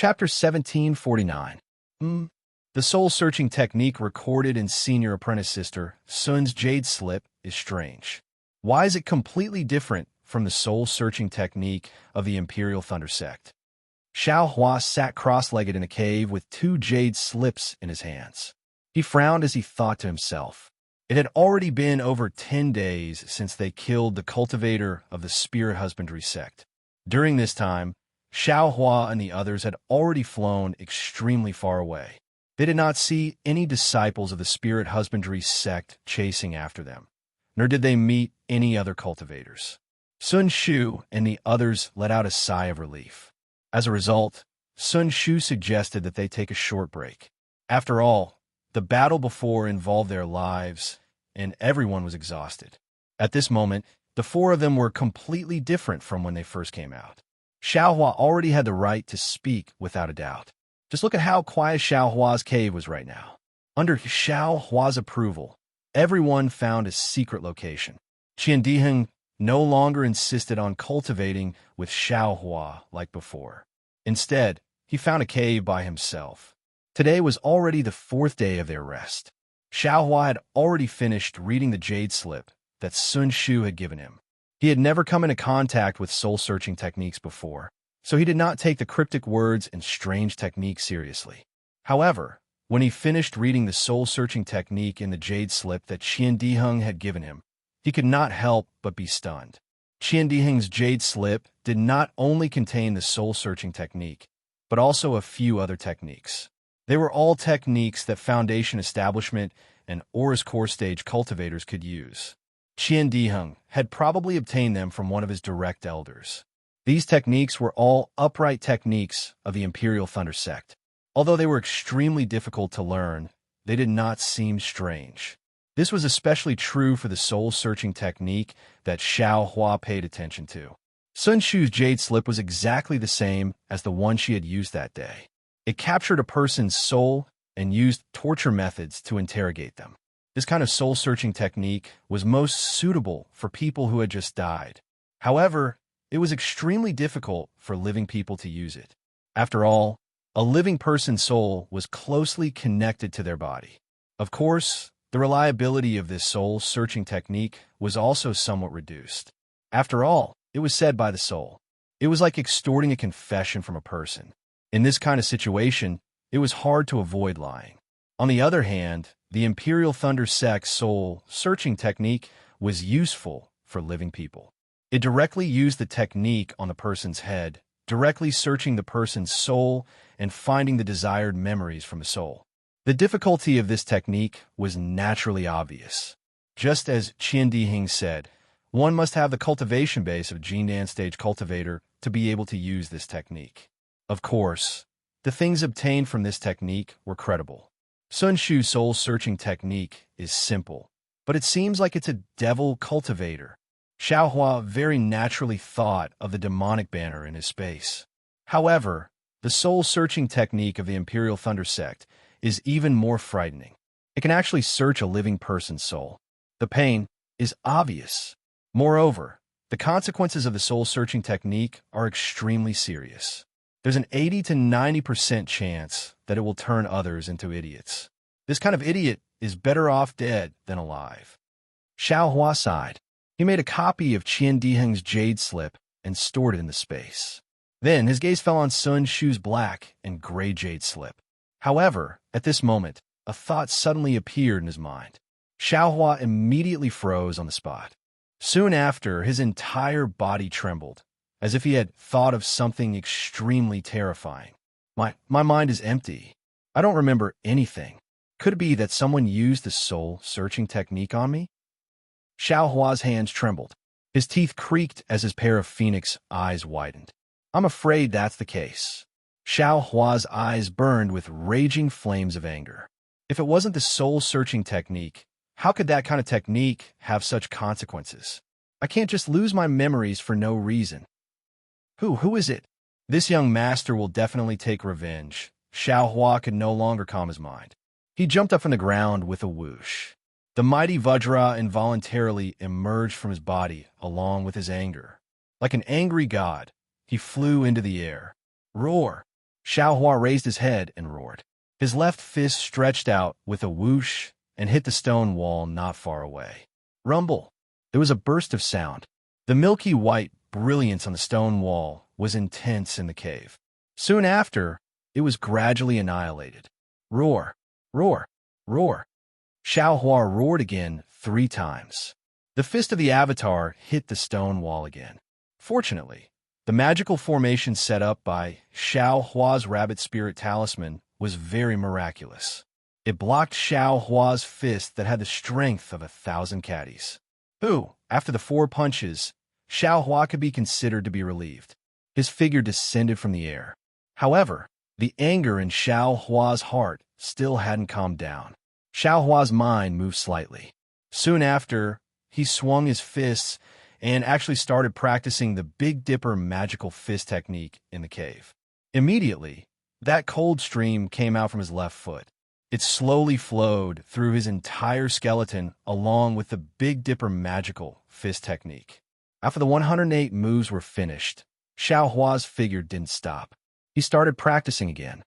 Chapter 1749. The soul-searching technique recorded in Senior Apprentice Sister Sun's Jade Slip is strange. Why is it completely different from the soul-searching technique of the Imperial Thunder Sect? Xiao Hua sat cross-legged in a cave with 2 jade slips in his hands. He frowned as he thought to himself. It had already been over 10 days since they killed the cultivator of the Spirit Husbandry sect. During this time, Xiao Hua and the others had already flown extremely far away. They did not see any disciples of the Spirit Husbandry sect chasing after them, nor did they meet any other cultivators. Sun Shu and the others let out a sigh of relief. As a result, Sun Shu suggested that they take a short break. After all, the battle before involved their lives, and everyone was exhausted. At this moment, the 4 of them were completely different from when they first came out. Xiao Hua already had the right to speak without a doubt. Just look at how quiet Xiao Hua's cave was right now. Under Xiao Hua's approval, everyone found a secret location. Qian Diheng no longer insisted on cultivating with Xiao Hua like before. Instead, he found a cave by himself. Today was already the 4th day of their rest. Xiao Hua had already finished reading the Jade Slip that Sun Shu had given him. He had never come into contact with soul-searching techniques before, so he did not take the cryptic words and strange techniques seriously. However, when he finished reading the soul-searching technique in the Jade Slip that Qian Diheng had given him, he could not help but be stunned. Qian Diheng's Jade Slip did not only contain the soul-searching technique, but also a few other techniques. They were all techniques that Foundation Establishment and Aura's Core Stage cultivators could use. Qian Diheng had probably obtained them from one of his direct elders. These techniques were all upright techniques of the Imperial Thunder Sect. Although they were extremely difficult to learn, they did not seem strange. This was especially true for the soul-searching technique that Xiao Hua paid attention to. Sun Shu's Jade Slip was exactly the same as the one she had used that day. It captured a person's soul and used torture methods to interrogate them. This kind of soul-searching technique was most suitable for people who had just died. However, it was extremely difficult for living people to use it. After all, a living person's soul was closely connected to their body. Of course, the reliability of this soul-searching technique was also somewhat reduced. After all, it was said by the soul. It was like extorting a confession from a person. In this kind of situation, it was hard to avoid lying. On the other hand, the Imperial Thunder Sect's soul-searching technique was useful for living people. It directly used the technique on the person's head, directly searching the person's soul and finding the desired memories from the soul. The difficulty of this technique was naturally obvious. Just as Qian Diheng said, one must have the cultivation base of Jindan Stage Cultivator to be able to use this technique. Of course, the things obtained from this technique were credible. Sun Shu's soul-searching technique is simple, but it seems like it's a devil cultivator. Xiao Hua very naturally thought of the demonic banner in his space. However, the soul-searching technique of the Imperial Thunder Sect is even more frightening. It can actually search a living person's soul. The pain is obvious. Moreover, the consequences of the soul-searching technique are extremely serious. There's an 80 to 90% chance that it will turn others into idiots. This kind of idiot is better off dead than alive. Xiao Hua sighed. He made a copy of Qian Diheng's Jade Slip and stored it in the space. Then his gaze fell on Sun Shu's black and gray Jade Slip. However, at this moment, a thought suddenly appeared in his mind. Xiao Hua immediately froze on the spot. Soon after, his entire body trembled, as if he had thought of something extremely terrifying. My mind is empty. I don't remember anything. Could it be that someone used the soul-searching technique on me? Xiao Hua's hands trembled. His teeth creaked as his pair of phoenix eyes widened. I'm afraid that's the case. Xiao Hua's eyes burned with raging flames of anger. If it wasn't the soul-searching technique, how could that kind of technique have such consequences? I can't just lose my memories for no reason. Who is it? This young master will definitely take revenge. Xiao Hua could no longer calm his mind. He jumped up from the ground with a whoosh. The mighty Vajra involuntarily emerged from his body along with his anger. Like an angry god, he flew into the air. Roar! Xiaohua raised his head and roared. His left fist stretched out with a whoosh and hit the stone wall not far away. Rumble! There was a burst of sound. The milky white brilliance on the stone wall was intense in the cave. Soon after, it was gradually annihilated. Roar! Roar! Roar! Xiaohua roared again 3 times. The fist of the avatar hit the stone wall again. Fortunately, the magical formation set up by Xiaohua's rabbit spirit talisman was very miraculous. It blocked Xiaohua's fist that had the strength of 1,000 caddies. After the 4 punches, Xiaohua could be considered to be relieved. His figure descended from the air. However, the anger in Xiaohua's heart still hadn't calmed down. Xiaohua's mind moved slightly. Soon after, he swung his fists and actually started practicing the Big Dipper magical fist technique in the cave. Immediately, that cold stream came out from his left foot. It slowly flowed through his entire skeleton along with the Big Dipper magical fist technique. After the 108 moves were finished, Xiaohua's figure didn't stop. He started practicing again.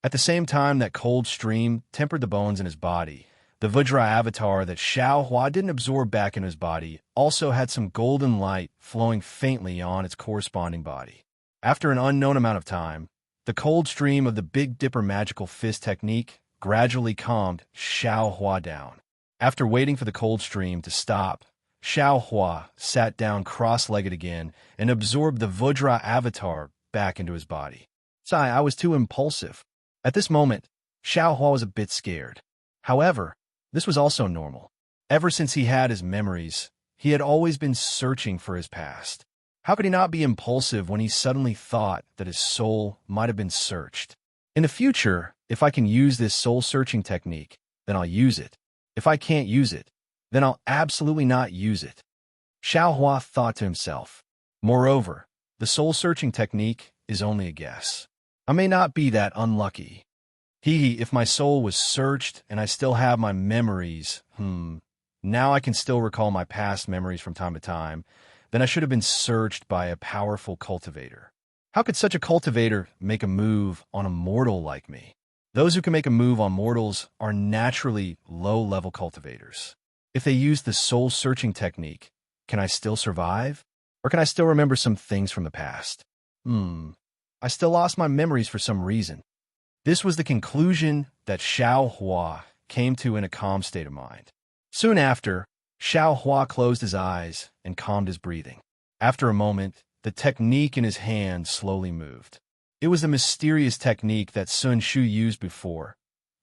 At the same time that cold stream tempered the bones in his body, the Vajra avatar that Xiaohua didn't absorb back into his body also had some golden light flowing faintly on its corresponding body. After an unknown amount of time, the cold stream of the Big Dipper magical fist technique gradually calmed Xiaohua down. After waiting for the cold stream to stop, Xiaohua sat down cross-legged again and absorbed the Vajra avatar back into his body. I was too impulsive. At this moment, Xiaohua was a bit scared. However, this was also normal. Ever since he had his memories, he had always been searching for his past. How could he not be impulsive when he suddenly thought that his soul might have been searched? In the future, if I can use this soul-searching technique, then I'll use it. If I can't use it, then I'll absolutely not use it. Xiaohua thought to himself. Moreover, the soul-searching technique is only a guess. I may not be that unlucky. If my soul was searched and I still have my memories, now I can still recall my past memories from time to time, then I should have been searched by a powerful cultivator. How could such a cultivator make a move on a mortal like me? Those who can make a move on mortals are naturally low-level cultivators. If they use the soul-searching technique, can I still survive? Or can I still remember some things from the past? I still lost my memories for some reason. This was the conclusion that Xiaohua came to in a calm state of mind. Soon after, Xiaohua closed his eyes and calmed his breathing. After a moment, the technique in his hand slowly moved. It was the mysterious technique that Sun Shu used before.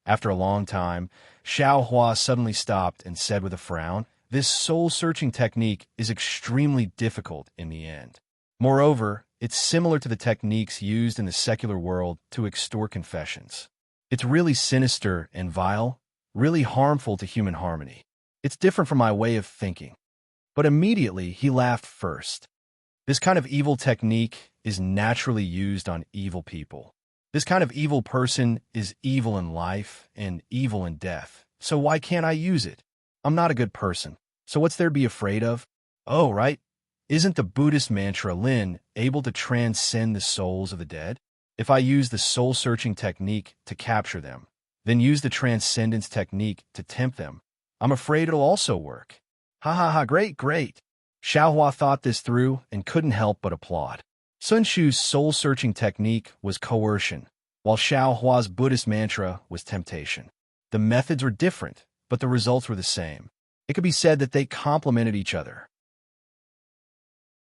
After a long time, Xiaohua suddenly stopped and said with a frown, "This soul-searching technique is extremely difficult in the end. Moreover, it's similar to the techniques used in the secular world to extort confessions. It's really sinister and vile, really harmful to human harmony. It's different from my way of thinking." But immediately he laughed first. This kind of evil technique is naturally used on evil people. This kind of evil person is evil in life and evil in death. So why can't I use it? I'm not a good person. So what's there to be afraid of? Oh, right. Isn't the Buddhist mantra Lin able to transcend the souls of the dead? If I use the soul-searching technique to capture them, then use the transcendence technique to tempt them, I'm afraid it'll also work. Great. Xiaohua thought this through and couldn't help but applaud. Sun Shu's soul-searching technique was coercion, while Xiaohua's Buddhist mantra was temptation. The methods were different, but the results were the same. It could be said that they complemented each other.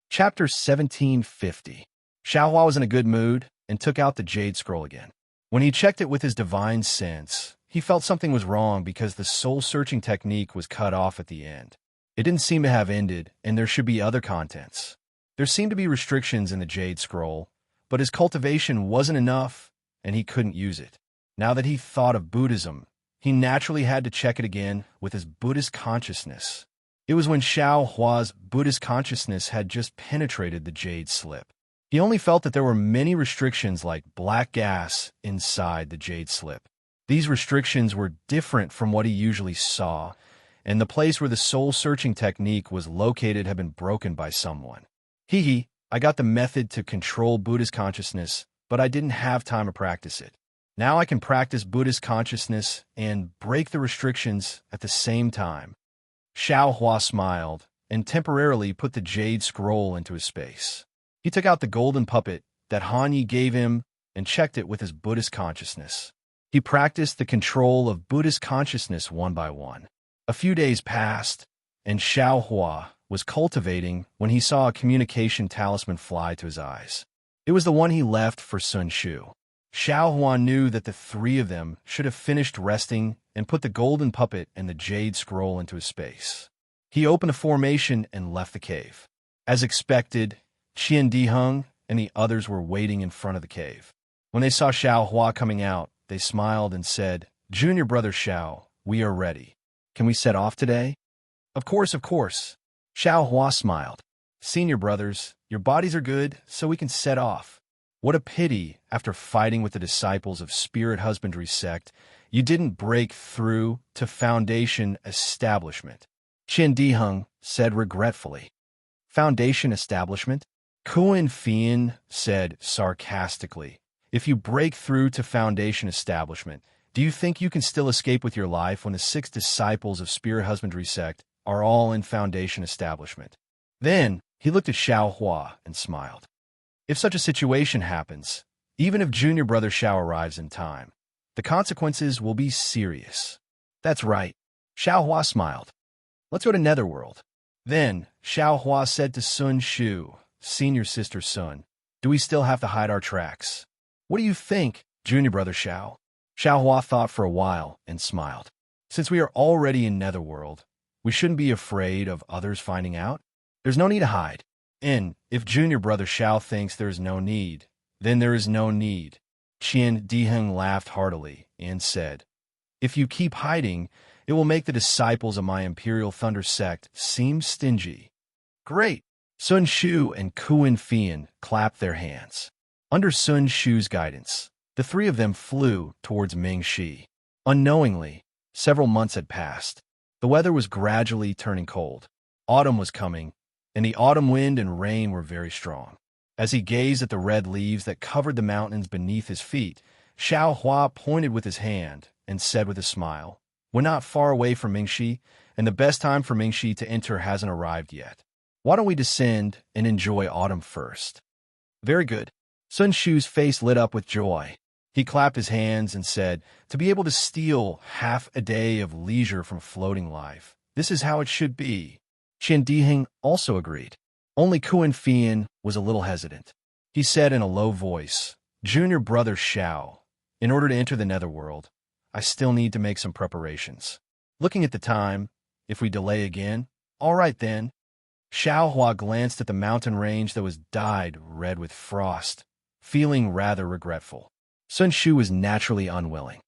Chapter 1750. Xiaohua was in a good mood and took out the jade scroll again. When he checked it with his divine sense, he felt something was wrong because the soul-searching technique was cut off at the end. It didn't seem to have ended, and there should be other contents. There seemed to be restrictions in the jade scroll, but his cultivation wasn't enough, and he couldn't use it. Now that he thought of Buddhism, he naturally had to check it again with his Buddhist consciousness. It was when Xiaohua's Buddhist consciousness had just penetrated the jade slip. He only felt that there were many restrictions like black gas inside the jade slip. These restrictions were different from what he usually saw, and the place where the soul-searching technique was located had been broken by someone. I got the method to control Buddhist consciousness but I didn't have time to practice it. Now I can practice Buddhist consciousness and break the restrictions at the same time. Xiao Hua smiled and temporarily put the jade scroll into his space. He took out the golden puppet that Han Yi gave him and checked it with his Buddhist consciousness. He practiced the control of Buddhist consciousness one by one. A few days passed, and Xiao Hua was cultivating when he saw a communication talisman fly to his eyes. It was the one he left for Sun Shu. Xiao Hua knew that the three of them should have finished resting and put the golden puppet and the jade scroll into his space. He opened a formation and left the cave. As expected, Qian Diheng and the others were waiting in front of the cave. When they saw Xiao Hua coming out, they smiled and said, "Junior brother Xiao, we are ready. Can we set off today?" Of course, of course." Xiao Hua smiled. "Senior brothers, your bodies are good, so we can set off. What a pity, after fighting with the disciples of Spirit Husbandry sect, you didn't break through to Foundation Establishment," Qian Diheng said regretfully. "Foundation Establishment?" Kuan Fian said sarcastically. "If you break through to Foundation Establishment, do you think you can still escape with your life when the 6 disciples of Spirit Husbandry sect are all in Foundation Establishment?" Then he looked at Xiao Hua and smiled. "If such a situation happens, even if junior brother Xiao arrives in time, the consequences will be serious." "That's right." Xiao Hua smiled. "Let's go to Netherworld." Then Xiao Hua said to Sun Shu, "Senior sister Sun, do we still have to hide our tracks? What do you think, junior brother Xiao?" Xiao Hua thought for a while and smiled. "Since we are already in Netherworld, we shouldn't be afraid of others finding out. There's no need to hide. And if junior brother Xiao thinks there is no need, then there is no need." Qian Diheng laughed heartily and said, "If you keep hiding, it will make the disciples of my Imperial Thunder sect seem stingy." "Great!" Sun Shu and Kuan Fian clapped their hands. Under Sun Shu's guidance, the three of them flew towards Mingxi. Unknowingly, several months had passed. The weather was gradually turning cold. Autumn was coming, and the autumn wind and rain were very strong. As he gazed at the red leaves that covered the mountains beneath his feet, Xiao Hua pointed with his hand and said with a smile, "We're not far away from Mingxi, and the best time for Mingxi to enter hasn't arrived yet. Why don't we descend and enjoy autumn first?" "Very good." Sun Shu's face lit up with joy. He clapped his hands and said, "To be able to steal half a day of leisure from floating life, this is how it should be." Qian Diheng also agreed. Only Kuan Fian was a little hesitant. He said in a low voice, "Junior brother Xiao, in order to enter the Netherworld, I still need to make some preparations. Looking at the time, if we delay again, all right then." Xiao Hua glanced at the mountain range that was dyed red with frost, feeling rather regretful. Sun Shu was naturally unwilling.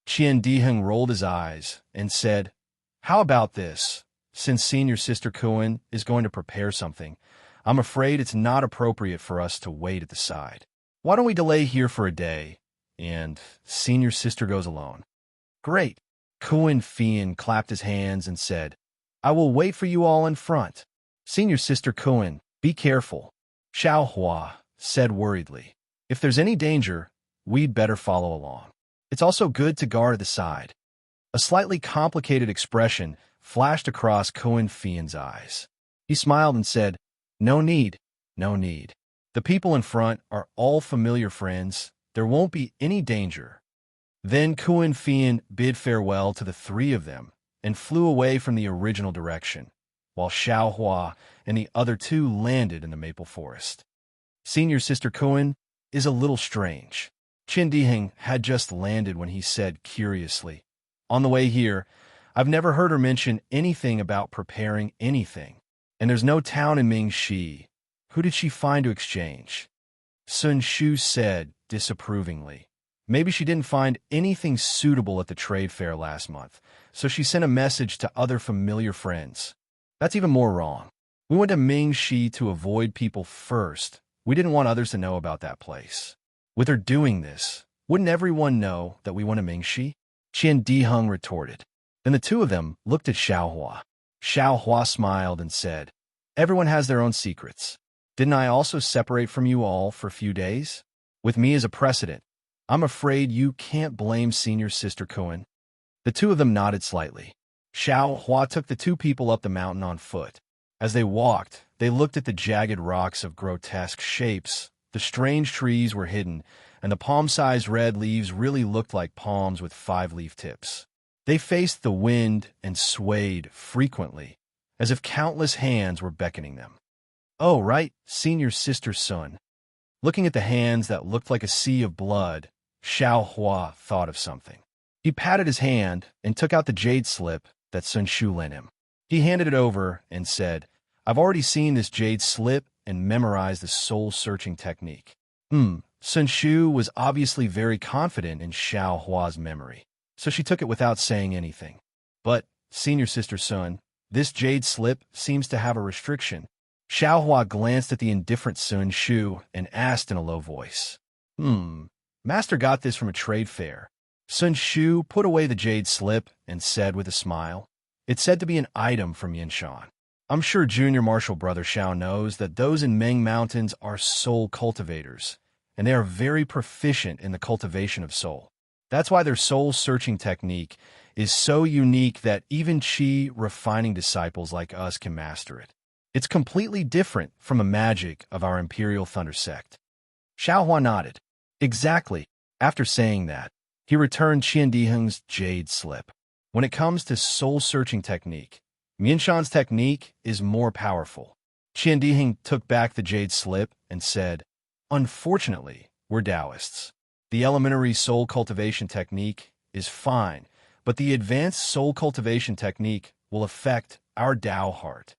Qian Diheng rolled his eyes and said, "How about this? Since senior sister Kuan is going to prepare something, I'm afraid it's not appropriate for us to wait at the side. Why don't we delay here for a day, and senior sister goes alone?" "Great." Kuan Fian clapped his hands and said, "I will wait for you all in front. Senior sister Kuan, be careful." Xiao Hua said worriedly, "If there's any danger, we'd better follow along. It's also good to guard the side." A slightly complicated expression flashed across Kuan Fian's eyes. He smiled and said, "No need, no need. The people in front are all familiar friends. There won't be any danger." Then Kuan Fian bid farewell to the three of them and flew away from the original direction, while Xiao Hua and the other two landed in the maple forest. Senior sister Kuan is a little strange. Qian Diheng had just landed when he said curiously, "On the way here, I've never heard her mention anything about preparing anything. And there's no town in Mingxi. Who did she find to exchange?" Sun Shu said disapprovingly, "Maybe she didn't find anything suitable at the trade fair last month, so she sent a message to other familiar friends." "That's even more wrong. We went to Mingxi to avoid people first. We didn't want others to know about that place. With her doing this, wouldn't everyone know that we went to Mingxi?" Qian Diheng retorted. Then the two of them looked at Xiao Hua. Xiao Hua smiled and said, "Everyone has their own secrets. Didn't I also separate from you all for a few days? with me as a precedent. I'm afraid you can't blame Senior Sister Cohen. The two of them nodded slightly. Xiao Hua took the two people up the mountain on foot. As they walked, they looked at the jagged rocks of grotesque shapes. The strange trees were hidden, and the palm-sized red leaves really looked like palms with 5-leaf tips. They faced the wind and swayed frequently, as if countless hands were beckoning them. Oh, right, Senior Sister Sun. Looking at the hands that looked like a sea of blood, Xiao Hua thought of something. He patted his hand and took out the jade slip that Sun Shu lent him. He handed it over and said, I've already seen this jade slip and memorized the soul-searching technique. Sun Shu was obviously very confident in Xiao Hua's memory, so she took it without saying anything. But, Senior Sister Sun, this jade slip seems to have a restriction. Xiao Hua glanced at the indifferent Sun Shu and asked in a low voice. Master got this from a trade fair. Sun Shu put away the jade slip and said with a smile, It's said to be an item from Yinshan. I'm sure Junior Marshal Brother Xiao knows that those in Meng Mountains are soul cultivators, and they are very proficient in the cultivation of soul. That's why their soul-searching technique is so unique that even chi-refining disciples like us can master it. It's completely different from the magic of our Imperial Thunder sect. Xiao Hua nodded. Exactly. After saying that, he returned Qian Diheng's jade slip. When it comes to soul-searching technique, Mianshan's technique is more powerful. Qian Diheng took back the jade slip and said, Unfortunately, we're Taoists. The elementary soul cultivation technique is fine, but the advanced soul cultivation technique will affect our Tao heart.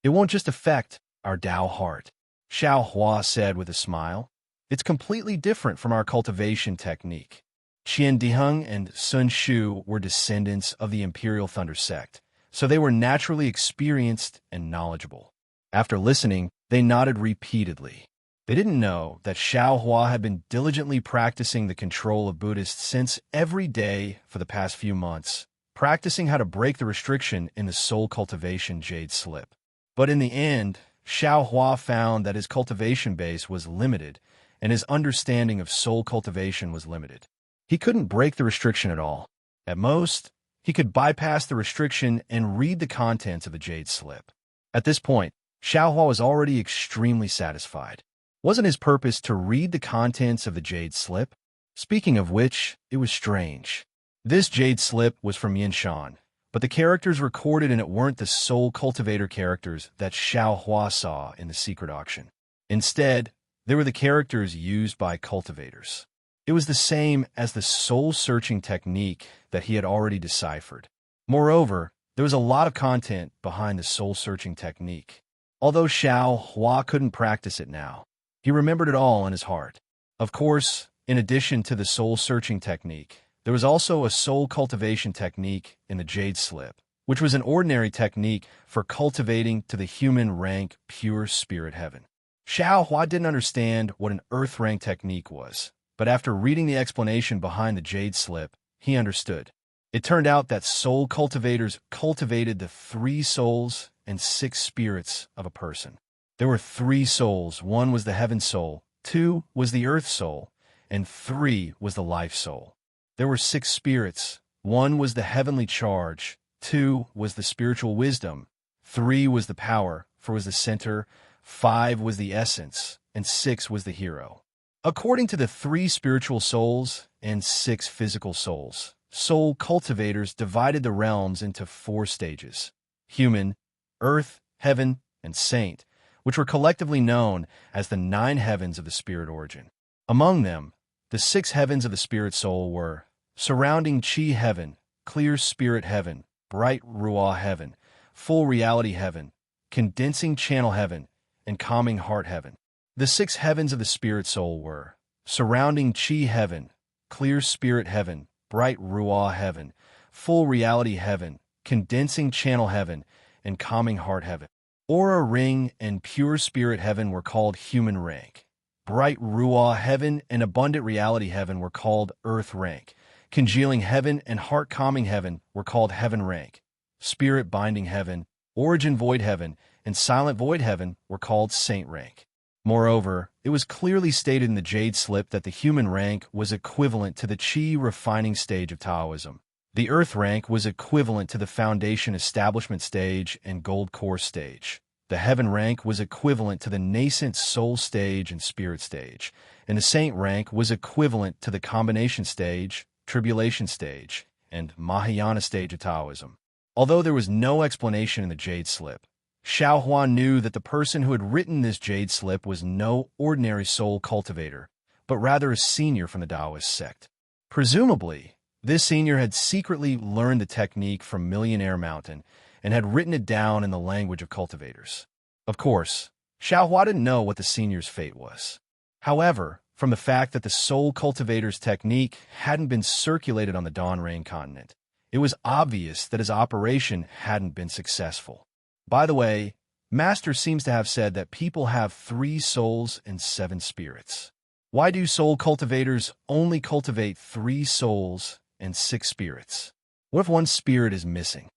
It won't just affect our Tao heart, Xiao Hua said with a smile. It's completely different from our cultivation technique. Qian Diheng and Sun Shu were descendants of the Imperial Thunder sect, so they were naturally experienced and knowledgeable. After listening, they nodded repeatedly. They didn't know that Xiao Hua had been diligently practicing the control of Buddhists since every day for the past few months, practicing how to break the restriction in the soul cultivation jade slip. But in the end, Xiao Hua found that his cultivation base was limited, and his understanding of soul cultivation was limited. He couldn't break the restriction at all. At most, he could bypass the restriction and read the contents of the jade slip. At this point, Xiao Hua was already extremely satisfied. Wasn't his purpose to read the contents of the jade slip? Speaking of which, it was strange. This jade slip was from Yinshan, but the characters recorded in it weren't the soul cultivator characters that Xiao Hua saw in the secret auction. Instead, they were the characters used by cultivators. It was the same as the soul-searching technique that he had already deciphered. Moreover, there was a lot of content behind the soul-searching technique. Although Xiao Hua couldn't practice it now, he remembered it all in his heart. Of course, in addition to the soul-searching technique, there was also a soul cultivation technique in the jade slip, which was an ordinary technique for cultivating to the human rank pure spirit heaven. Xiao Hua didn't understand what an earth rank technique was, but after reading the explanation behind the jade slip, he understood. It turned out that soul cultivators cultivated the 3 souls and 6 spirits of a person. There were 3 souls. 1 was the heaven soul, 2 was the earth soul, and 3 was the life soul. There were 6 spirits. 1 was the heavenly charge, 2 was the spiritual wisdom, 3 was the power, 4 was the center, 5 was the essence, and 6 was the hero. According to the 3 spiritual souls and 6 physical souls, soul cultivators divided the realms into 4 stages: human, earth, heaven, and saint, which were collectively known as the 9 heavens of the spirit origin. Among them, the 6 heavens of the spirit soul were surrounding chi heaven, clear spirit heaven, bright ruah heaven, full reality heaven, condensing channel heaven, and calming heart heaven. The 6 heavens of the spirit soul were surrounding chi heaven, clear spirit heaven, bright ruah heaven, full reality heaven, condensing channel heaven, and calming heart heaven. Aura ring and pure spirit heaven were called human rank. Bright ruah heaven and abundant reality heaven were called earth rank. Congealing heaven and heart calming heaven were called heaven rank. Spirit binding heaven, origin void heaven, and silent void heaven were called saint rank. Moreover, it was clearly stated in the Jade Slip that the human rank was equivalent to the Qi refining stage of Taoism. The Earth rank was equivalent to the Foundation establishment stage and Gold Core stage. The Heaven rank was equivalent to the nascent Soul stage and Spirit stage, and the Saint rank was equivalent to the Combination stage, Tribulation stage, and Mahayana stage of Taoism. Although there was no explanation in the Jade Slip, Xiaohua knew that the person who had written this Jade Slip was no ordinary soul cultivator, but rather a senior from the Taoist sect. Presumably, this senior had secretly learned the technique from Millionaire Mountain and had written it down in the language of cultivators. Of course, Xiaohua didn't know what the senior's fate was. However, from the fact that the soul cultivator's technique hadn't been circulated on the Dawn Rain continent, it was obvious that his operation hadn't been successful. By the way, Master seems to have said that people have 3 souls and 7 spirits. Why do soul cultivators only cultivate 3 souls and 6 spirits? What if one spirit is missing?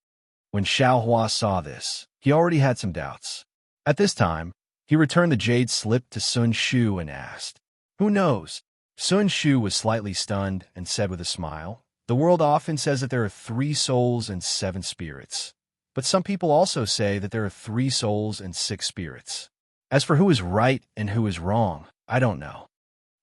When Xiaohua saw this, he already had some doubts. At this time, he returned the Jade Slip to Sun Shu and asked, "Who knows?" Sun Shu was slightly stunned and said with a smile, "The world often says that there are 3 souls and 7 spirits. But some people also say that there are 3 souls and 6 spirits. As for who is right and who is wrong, I don't know."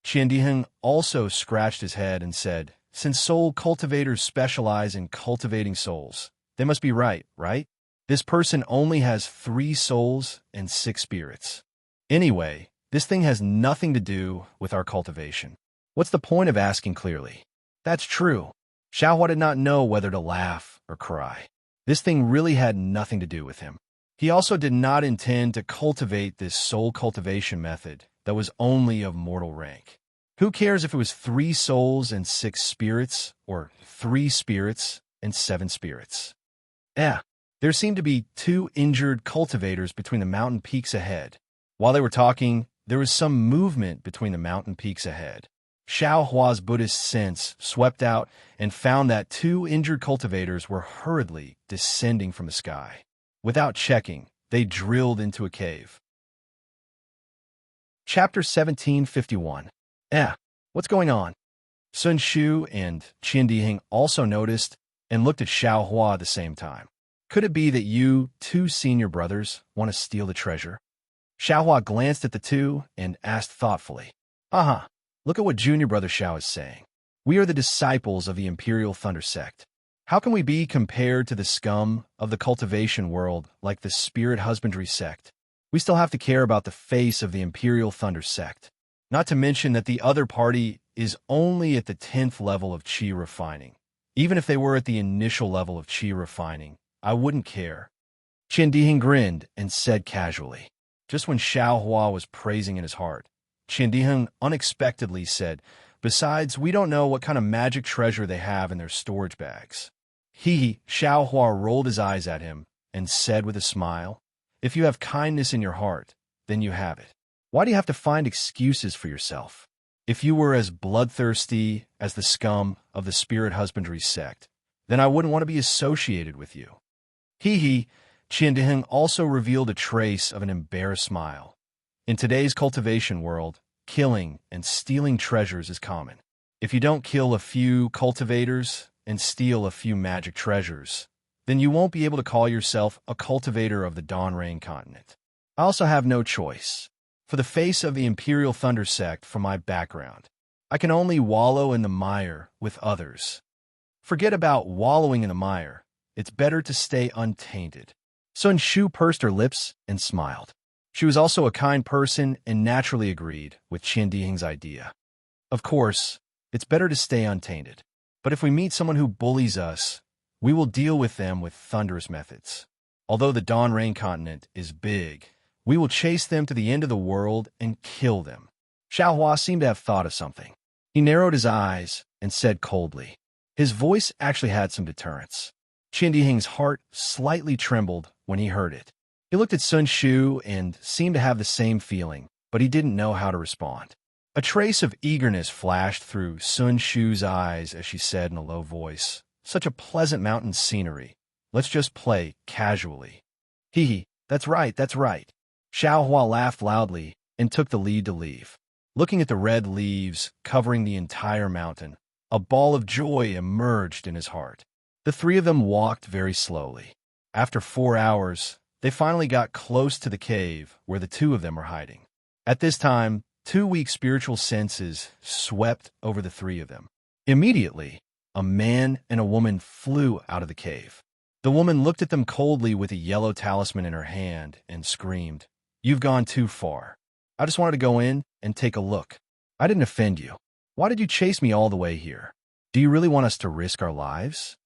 Qiandiheng also scratched his head and said, "Since soul cultivators specialize in cultivating souls, they must be right, right? This person only has 3 souls and 6 spirits. Anyway, this thing has nothing to do with our cultivation. What's the point of asking clearly?" That's true. Xiaohua did not know whether to laugh or cry. This thing really had nothing to do with him. He also did not intend to cultivate this soul cultivation method that was only of mortal rank. Who cares if it was 3 souls and 6 spirits, or 3 spirits and 7 spirits? There seemed to be 2 injured cultivators between the mountain peaks ahead. While they were talking, there was some movement between the mountain peaks ahead. Xiaohua's Buddhist sense swept out and found that 2 injured cultivators were hurriedly descending from the sky. Without checking, they drilled into a cave. Chapter 1751. What's going on? Sun Shu and Qiandiheng also noticed and looked at Xiaohua at the same time. Could it be that you 2 senior brothers want to steal the treasure? Xiaohua glanced at the 2 and asked thoughtfully, Look at what junior brother Xiao is saying. We are the disciples of the Imperial Thunder Sect. How can we be compared to the scum of the cultivation world like the Spirit Husbandry Sect? We still have to care about the face of the Imperial Thunder Sect. Not to mention that the other party is only at the 10th level of Qi refining. Even if they were at the initial level of Qi refining, I wouldn't care. Qiandiheng grinned and said casually, just when Xiaohua was praising in his heart, Qiandiheng unexpectedly said, "Besides, we don't know what kind of magic treasure they have in their storage bags." Xiaohua rolled his eyes at him and said with a smile, "If you have kindness in your heart, then you have it. Why do you have to find excuses for yourself? If you were as bloodthirsty as the scum of the Spirit Husbandry Sect, then I wouldn't want to be associated with you." Qiandiheng also revealed a trace of an embarrassed smile. In today's cultivation world, killing and stealing treasures is common. If you don't kill a few cultivators and steal a few magic treasures, then you won't be able to call yourself a cultivator of the Dawn Rain continent. I also have no choice. For the face of the Imperial Thunder Sect from my background, I can only wallow in the mire with others. Forget about wallowing in the mire. It's better to stay untainted. Sun Shu pursed her lips and smiled. She was also a kind person and naturally agreed with Qiandiheng's idea. Of course, it's better to stay untainted. But if we meet someone who bullies us, we will deal with them with thunderous methods. Although the Dawn Rain continent is big, we will chase them to the end of the world and kill them. Xiaohua seemed to have thought of something. He narrowed his eyes and said coldly. His voice actually had some deterrence. Qiandiheng's heart slightly trembled when he heard it. He looked at Sun Shu and seemed to have the same feeling, but he didn't know how to respond. A trace of eagerness flashed through Sun Shu's eyes as she said in a low voice, "Such a pleasant mountain scenery. Let's just play casually." That's right, that's right. Xiaohua laughed loudly and took the lead to leave. Looking at the red leaves covering the entire mountain, a ball of joy emerged in his heart. The three of them walked very slowly. After 4 hours, they finally got close to the cave where the two of them were hiding. At this time, 2 weak spiritual senses swept over the three of them. Immediately, a man and a woman flew out of the cave. The woman looked at them coldly with a yellow talisman in her hand and screamed, "You've gone too far. I just wanted to go in and take a look. I didn't offend you. Why did you chase me all the way here? Do you really want us to risk our lives?"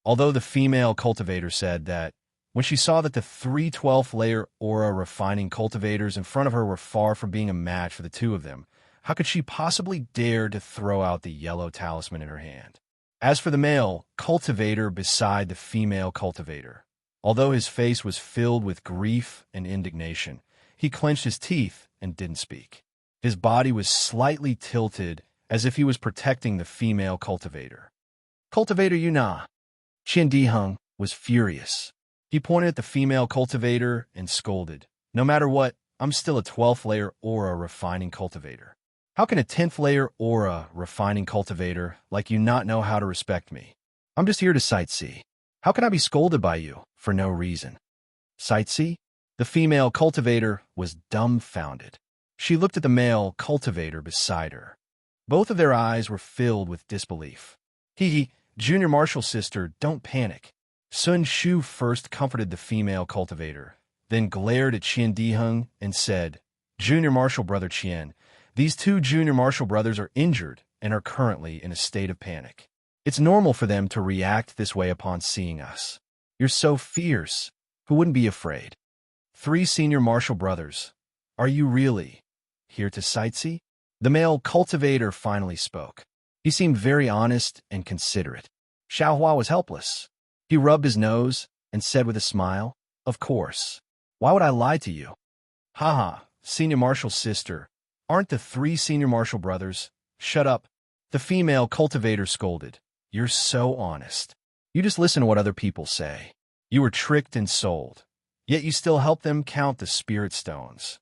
Although the female cultivator said that when she saw that the 3 12th layer aura refining cultivators in front of her were far from being a match for the two of them, how could she possibly dare to throw out the yellow talisman in her hand? As for the male cultivator beside the female cultivator, although his face was filled with grief and indignation, he clenched his teeth and didn't speak. His body was slightly tilted as if he was protecting the female cultivator. "Cultivator Yuna!" Qian Diheng was furious. He pointed at the female cultivator and scolded, "No matter what, I'm still a 12th layer aura refining cultivator. How can a 10th layer aura refining cultivator like you not know how to respect me? I'm just here to sightsee. How can I be scolded by you for no reason?" "Sightsee?" The female cultivator was dumbfounded. She looked at the male cultivator beside her. Both of their eyes were filled with disbelief. "Hee, Junior Marshal sister, don't panic." Sun Shu first comforted the female cultivator, then glared at Qian Diheng and said, "Junior Marshal brother Qian, these 2 junior marshal brothers are injured and are currently in a state of panic. It's normal for them to react this way upon seeing us. You're so fierce. Who wouldn't be afraid? 3 senior marshal brothers. Are you really here to sightsee?" The male cultivator finally spoke. He seemed very honest and considerate. Xiaohua was helpless. He rubbed his nose and said with a smile, "Of course. Why would I lie to you?" "Haha, senior marshal sister. Aren't the 3 senior marshal brothers?" "Shut up." The female cultivator scolded. "You're so honest. You just listen to what other people say. You were tricked and sold, yet you still help them count the spirit stones."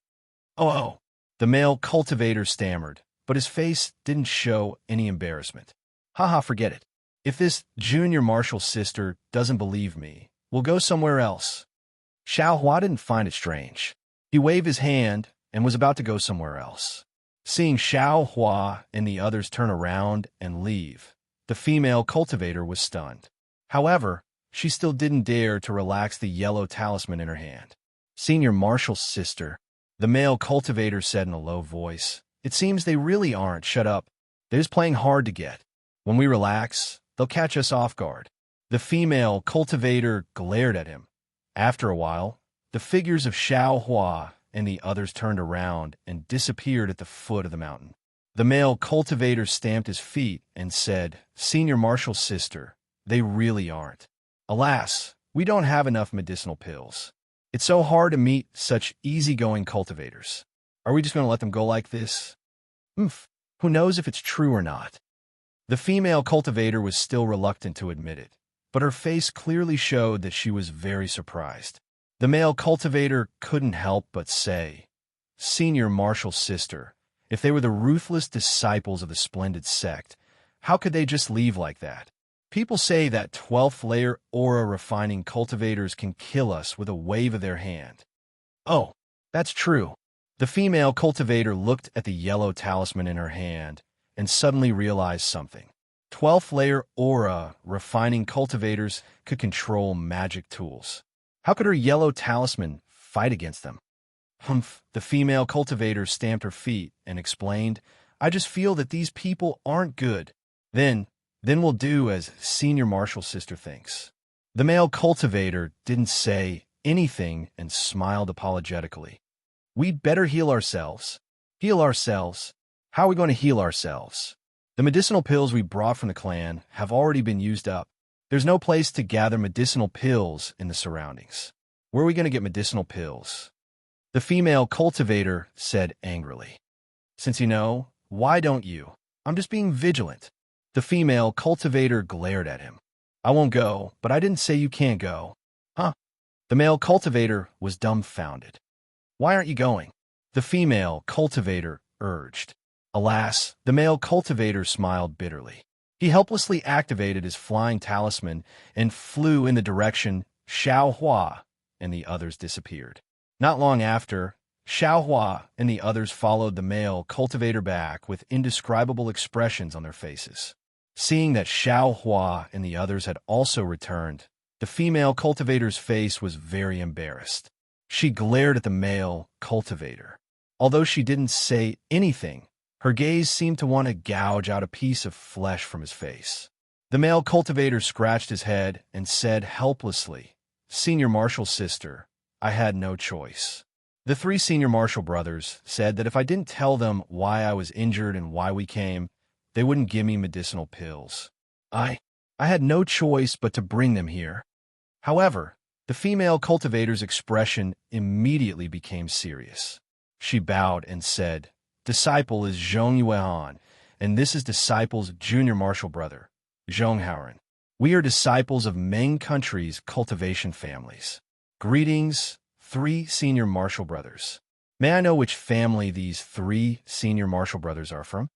Oh. The male cultivator stammered, but his face didn't show any embarrassment. "Haha, forget it. If this junior marshal sister doesn't believe me, we'll go somewhere else." Xiaohua didn't find it strange. He waved his hand and was about to go somewhere else. Seeing Xiaohua and the others turn around and leave, the female cultivator was stunned. However, she still didn't dare to relax the yellow talisman in her hand. "Senior Marshal's sister," the male cultivator said in a low voice, "it seems they really aren't shut up. They're just playing hard to get. When we relax, they'll catch us off guard." The female cultivator glared at him. After a while, the figures of Xiaohua and the others turned around and disappeared at the foot of the mountain. The male cultivator stamped his feet and said, "Senior Marshal's sister, they really aren't. Alas, we don't have enough medicinal pills. It's so hard to meet such easygoing cultivators. Are we just going to let them go like this? Who knows if it's true or not?" The female cultivator was still reluctant to admit it, but her face clearly showed that she was very surprised. The male cultivator couldn't help but say, "Senior Marshal's sister, if they were the ruthless disciples of the splendid sect, how could they just leave like that? People say that 12th layer aura refining cultivators can kill us with a wave of their hand." "Oh, that's true." The female cultivator looked at the yellow talisman in her hand and suddenly realized something. 12th layer aura refining cultivators could control magic tools. How could her yellow talisman fight against them? The female cultivator stamped her feet and explained, "I just feel that these people aren't good. Then we'll do as Senior Marshal's sister thinks." The male cultivator didn't say anything and smiled apologetically. "We'd better heal ourselves." "Heal ourselves? How are we going to heal ourselves? The medicinal pills we brought from the clan have already been used up. There's no place to gather medicinal pills in the surroundings. Where are we going to get medicinal pills?" The female cultivator said angrily. "Since you know, why don't you? I'm just being vigilant." The female cultivator glared at him. "I won't go, but I didn't say you can't go." "Huh?" The male cultivator was dumbfounded. "Why aren't you going?" the female cultivator urged. Alas, the male cultivator smiled bitterly. He helplessly activated his flying talisman and flew in the direction Xiao Hua and the others disappeared. Not long after, Xiao Hua and the others followed the male cultivator back with indescribable expressions on their faces. Seeing that Xiao Hua and the others had also returned, the female cultivator's face was very embarrassed. She glared at the male cultivator. Although she didn't say anything, her gaze seemed to want to gouge out a piece of flesh from his face. The male cultivator scratched his head and said helplessly, "Senior Marshal sister, I had no choice." The three senior Marshal brothers said that if I didn't tell them why I was injured and why we came, they wouldn't give me medicinal pills. I had no choice but to bring them here. However, the female cultivator's expression immediately became serious. She bowed and said, "Disciple is Zhong Yuehan, and this is Disciple's junior Marshal brother, Zhong Haoren. We are disciples of Ming country's cultivation families. Greetings, three senior Marshal brothers. May I know which family these three senior Marshal brothers are from?"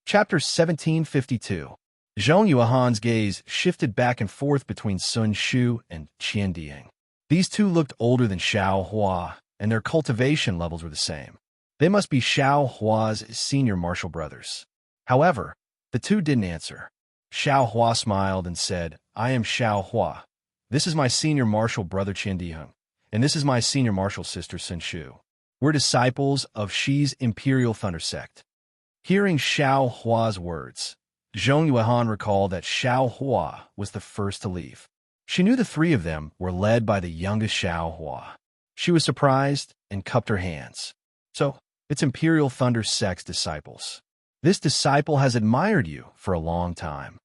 Chapter 1752. Zhong Yuehan's gaze shifted back and forth between Sun Shu and Qian Diang. These two looked older than Xiao Hua, and their cultivation levels were the same. They must be Xiao Hua's senior Marshal brothers. However, the two didn't answer. Xiao Hua smiled and said, "I am Xiao Hua. This is my senior Marshal brother Qian Diheng, and this is my senior Marshal sister Sun Shu. We're disciples of Xi's Imperial Thunder Sect." Hearing Xiao Hua's words, Zhong Yuehan recalled that Xiao Hua was the first to leave. She knew the three of them were led by the youngest Xiao Hua. She was surprised and cupped her hands. "So, it's Imperial Thunder Sect's disciples. This disciple has admired you for a long time.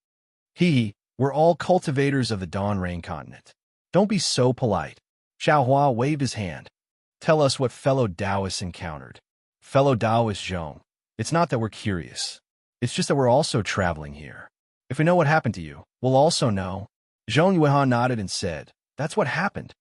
We're all cultivators of the Dawn Rain continent. Don't be so polite." Xiao Hua waved his hand. "Tell us what fellow Taoists encountered." "Fellow Taoist Zhong, it's not that we're curious. It's just that we're also traveling here. If we know what happened to you, we'll also know." Zhong Yuehan nodded and said, "That's what happened."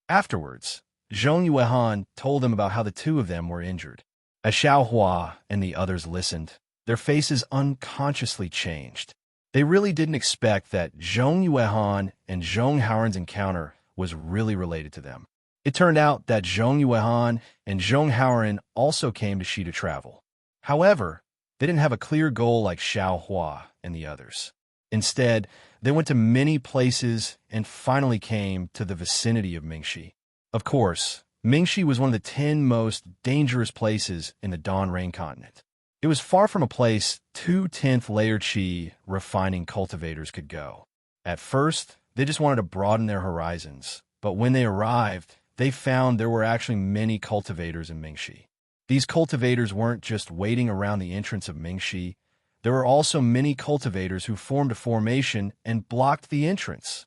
Afterwards, Zhong Yuehan told them about how the two of them were injured. As Xiao Hua and the others listened, their faces unconsciously changed. They really didn't expect that Zhong Yuehan and Zhong Haoren's encounter was really related to them. It turned out that Zhong Yuehan and Zhong Haoren also came to Xi to travel. However, they didn't have a clear goal like Xiao Hua and the others. Instead, they went to many places and finally came to the vicinity of Mingxi. Of course, Mingxi was one of the 10 most dangerous places in the Dawn Rain continent. It was far from a place 2 10th layer Qi refining cultivators could go. At first, they just wanted to broaden their horizons, but when they arrived, they found there were actually many cultivators in Mingxi. These cultivators weren't just waiting around the entrance of Mingxi. There were also many cultivators who formed a formation and blocked the entrance.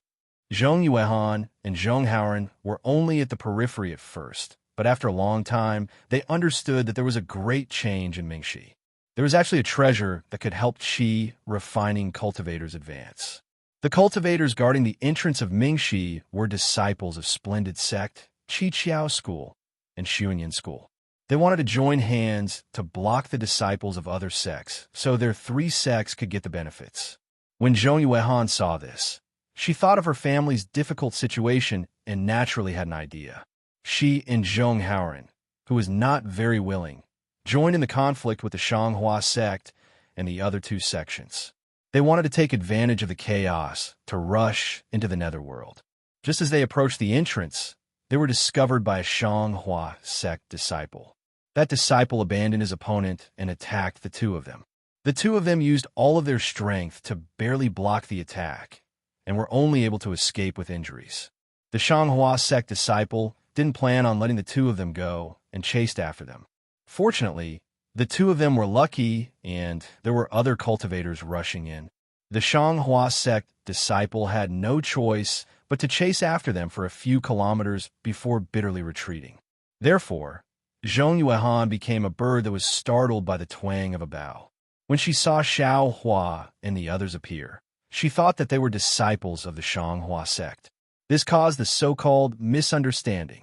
Zhong Yuehan and Zhong Haoren were only at the periphery at first, but after a long time, they understood that there was a great change in Mingxi. There was actually a treasure that could help Qi refining cultivators advance. The cultivators guarding the entrance of Mingxi were disciples of Splendid Sect, Qiqiao School, and Xuanyan School. They wanted to join hands to block the disciples of other sects so their 3 sects could get the benefits. When Zhong Yuehan saw this, she thought of her family's difficult situation and naturally had an idea. She and Zhong Haoren, who was not very willing, joined in the conflict with the Shanghua sect and the other 2 sections. They wanted to take advantage of the chaos to rush into the netherworld. Just as they approached the entrance, they were discovered by a Shanghua sect disciple. That disciple abandoned his opponent and attacked the 2 of them. The 2 of them used all of their strength to barely block the attack and were only able to escape with injuries. The Shanghua sect disciple didn't plan on letting the 2 of them go and chased after them. Fortunately, the 2 of them were lucky and there were other cultivators rushing in. The Shanghua sect disciple had no choice but to chase after them for a few kilometers before bitterly retreating. Therefore, Zhong Yuehan became a bird that was startled by the twang of a bow. When she saw Xiao Hua and the others appear, she thought that they were disciples of the Shanghua sect. This caused the so-called misunderstanding.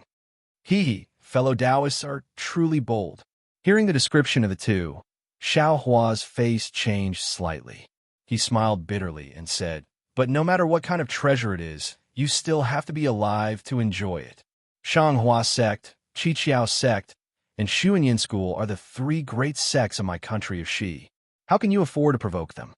fellow Taoists are truly bold. Hearing the description of the two, Xiao Hua's face changed slightly. He smiled bitterly and said, "But no matter what kind of treasure it is, you still have to be alive to enjoy it. Shanghua sect, Qiqiao sect, and Shuanyin school are the three great sects of my country of Shi. How can you afford to provoke them?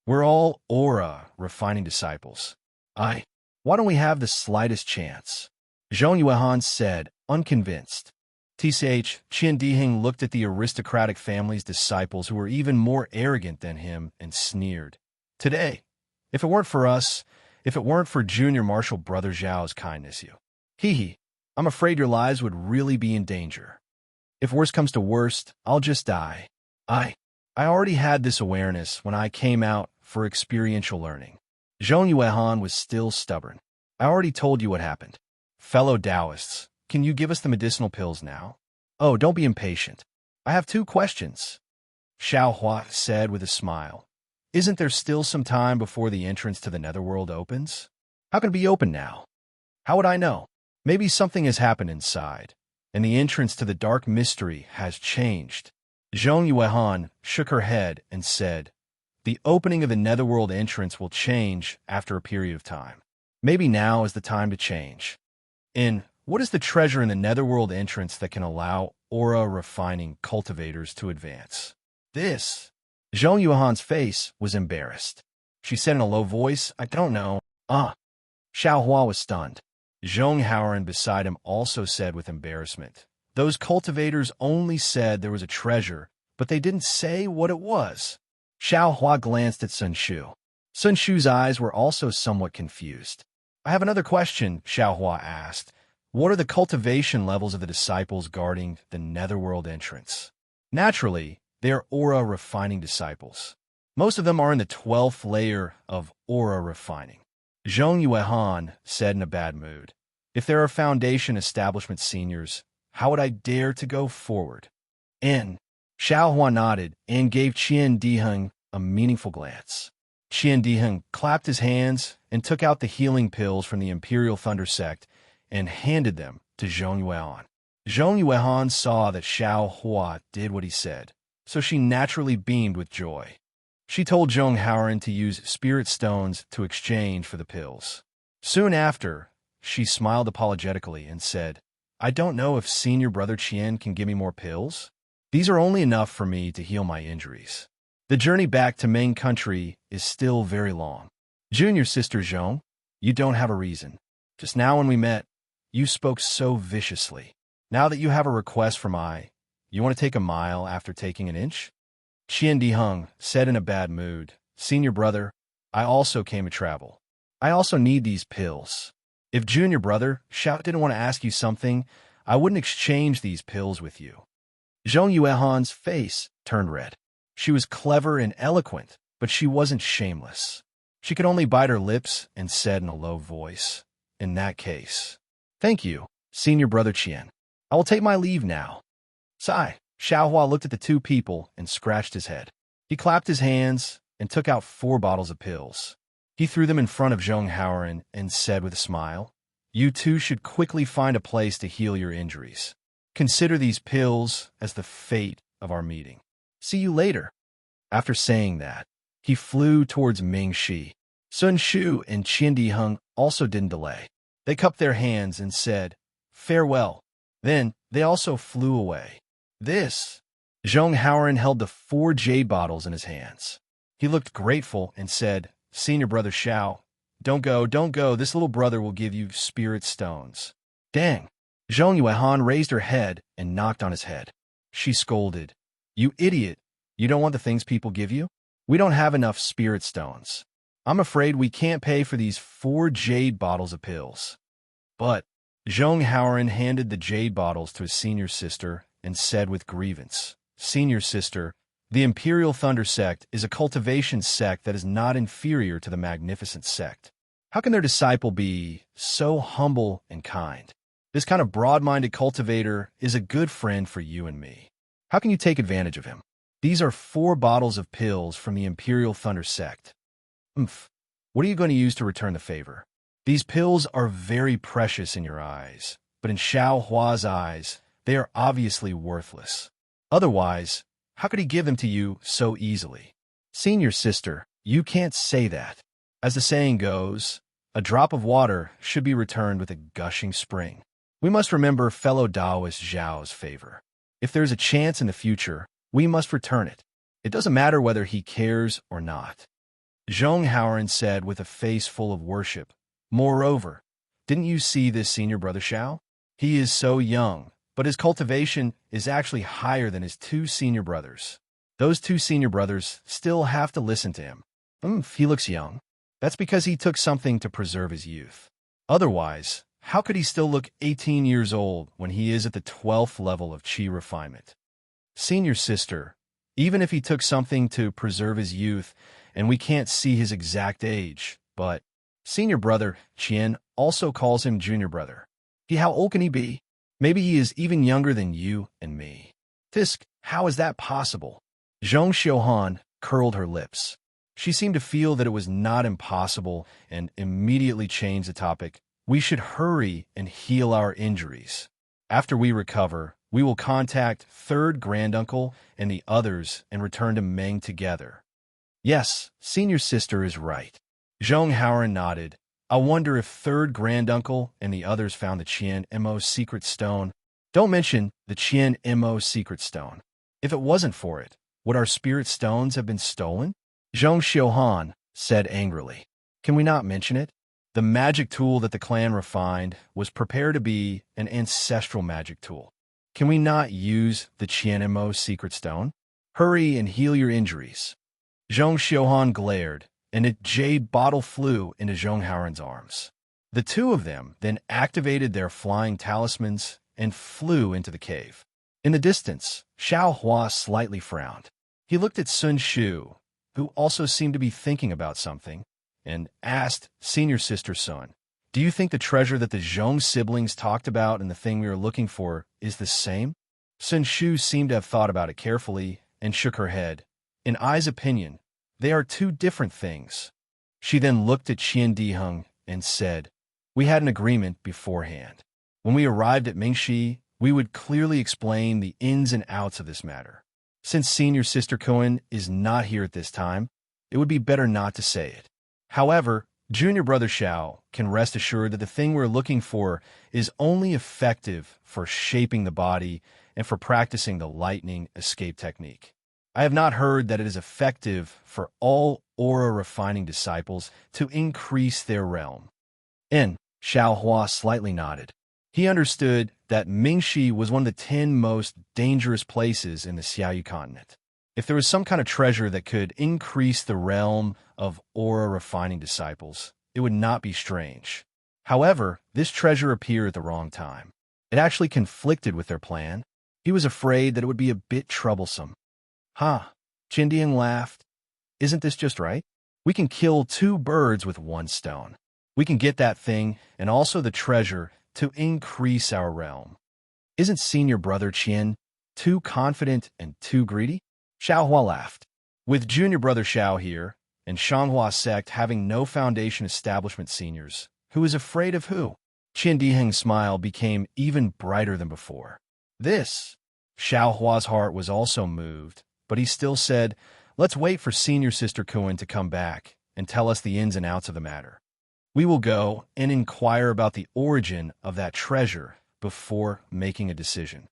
We're all aura refining disciples. Why don't we have the slightest chance?" Zhong Yuehan said, unconvinced. Tch Qian Diheng looked at the aristocratic family's disciples who were even more arrogant than him and sneered. "Today, if it weren't for us, if it weren't for Junior Marshal Brother Zhao's kindness, I'm afraid your lives would really be in danger. If worst comes to worst, I'll just die. I already had this awareness when I came out for experiential learning." Zhong Yuehan was still stubborn. "I already told you what happened. Fellow Taoists, can you give us the medicinal pills now?" "Oh, don't be impatient. I have 2 questions," Xiao Hua said with a smile. "Isn't there still some time before the entrance to the netherworld opens? How can it be open now?" "How would I know? Maybe something has happened inside, and the entrance to the dark mystery has changed." Zhong Yuehan shook her head and said, "The opening of the netherworld entrance will change after a period of time. Maybe now is the time to change. And what is the treasure in the netherworld entrance that can allow aura-refining cultivators to advance?" "This." Zhong Yuehan's face was embarrassed. She said in a low voice, "I don't know." Xiao Hua was stunned. Zhong Haoran beside him also said with embarrassment, "Those cultivators only said there was a treasure, but they didn't say what it was." Xiao Hua glanced at Sun Shu. Sun Shu's eyes were also somewhat confused. "I have another question," Xiao Hua asked. "What are the cultivation levels of the disciples guarding the netherworld entrance?" "Naturally, they are aura-refining disciples. Most of them are in the 12th layer of aura-refining." Zhong Yuehan said in a bad mood, "If there are Foundation Establishment seniors, how would I dare to go forward?" "And," Xiao Hua nodded and gave Qian Diheng a meaningful glance. Qian Diheng clapped his hands and took out the healing pills from the Imperial Thunder Sect and handed them to Zhong Yuehan. Zhong Yuehan saw that Xiao Hua did what he said, so she naturally beamed with joy. She told Zhong Haoran to use spirit stones to exchange for the pills. Soon after, she smiled apologetically and said, "I don't know if Senior Brother Qian can give me more pills. These are only enough for me to heal my injuries. The journey back to main country is still very long. Junior Sister Zhong, you don't have a reason. Just now when we met, you spoke so viciously. Now that you have a request from you want to take a mile after taking an inch?" Qian Diheng said in a bad mood, "Senior Brother, I also came to travel. I also need these pills. If Junior Brother Xiao didn't want to ask you something, I wouldn't exchange these pills with you." Zhong Yuehan's face turned red. She was clever and eloquent, but she wasn't shameless. She could only bite her lips and said in a low voice, "In that case, thank you, Senior Brother Qian. I will take my leave now." Sigh. Xiao Hua looked at the 2 people and scratched his head. He clapped his hands and took out 4 bottles of pills. He threw them in front of Zhong Haoran and said with a smile, "You two should quickly find a place to heal your injuries. Consider these pills as the fate of our meeting. See you later." After saying that, he flew towards Mingxi. Sun Shu and Qian Diheng also didn't delay. They cupped their hands and said, "Farewell." Then they also flew away. "This." Zhong Haoran held the 4 jade bottles in his hands. He looked grateful and said, "Senior Brother Xiao, don't go. This little brother will give you spirit stones." "Dang." Zhong Yuehan raised her head and knocked on his head. She scolded, "You idiot. You don't want the things people give you? We don't have enough spirit stones. I'm afraid we can't pay for these 4 jade bottles of pills." But Zhong Haoran handed the jade bottles to his senior sister and said with grievance, "Senior Sister, the Imperial Thunder Sect is a cultivation sect that is not inferior to the Magnificent Sect. How can their disciple be so humble and kind? This kind of broad-minded cultivator is a good friend for you and me. How can you take advantage of him? These are 4 bottles of pills from the Imperial Thunder Sect. What are you going to use to return the favor? These pills are very precious in your eyes, but in Xiao Hua's eyes, They are obviously worthless. Otherwise, how could he give them to you so easily? Senior sister, you can't say that. As the saying goes, a drop of water should be returned with a gushing spring. We must remember fellow Taoist Zhao's favor. If there's a chance in the future, we must return it. It doesn't matter whether he cares or not. Zhong Haoran said with a face full of worship. Moreover, didn't you see this senior brother Xiao? He is so young, but his cultivation is actually higher than his two senior brothers. Those two senior brothers still have to listen to him. He looks young. That's because he took something to preserve his youth. Otherwise, how could he still look 18 years old when he is at the 12th level of qi refinement? Senior sister, even if he took something to preserve his youth, and we can't see his exact age, but senior brother Qian also calls him junior brother. How old can he be? Maybe he is even younger than you and me. Fisk, how is that possible? Zhong Xiuhan curled her lips. She seemed to feel that it was not impossible and immediately changed the topic. We should hurry and heal our injuries. After we recover, we will contact third granduncle and the others and return to Meng together. Yes, senior sister is right. Zhong Haoran nodded. I wonder if third granduncle and the others found the Qian Mo secret stone. Don't mention the Qian Mo secret stone. If it wasn't for it, would our spirit stones have been stolen? Zhong Xiuhan said angrily. Can we not mention it? The magic tool that the clan refined was prepared to be an ancestral magic tool. Can we not use the Qian Mo secret stone? Hurry and heal your injuries. Zhong Xiuhan glared, and a jade bottle flew into Zhong Haoran's arms. The two of them then activated their flying talismans and flew into the cave. In the distance, Xiao Hua slightly frowned. He looked at Sun Shu, who also seemed to be thinking about something, and asked senior sister Sun, do you think the treasure that the Zhong siblings talked about and the thing we are looking for is the same? Sun Shu seemed to have thought about it carefully and shook her head. In Ai's opinion, they are two different things. She then looked at Qian Diheng and said, we had an agreement beforehand. When we arrived at Mingxi, we would clearly explain the ins and outs of this matter. Since senior sister Cohen is not here at this time, it would be better not to say it. However, junior brother Xiao can rest assured that the thing we're looking for is only effective for shaping the body and for practicing the lightning escape technique. I have not heard that it is effective for all aura refining disciples to increase their realm. Xiao Hua slightly nodded. He understood that Mingxi was one of the 10 most dangerous places in the Xiaoyu continent. If there was some kind of treasure that could increase the realm of aura refining disciples, it would not be strange. However, this treasure appeared at the wrong time. It actually conflicted with their plan. He was afraid that it would be a bit troublesome. Qindian laughed. Isn't this just right? We can kill 2 birds with 1 stone. We can get that thing and also the treasure to increase our realm. Isn't senior brother Qian too confident and too greedy? Xiao Hua laughed. With junior brother Xiao here, and Shanghua sect having no foundation establishment seniors, who is afraid of who? Qian Diheng's smile became even brighter than before. Xiao Hua's heart was also moved, but he still said, let's wait for senior sister Kuan to come back and tell us the ins and outs of the matter. We will go and inquire about the origin of that treasure before making a decision.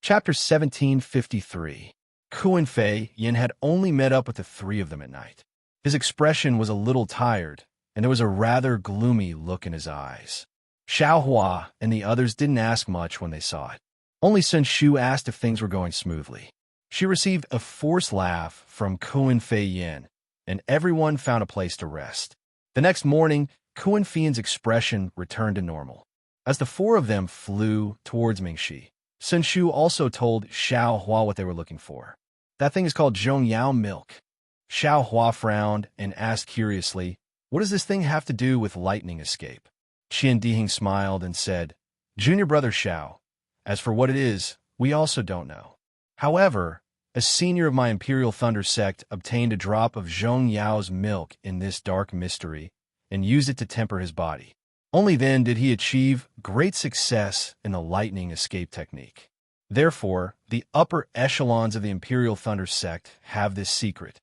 Chapter 1753. Kuan Fei Yin had only met up with the 3 of them at night. His expression was a little tired, and there was a rather gloomy look in his eyes. Xiao Hua and the others didn't ask much when they saw it. Only Sun Shu asked if things were going smoothly. She received a forced laugh from Kuan Fei Yin, and everyone found a place to rest. The next morning, Kuan Fei's expression returned to normal. As the 4 of them flew towards Mingxi, Sun Shu also told Xiao Hua what they were looking for. That thing is called Zhongyao milk. Xiao Hua frowned and asked curiously, what does this thing have to do with lightning escape? Qian Diheng smiled and said, Junior brother Xiao, as for what it is, we also don't know. However, a senior of my Imperial Thunder sect obtained a drop of Zhong Yao's milk in this dark mystery and used it to temper his body. Only then did he achieve great success in the lightning escape technique. Therefore, the upper echelons of the Imperial Thunder sect have this secret.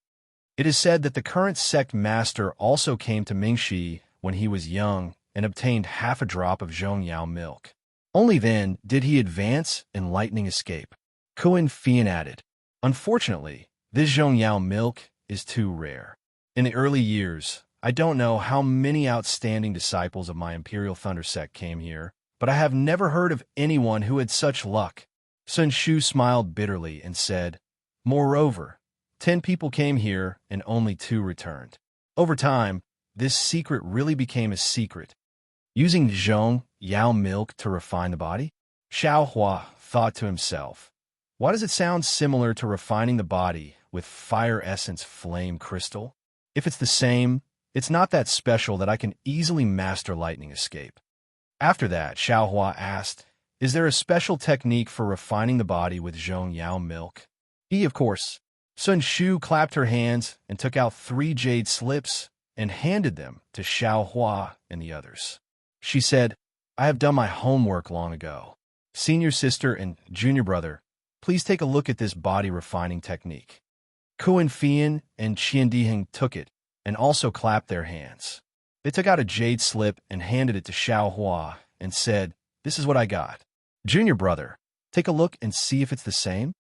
It is said that the current sect master also came to Mingxi when he was young and obtained half a drop of Zhongyao milk. Only then did he advance in lightning escape. Kuan Fian added, "Unfortunately, this Zhongyao milk is too rare. In the early years, I don't know how many outstanding disciples of my Imperial Thunder sect came here, but I have never heard of anyone who had such luck." Sun Shu smiled bitterly and said, "Moreover, 10 people came here and only 2 returned. Over time, this secret really became a secret. Using Zhongyao milk to refine the body?" Xiao Hua thought to himself, "Why does it sound similar to refining the body with fire essence flame crystal? If it's the same, it's not that special that I can easily master lightning escape." After that, Xiao Hua asked, "Is there a special technique for refining the body with Zhongyao milk?" Of course." Sun Shu clapped her hands and took out 3 jade slips and handed them to Xiao Hua and the others. She said, "I have done my homework long ago. Senior sister and junior brother, please take a look at this body refining technique." Kuan Fian and Qian Diheng took it and also clapped their hands. They took out a jade slip and handed it to Xiao Hua and said, "This is what I got. Junior brother, take a look and see if it's the same."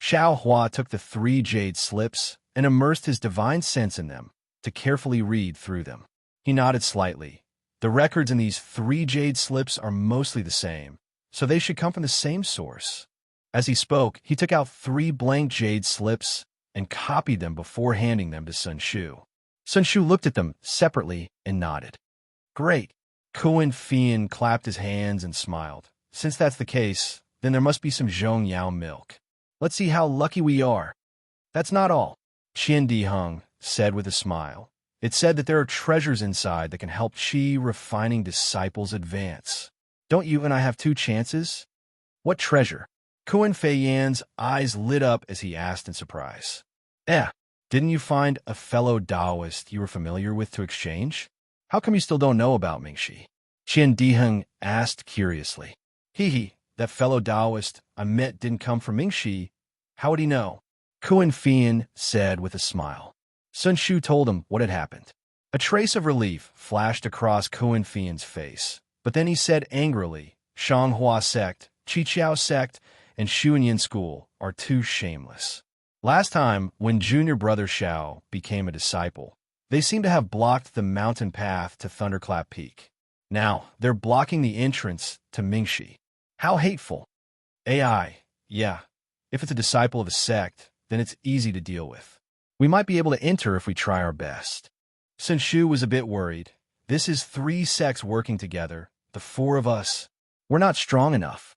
Xiao Hua took the 3 jade slips and immersed his divine sense in them to carefully read through them. He nodded slightly. The records in these 3 jade slips are mostly the same, so they should come from the same source. As he spoke, he took out 3 blank jade slips and copied them before handing them to Sun Shu. Sun Shu looked at them separately and nodded. "Great." Kuan Fian clapped his hands and smiled. "Since that's the case, then there must be some Zhongyao milk. Let's see how lucky we are." "That's not all," Qian Diheng said with a smile. "It's said that there are treasures inside that can help Qi refining disciples advance. Don't you and I have 2 chances?" "What treasure?" Kuan Feiyan's eyes lit up as he asked in surprise. Didn't you find a fellow Taoist you were familiar with to exchange? How come you still don't know about Mingxi?" Qian Diheng asked curiously. That fellow Taoist I met didn't come from Mingxi. How would he know?" Kuan Fian said with a smile. Sun Shu told him what had happened. A trace of relief flashed across Kuan Fian's face, but then he said angrily, "Shanghua sect, Qiqiao sect, and Xuanyin school are too shameless. Last time, when junior brother Xiao became a disciple, they seemed to have blocked the mountain path to Thunderclap Peak. Now, they're blocking the entrance to Mingxi. How hateful." Yeah. If it's a disciple of a sect, then it's easy to deal with. We might be able to enter if we try our best." Sun Shu was a bit worried. This is 3 sects working together, the 4 of us. We're not strong enough.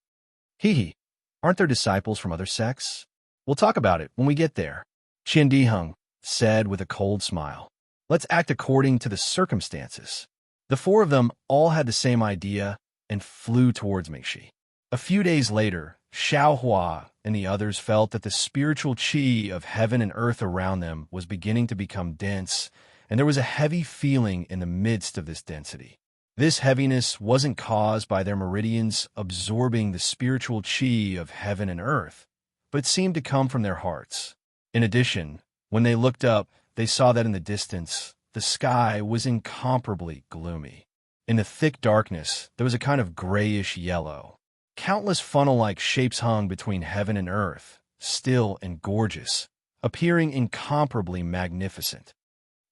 Aren't there disciples from other sects? We'll talk about it when we get there," Qian Diheng said with a cold smile. "Let's act according to the circumstances." The 4 of them all had the same idea and flew towards Mingxi. A few days later, Xiao Hua and the others felt that the spiritual qi of heaven and earth around them was beginning to become dense, and there was a heavy feeling in the midst of this density. This heaviness wasn't caused by their meridians absorbing the spiritual qi of heaven and earth, but seemed to come from their hearts. In addition, when they looked up, they saw that in the distance, the sky was incomparably gloomy. In the thick darkness, there was a kind of grayish yellow. Countless funnel-like shapes hung between heaven and earth, still and gorgeous, appearing incomparably magnificent.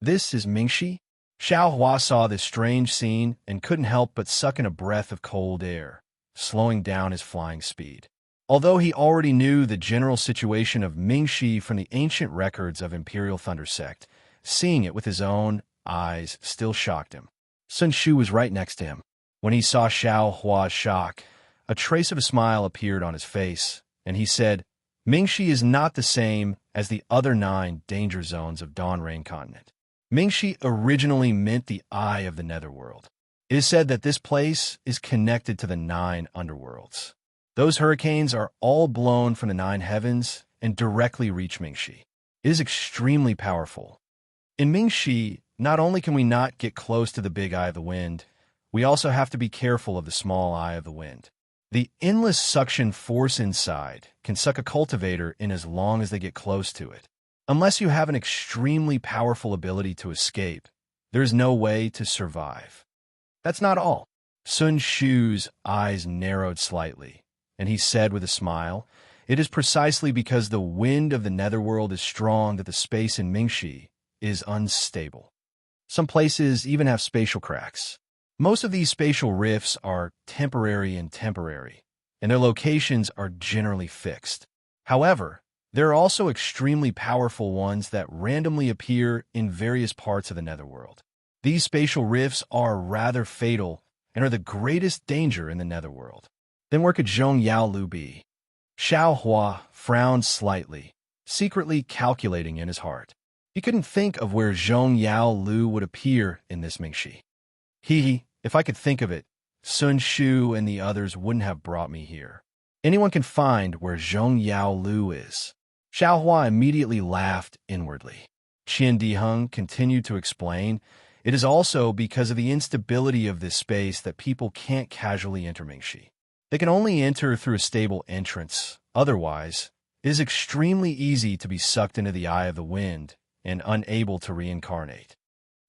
"This is Mingxi?" Xiao Hua saw this strange scene and couldn't help but suck in a breath of cold air, slowing down his flying speed. Although he already knew the general situation of Mingxi from the ancient records of Imperial Thunder Sect, seeing it with his own eyes still shocked him. Sun Shu was right next to him. When he saw Xiao Hua's shock, a trace of a smile appeared on his face, and he said, "Mingxi is not the same as the other 9 danger zones of Dawn Rain Continent. Mingxi originally meant the eye of the netherworld. It is said that this place is connected to the 9 underworlds. Those hurricanes are all blown from the 9 heavens and directly reach Mingxi. It is extremely powerful. In Mingxi, not only can we not get close to the big eye of the wind, We also have to be careful of the small eye of the wind. The endless suction force inside can suck a cultivator in as long as they get close to it. Unless you have an extremely powerful ability to escape, there's no way to survive. That's not all. Sun Shu's eyes narrowed slightly, and he said with a smile, "It is precisely because the wind of the netherworld is strong that the space in Mingxi is unstable. Some places even have spatial cracks. Most of these spatial rifts are temporary, and their locations are generally fixed. However, there are also extremely powerful ones that randomly appear in various parts of the netherworld. These spatial rifts are rather fatal and are the greatest danger in the netherworld." Then where could Zhong Yao Lu be? Xiao Hua frowned slightly, secretly calculating in his heart. He couldn't think of where Zhong Yao Lu would appear in this Mingxi. If I could think of it, Sun Shu and the others wouldn't have brought me here. Anyone can find where Zhong Yao Lu is. Xiao Hua immediately laughed inwardly. Qian Diheng continued to explain, "It is also because of the instability of this space that people can't casually enter Mingxi. They can only enter through a stable entrance. Otherwise, it is extremely easy to be sucked into the eye of the wind and unable to reincarnate.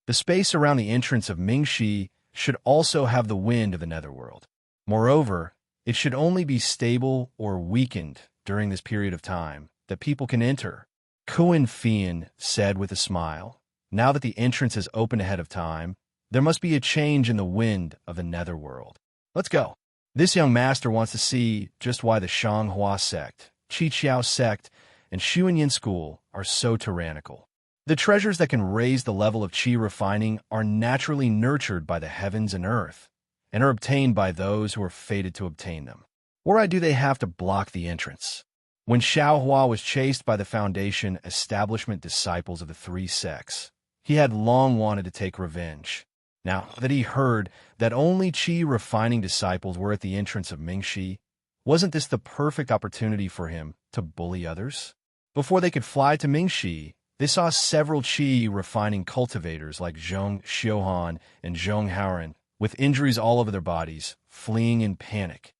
The space around the entrance of Mingxi should also have the wind of the netherworld. Moreover, it should only be stable or weakened during this period of time that people can enter." Kuan Fian said with a smile, "Now that the entrance is open ahead of time, there must be a change in the wind of the netherworld. Let's go. This young master wants to see just why the Shanghua sect, Qiqiao sect, and Xuanyin school are so tyrannical. The treasures that can raise the level of qi refining are naturally nurtured by the heavens and earth, and are obtained by those who are fated to obtain them. Why do they have to block the entrance?" When Xiao Hua was chased by the Foundation establishment disciples of the three sects, he had long wanted to take revenge. Now that he heard that only qi refining disciples were at the entrance of Mingxi, wasn't this the perfect opportunity for him to bully others? Before they could fly to Mingxi, they saw several qi refining cultivators like Zhong Xiuhan and Zhong Haoren, with injuries all over their bodies, fleeing in panic.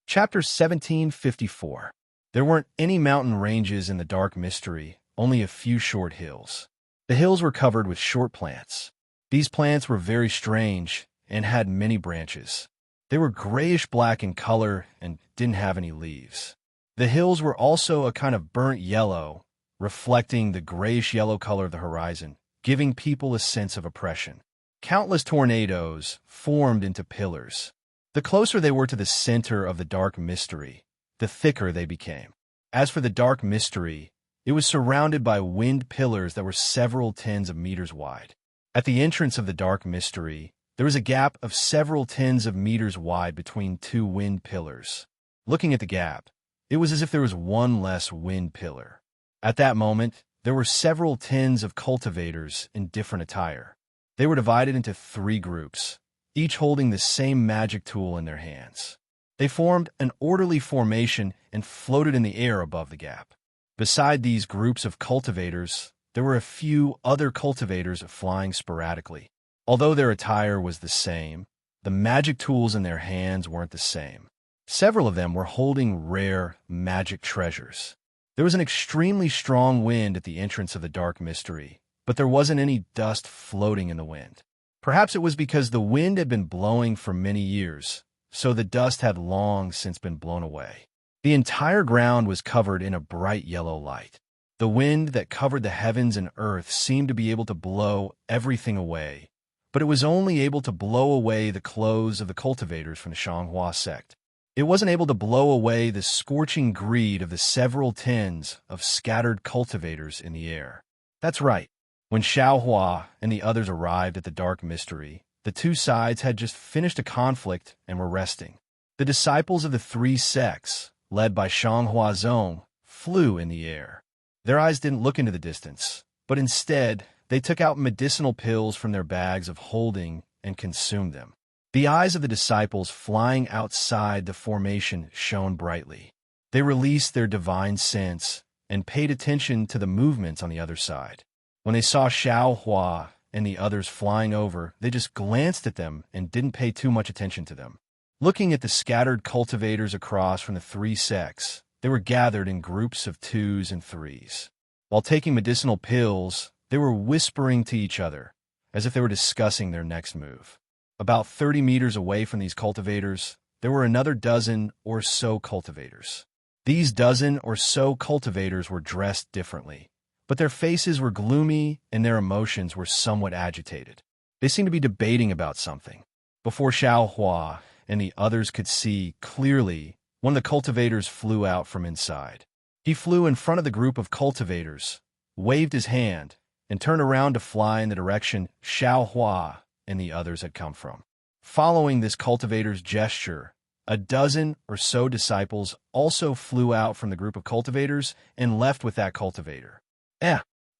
Chapter 1754. There weren't any mountain ranges in the dark mystery, only a few short hills. The hills were covered with short plants. These plants were very strange and had many branches. They were grayish-black in color and didn't have any leaves. The hills were also a kind of burnt yellow, reflecting the grayish-yellow color of the horizon, giving people a sense of oppression. Countless tornadoes formed into pillars. The closer they were to the center of the dark mystery, the thicker they became. As for the dark mystery, it was surrounded by wind pillars that were several tens of meters wide. At the entrance of the dark mystery, there was a gap of several tens of meters wide between two wind pillars. Looking at the gap, it was as if there was one less wind pillar. At that moment, there were several tens of cultivators in different attire. They were divided into three groups, each holding the same magic tool in their hands. They formed an orderly formation and floated in the air above the gap. Beside these groups of cultivators, there were a few other cultivators flying sporadically. Although their attire was the same, the magic tools in their hands weren't the same. Several of them were holding rare magic treasures. There was an extremely strong wind at the entrance of the dark mystery, but there wasn't any dust floating in the wind. Perhaps it was because the wind had been blowing for many years, so the dust had long since been blown away. The entire ground was covered in a bright yellow light. The wind that covered the heavens and earth seemed to be able to blow everything away, but it was only able to blow away the clothes of the cultivators from the Shanghua sect. It wasn't able to blow away the scorching greed of the several tens of scattered cultivators in the air. That's right. When Xiao Hua and the others arrived at the dark mystery, the two sides had just finished a conflict and were resting. The disciples of the three sects, led by Shanghua Zong, flew in the air. Their eyes didn't look into the distance, but instead, they took out medicinal pills from their bags of holding and consumed them. The eyes of the disciples flying outside the formation shone brightly. They released their divine sense and paid attention to the movements on the other side. When they saw Xiao Hua and the others flying over, they just glanced at them and didn't pay too much attention to them. Looking at the scattered cultivators across from the three sects, they were gathered in groups of 2s and 3s. While taking medicinal pills, they were whispering to each other, as if they were discussing their next move. About 30 meters away from these cultivators, there were another dozen or so cultivators. These dozen or so cultivators were dressed differently, but their faces were gloomy and their emotions were somewhat agitated. They seemed to be debating about something. Before Xiao Hua and the others could see clearly, one of the cultivators flew out from inside. He flew in front of the group of cultivators, waved his hand, and turned around to fly in the direction Xiao Hua and the others had come from. Following this cultivator's gesture, a dozen or so disciples also flew out from the group of cultivators and left with that cultivator.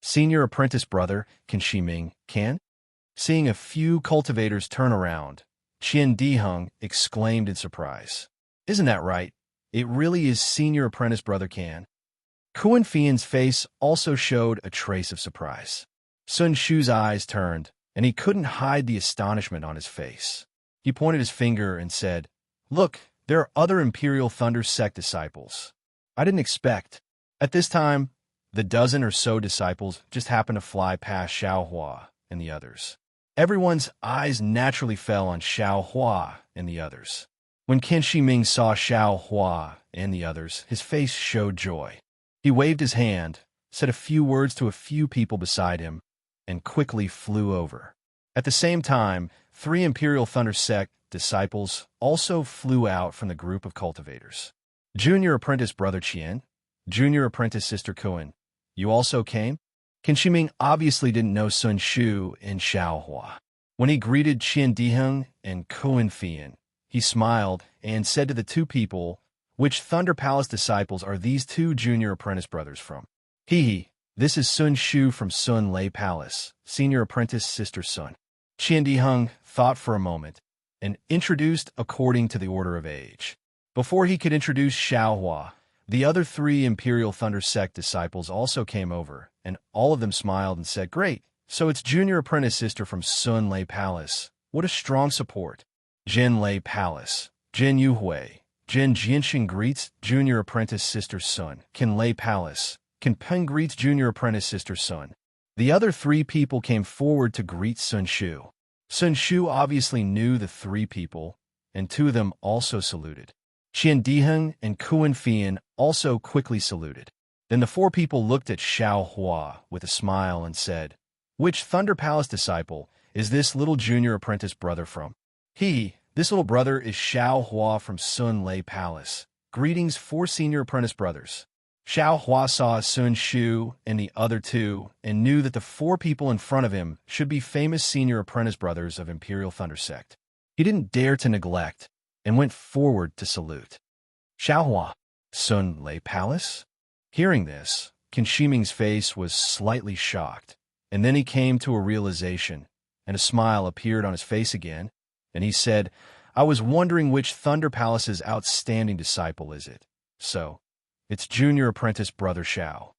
Senior apprentice brother, Can Shiming, can? Seeing a few cultivators turn around, Qian Diheng exclaimed in surprise. Isn't that right? It really is senior apprentice brother Can. Kuan Fian's face also showed a trace of surprise. Sun Shu's eyes turned, and he couldn't hide the astonishment on his face. He pointed his finger and said, "Look, there are other Imperial Thunder Sect disciples. I didn't expect." At this time, the dozen or so disciples just happened to fly past Xiao Hua and the others. Everyone's eyes naturally fell on Xiao Hua and the others. When Qin Shiming saw Xiao Hua and the others, his face showed joy. He waved his hand, said a few words to a few people beside him, and quickly flew over. At the same time, 3 Imperial Thunder Sect disciples also flew out from the group of cultivators. Junior apprentice brother Qian, junior apprentice sister Kuan, you also came? Qin Shiming obviously didn't know Sun Shu and Xiao Hua. When he greeted Qian Diheng and Kuan Fian, he smiled and said to the 2 people, "Which Thunder Palace disciples are these 2 junior apprentice brothers from?" This is Sun Shu from Sun Lei Palace, senior apprentice sister Sun. Qian Diheng thought for a moment and introduced according to the order of age. Before he could introduce Xiao Hua, the other 3 Imperial Thunder Sect disciples also came over, and all of them smiled and said, "Great, so it's junior apprentice sister from Sun Lei Palace. What a strong support." Jin Lei Palace, Jin Yuhui, Jin Jianxing greets junior apprentice sister Sun. Qin Lei Palace, Qin Peng greets junior apprentice sister Sun. The other 3 people came forward to greet Sun Shu. Sun Shu obviously knew the 3 people, and 2 of them also saluted. Qian Diheng and Kuan Fian also quickly saluted. Then the 4 people looked at Xiao Hua with a smile and said, "Which Thunder Palace disciple is this little junior apprentice brother from?" This little brother is Xiao Hua from Sun Lei Palace. Greetings 4 senior apprentice brothers. Xiao Hua saw Sun Shu and the other 2 and knew that the 4 people in front of him should be famous senior apprentice brothers of Imperial Thunder Sect. He didn't dare to neglect and went forward to salute. "Xiao Hua, Sun Lei Palace?" Hearing this, Qin Shiming's face was slightly shocked, and then he came to a realization, and a smile appeared on his face again, and he said, "I was wondering which Thunder Palace's outstanding disciple is it. So, it's junior apprentice brother Xiao."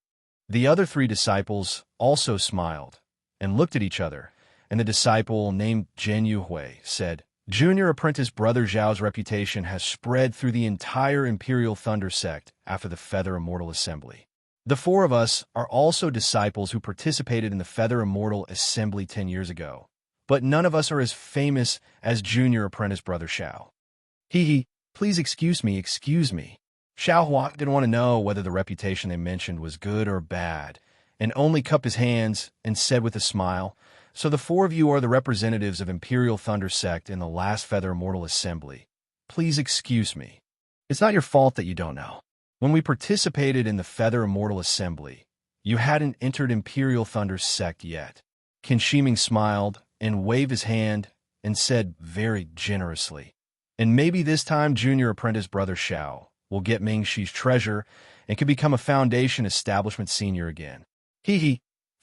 The other 3 disciples also smiled and looked at each other, and the disciple named Jin Yuhui said, "Junior apprentice brother Zhao's reputation has spread through the entire Imperial Thunder Sect after the Feather Immortal Assembly. The 4 of us are also disciples who participated in the Feather Immortal Assembly 10 years ago, but none of us are as famous as junior apprentice brother Xiao." Please excuse me. Xiao Hua didn't want to know whether the reputation they mentioned was good or bad, and only cupped his hands and said with a smile, "So the 4 of you are the representatives of Imperial Thunder Sect in the last Feather Immortal Assembly. Please excuse me. It's not your fault that you don't know. When we participated in the Feather Immortal Assembly, you hadn't entered Imperial Thunder Sect yet." Qin Shiming smiled and waved his hand and said very generously, "And maybe this time junior apprentice brother Xiao will get Mingxi's treasure and can become a Foundation Establishment senior again."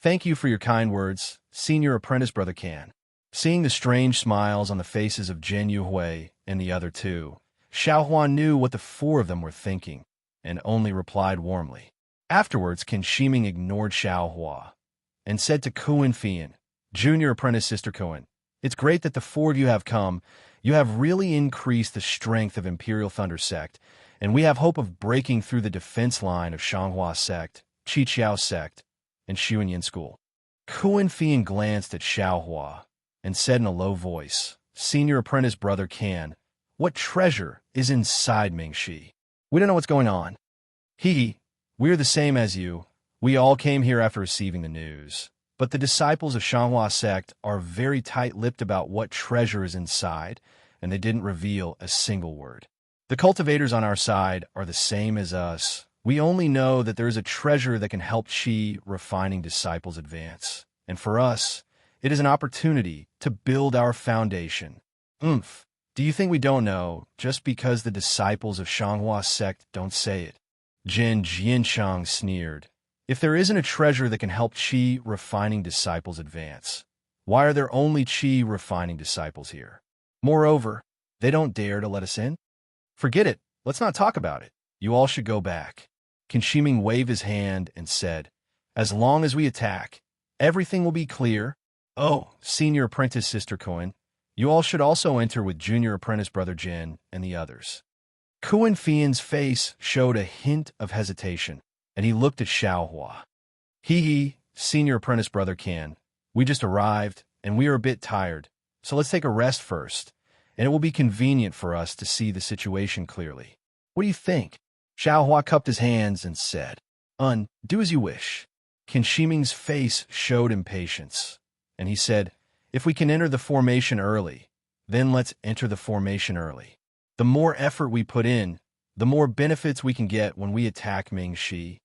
Thank you for your kind words, senior apprentice brother Can. Seeing the strange smiles on the faces of Jin Yuhui and the other 2, Xiao Hua knew what the 4 of them were thinking, and only replied warmly. Afterwards, Qin Shiming ignored Xiao Hua and said to Kuan Fian, Junior Apprentice Sister Cohen. It's great that the four of you have come. You have really increased the strength of Imperial Thunder Sect, and we have hope of breaking through the defense line of Shanghua Sect, Qiqiao Sect, and Xuanyin School. Kuan Fian glanced at Xiaohua and said in a low voice, Senior Apprentice Brother Can, what treasure is inside Mingxi? We don't know what's going on. We're the same as you. We all came here after receiving the news. But the disciples of Shanghua Sect are very tight-lipped about what treasure is inside, and they didn't reveal a single word. The cultivators on our side are the same as us. We only know that there is a treasure that can help Qi refining disciples advance. And for us, it is an opportunity to build our foundation. Do you think we don't know just because the disciples of Shanghua Sect don't say it? Jin Jianshang sneered. If there isn't a treasure that can help Qi refining disciples advance, why are there only Qi refining disciples here? Moreover, they don't dare to let us in? Forget it. Let's not talk about it. You all should go back. Qin Shiming waved his hand and said, as long as we attack, everything will be clear. Oh, Senior Apprentice Sister Cohen, you all should also enter with Junior Apprentice Brother Jin and the others. Kuan Fian's face showed a hint of hesitation, and he looked at Xiaohua. Senior Apprentice Brother Can, we just arrived, and we are a bit tired, so let's take a rest first, and it will be convenient for us to see the situation clearly. What do you think? Xiaohua cupped his hands and said, do as you wish. Qin Shiming's face showed impatience, and he said, if we can enter the formation early, then let's enter the formation early. The more effort we put in, the more benefits we can get when we attack Mingxi.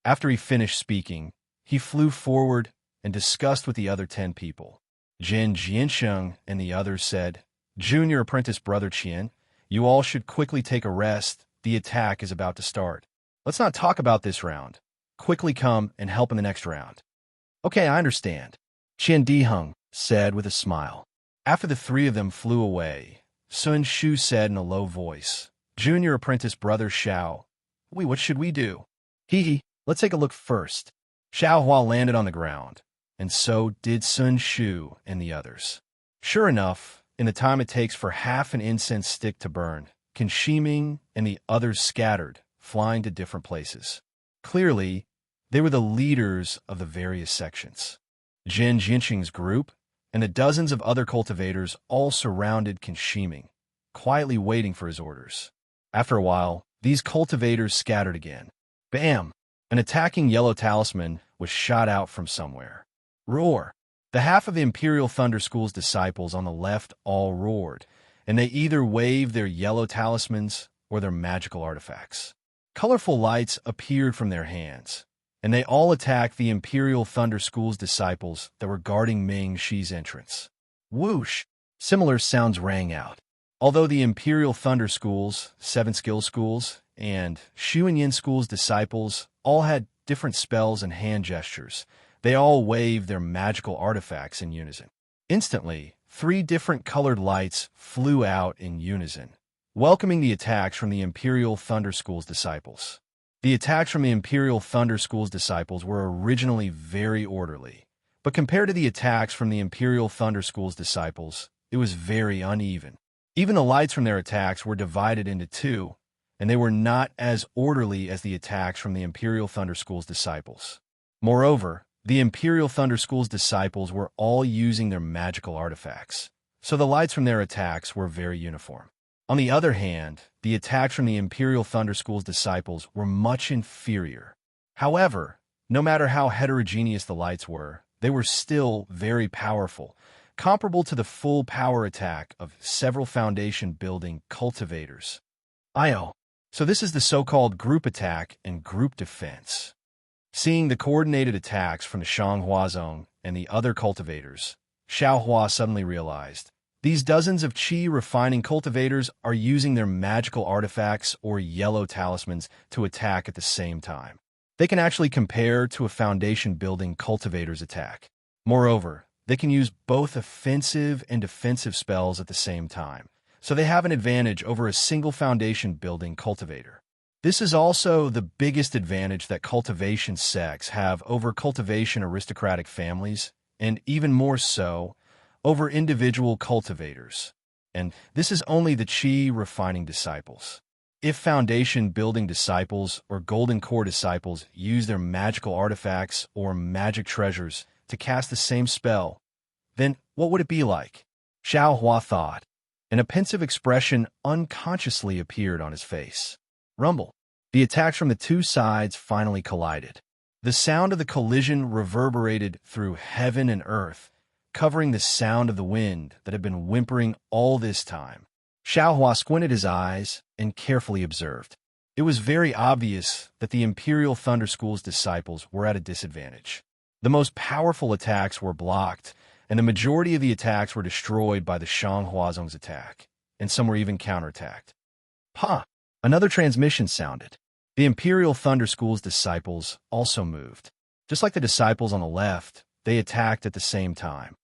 After he finished speaking, he flew forward and discussed with the other 10 people. Jin Jiansheng and the others said, Junior Apprentice Brother Qian, you all should quickly take a rest. The attack is about to start. Let's not talk about this round. Quickly come and help in the next round. Okay, I understand, Qian Diheng said with a smile. After the three of them flew away, Sun Shu said in a low voice, Junior Apprentice Brother Xiao, what should we do? Let's take a look first. Xiaohua landed on the ground, and so did Sun Shu and the others. Sure enough, in the time it takes for half an incense stick to burn, Qin Shiming and the others scattered, flying to different places. Clearly, they were the leaders of the various sections. Jin Jinqing's group and the dozens of other cultivators all surrounded Qin Shiming, quietly waiting for his orders. After a while, these cultivators scattered again. Bam! An attacking yellow talisman was shot out from somewhere. Roar! The half of the Imperial Thunder School's disciples on the left all roared, and they either waved their yellow talismans or their magical artifacts. Colorful lights appeared from their hands, and they all attacked the Imperial Thunder School's disciples that were guarding Mingxi's entrance. Whoosh! Similar sounds rang out. Although the Imperial Thunder School's, 7 skill schools, and Xuanyin School's disciples all had different spells and hand gestures, they all waved their magical artifacts in unison. Instantly, 3 different colored lights flew out in unison, welcoming the attacks from the Imperial Thunder School's disciples. The attacks from the Imperial Thunder School's disciples were originally very orderly, but compared to the attacks from the Imperial Thunder School's disciples, it was very uneven. Even the lights from their attacks were divided into 2, and they were not as orderly as the attacks from the Imperial Thunder School's disciples. Moreover, the Imperial Thunder School's disciples were all using their magical artifacts, so the lights from their attacks were very uniform. On the other hand, the attacks from the Imperial Thunder School's disciples were much inferior. However, no matter how heterogeneous the lights were, they were still very powerful, comparable to the full power attack of several foundation-building cultivators. So this is the so-called group attack and group defense. Seeing the coordinated attacks from the Shanghua Zone and the other cultivators, Xiaohua suddenly realized, these dozens of Qi refining cultivators are using their magical artifacts or yellow talismans to attack at the same time. They can actually compare to a foundation-building cultivator's attack. Moreover, they can use both offensive and defensive spells at the same time, so they have an advantage over a single foundation-building cultivator. This is also the biggest advantage that cultivation sects have over cultivation aristocratic families and even more so, over individual cultivators. And this is only the Qi refining disciples. If foundation-building disciples or golden core disciples use their magical artifacts or magic treasures to cast the same spell, then what would it be like? Xiao Hua thought, and a pensive expression unconsciously appeared on his face. Rumble. The attacks from the two sides finally collided. The sound of the collision reverberated through heaven and earth, covering the sound of the wind that had been whimpering all this time. Xiao Hua squinted his eyes and carefully observed. It was very obvious that the Imperial Thunder School's disciples were at a disadvantage. The most powerful attacks were blocked, and the majority of the attacks were destroyed by the Shang Huazong's attack, and some were even counterattacked. Pa! Another transmission sounded. The Imperial Thunder School's disciples also moved. Just like the disciples on the left, they attacked at the same time.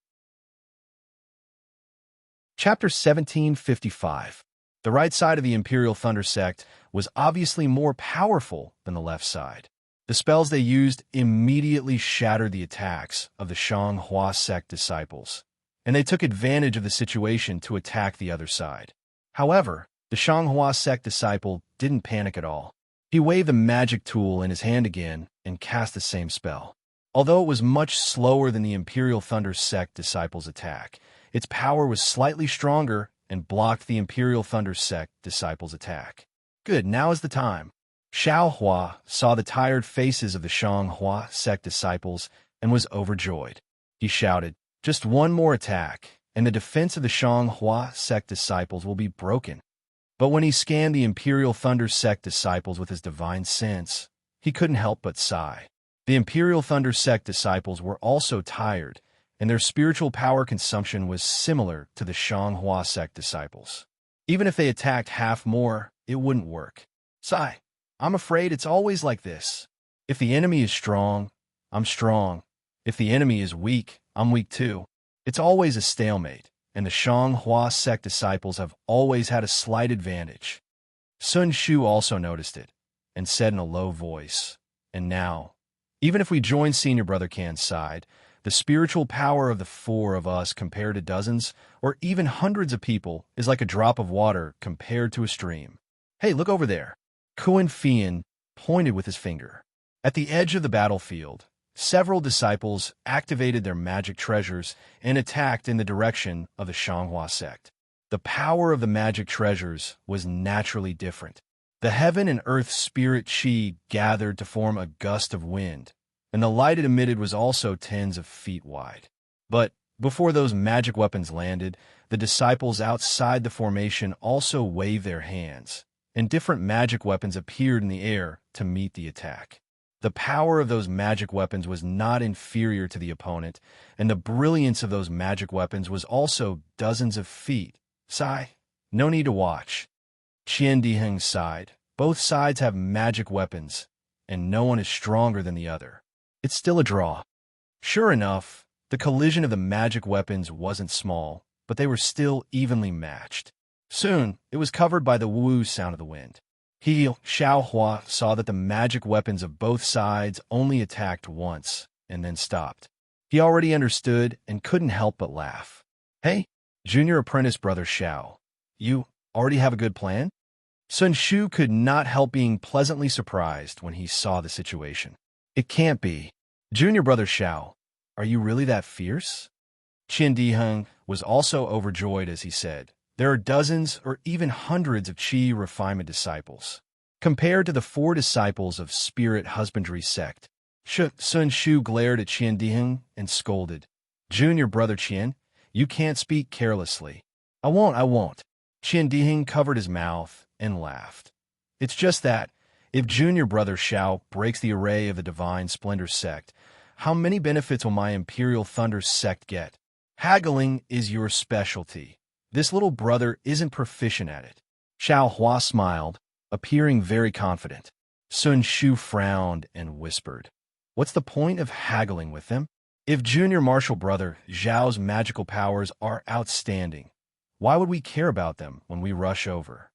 Chapter 1755. The right side of the Imperial Thunder Sect was obviously more powerful than the left side. The spells they used immediately shattered the attacks of the Shang Hua Sect disciples, and they took advantage of the situation to attack the other side. However, the Shang Hua Sect disciple didn't panic at all. He waved the magic tool in his hand again and cast the same spell. Although it was much slower than the Imperial Thunder Sect disciples' attack, its power was slightly stronger and blocked the Imperial Thunder Sect disciples' attack. Good, now is the time. Xiao Hua saw the tired faces of the Shang Hua Sect disciples and was overjoyed. He shouted, "Just one more attack, and the defense of the Shang Hua Sect disciples will be broken." But when he scanned the Imperial Thunder Sect disciples with his divine sense, he couldn't help but sigh. The Imperial Thunder Sect disciples were also tired, and their spiritual power consumption was similar to the Shang Hua Sect disciples. Even if they attacked half more, it wouldn't work. Sigh. I'm afraid it's always like this. If the enemy is strong, I'm strong. If the enemy is weak, I'm weak too. It's always a stalemate, and the Shang Hua Sect disciples have always had a slight advantage. Sun Shu also noticed it, and said in a low voice, "And now, even if we join Senior Brother Kan's side, the spiritual power of the four of us compared to dozens or even hundreds of people is like a drop of water compared to a stream. Hey, look over there." Kuan Fian pointed with his finger. At the edge of the battlefield, several disciples activated their magic treasures and attacked in the direction of the Shanghua sect. The power of the magic treasures was naturally different. The heaven and earth spirit Qi gathered to form a gust of wind, and the light it emitted was also tens of feet wide. But before those magic weapons landed, the disciples outside the formation also waved their hands, and different magic weapons appeared in the air to meet the attack. The power of those magic weapons was not inferior to the opponent, and the brilliance of those magic weapons was also dozens of feet. Sigh. No need to watch. Qian Diheng sighed. Both sides have magic weapons, and no one is stronger than the other. It's still a draw. Sure enough, the collision of the magic weapons wasn't small, but they were still evenly matched. Soon, it was covered by the woo sound of the wind. Xiao Hua saw that the magic weapons of both sides only attacked once, and then stopped. He already understood and couldn't help but laugh. "Hey, junior apprentice brother Xiao, you already have a good plan?" Sun Shu could not help being pleasantly surprised when he saw the situation. "It can't be. Junior brother Xiao, are you really that fierce?" Qian Diheng was also overjoyed as he said, "There are dozens or even hundreds of Qi refinement disciples. Compared to the 4 disciples of Spirit Husbandry sect." Sun Shu glared at Qian Diheng and scolded, "Junior brother Qian, you can't speak carelessly." I won't. Qian Diheng covered his mouth and laughed. "It's just that, if junior brother Xiao breaks the array of the Divine Splendor sect, how many benefits will my Imperial Thunder sect get? Haggling is your specialty. This little brother isn't proficient at it." Xiao Hua smiled, appearing very confident. Sun Shu frowned and whispered, "What's the point of haggling with them? If junior martial brother Zhao's magical powers are outstanding, why would we care about them when we rush over?"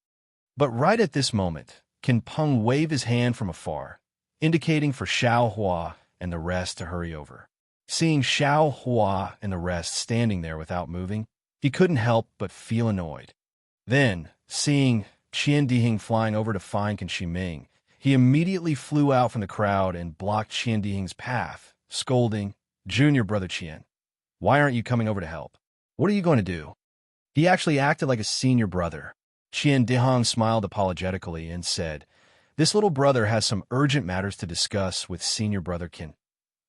But right at this moment, Qin Peng waved his hand from afar, indicating for Xiao Hua and the rest to hurry over. Seeing Xiao Hua and the rest standing there without moving, he couldn't help but feel annoyed. Then, seeing Qian Dihing flying over to find Kan Shiming, he immediately flew out from the crowd and blocked Qian Dihing's path, scolding, "Junior brother Qian, why aren't you coming over to help? What are you going to do?" He actually acted like a senior brother. Qian Dihong smiled apologetically and said, "This little brother has some urgent matters to discuss with senior brother Qin."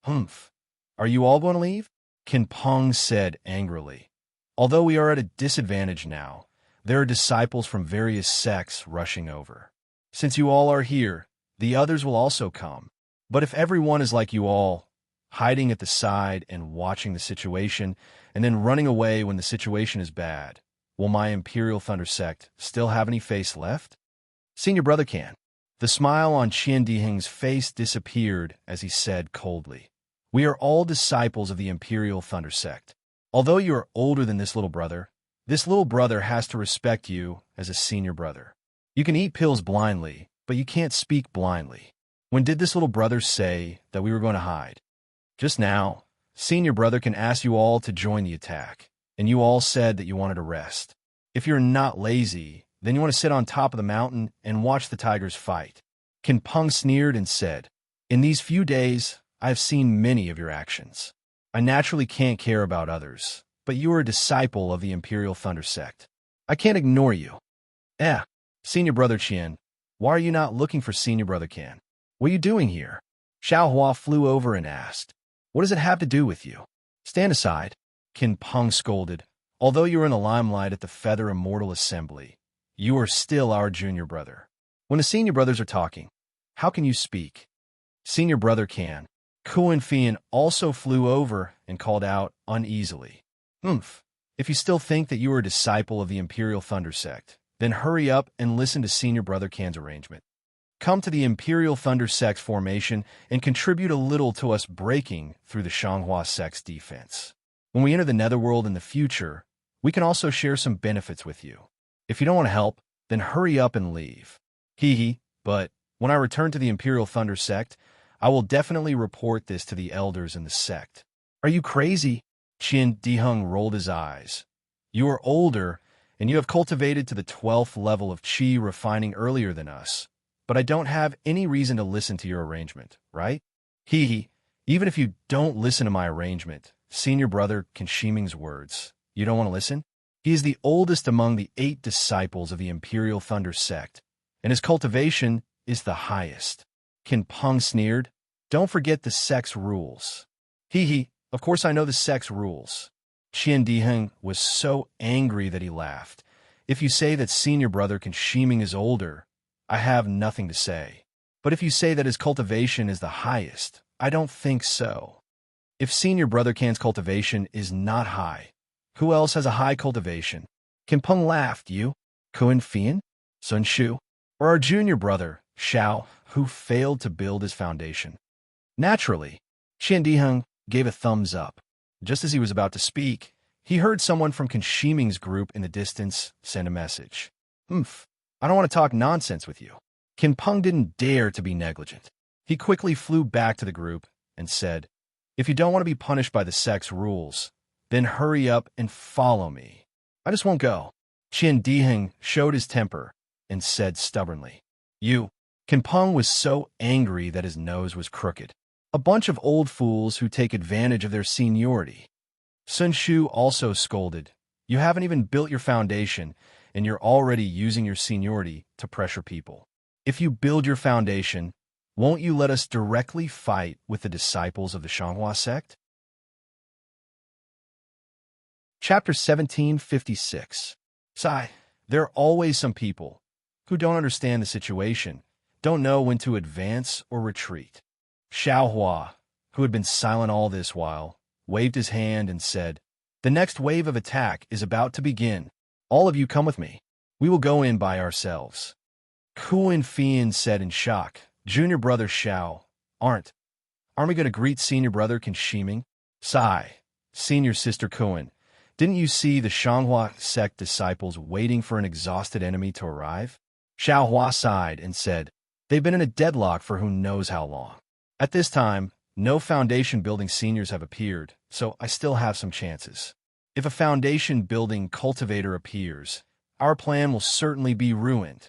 "Humph. Are you all going to leave?" Qin Peng said angrily. "Although we are at a disadvantage now, there are disciples from various sects rushing over. Since you all are here, the others will also come. But if everyone is like you all, hiding at the side and watching the situation, and then running away when the situation is bad, will my Imperial Thunder Sect still have any face left?" "Senior brother can." The smile on Qian Dihing's face disappeared as he said coldly, "We are all disciples of the Imperial Thunder Sect. Although you are older than this little brother has to respect you as a senior brother. You can eat pills blindly, but you can't speak blindly. When did this little brother say that we were going to hide? Just now. Senior brother can ask you all to join the attack, and you all said that you wanted to rest. If you're not lazy, then you want to sit on top of the mountain and watch the tigers fight." Qin Peng sneered and said, "In these few days, I have seen many of your actions. I naturally can't care about others, but you are a disciple of the Imperial Thunder Sect. I can't ignore you." Senior brother Qian, why are you not looking for senior brother Can? What are you doing here?" Xiao Hua flew over and asked, "What does it have to do with you?" "Stand aside," Qin Peng scolded. "Although you are in the limelight at the Feather Immortal Assembly, you are still our junior brother. When the senior brothers are talking, how can you speak?" "Senior brother Can." Kuan Fian also flew over and called out uneasily, "Humph. If you still think that you are a disciple of the Imperial Thunder Sect, then hurry up and listen to senior brother Can's arrangement. Come to the Imperial Thunder Sect's formation and contribute a little to us breaking through the Shanghua Sect's defense. When we enter the Netherworld in the future, we can also share some benefits with you. If you don't want to help, then hurry up and leave. But when I return to the Imperial Thunder Sect, I will definitely report this to the elders in the sect." "Are you crazy?" Qian Diheng rolled his eyes. "You are older, and you have cultivated to the 12th level of Qi refining earlier than us. But I don't have any reason to listen to your arrangement, right?" Even if you don't listen to my arrangement, senior brother Kan Shiming's words, you don't want to listen? He is the oldest among the 8 disciples of the Imperial Thunder Sect, and his cultivation is the highest. Qin Peng sneered. "Don't forget the sect's rules." Of course I know the sect's rules." Qian Diheng was so angry that he laughed. "If you say that senior brother Kan Shiming is older, I have nothing to say. But if you say that his cultivation is the highest, I don't think so. If senior brother Kan's cultivation is not high, who else has a high cultivation?" Qin Peng laughed. "You? Kuan Fian? Sun Shu? Or our junior brother, Xiao, who failed to build his foundation?" Naturally, Qian Diheng gave a thumbs up. Just as he was about to speak, he heard someone from Kan Shiming's group in the distance send a message. "Humph. I don't want to talk nonsense with you." Qin Peng didn't dare to be negligent. He quickly flew back to the group and said, "If you don't want to be punished by the sect's rules, then hurry up and follow me." "I just won't go." Qian Diheng showed his temper and said stubbornly, "You." Qin Peng was so angry that his nose was crooked. A bunch of old fools who take advantage of their seniority. Sun Shu also scolded, "You haven't even built your foundation, and you're already using your seniority to pressure people. If you build your foundation, won't you let us directly fight with the disciples of the Shanghua sect?" Chapter 1756. Sigh, there are always some people who don't understand the situation, don't know when to advance or retreat. Xiao Hua, who had been silent all this while, waved his hand and said, "The next wave of attack is about to begin. All of you come with me. We will go in by ourselves." Kuan Fian said in shock, "Junior brother Xiao, aren't we going to greet senior brother Kan Shiming?" Sigh, senior sister Kuan, didn't you see the Shanghua sect disciples waiting for an exhausted enemy to arrive? Xiao Hua sighed and said, "They've been in a deadlock for who knows how long. At this time, No foundation-building seniors have appeared, so I still have some chances. If a foundation-building cultivator appears, our plan will certainly be ruined.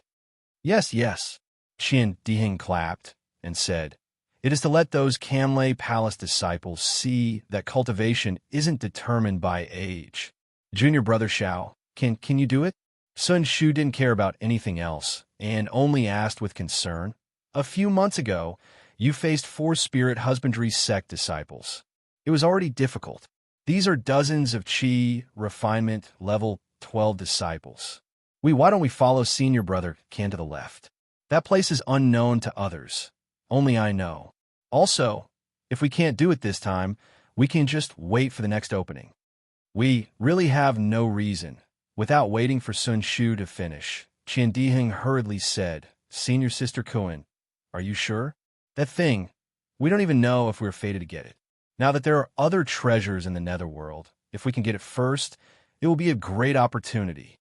Yes, yes, Qian Dihing clapped and said, it is to let those Canlay Palace disciples see that cultivation isn't determined by age. Junior brother Xiao, can you do it? Sun Shu didn't care about anything else and only asked with concern. A few months ago, you faced 4 spirit husbandry sect disciples. It was already difficult. These are dozens of Qi refinement level 12 disciples. Why don't we follow senior brother Can to the left? That place is unknown to others. Only I know. Also, if we can't do it this time, we can just wait for the next opening. We really have no reason. Without waiting for Sun Shu to finish, Qian Dihing hurriedly said, Senior Sister Kuan, are you sure? That thing, we don't even know if we're fated to get it. Now that there are other treasures in the netherworld, if we can get it first, it will be a great opportunity.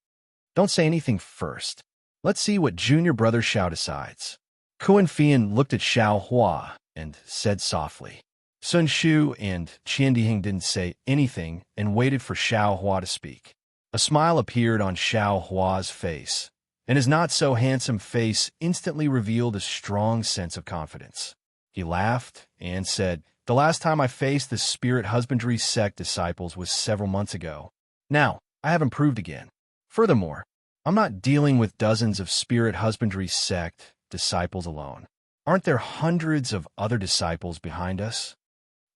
Don't say anything first. Let's see what junior brother Xiao decides. Kuan Fian looked at Xiao Hua and said softly. Sun Shu and Qian Dihing didn't say anything and waited for Xiao Hua to speak. A smile appeared on Xiao Hua's face, and his not-so-handsome face instantly revealed a strong sense of confidence. He laughed and said, the last time I faced the spirit husbandry sect disciples was several months ago. Now, I have improved again. Furthermore, I'm not dealing with dozens of spirit husbandry sect disciples alone. Aren't there hundreds of other disciples behind us?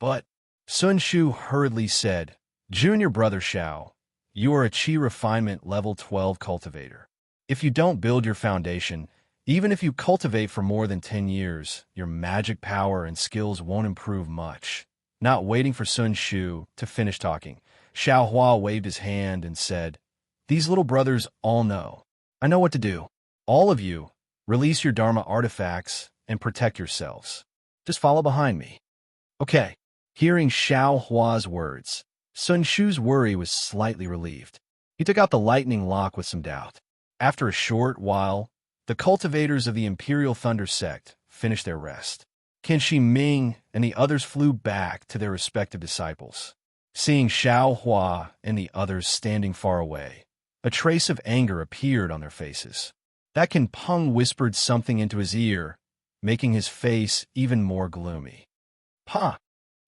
But, Sun Shu hurriedly said, Junior brother Xiao, you are a Qi refinement level 12 cultivator. If you don't build your foundation, even if you cultivate for more than 10 years, your magic power and skills won't improve much. Not waiting for Sun Shu to finish talking, Xiao Hua waved his hand and said, these little brothers all know. I know what to do. All of you, release your Dharma artifacts and protect yourselves. Just follow behind me. Okay. Hearing Xiao Hua's words, Sun Shu's worry was slightly relieved. He took out the lightning lock with some doubt. After a short while, the cultivators of the Imperial Thunder sect finished their rest. Qin Shi Ming and the others flew back to their respective disciples. Seeing Xiao Hua and the others standing far away, a trace of anger appeared on their faces. That Qin Peng whispered something into his ear, making his face even more gloomy. Pa!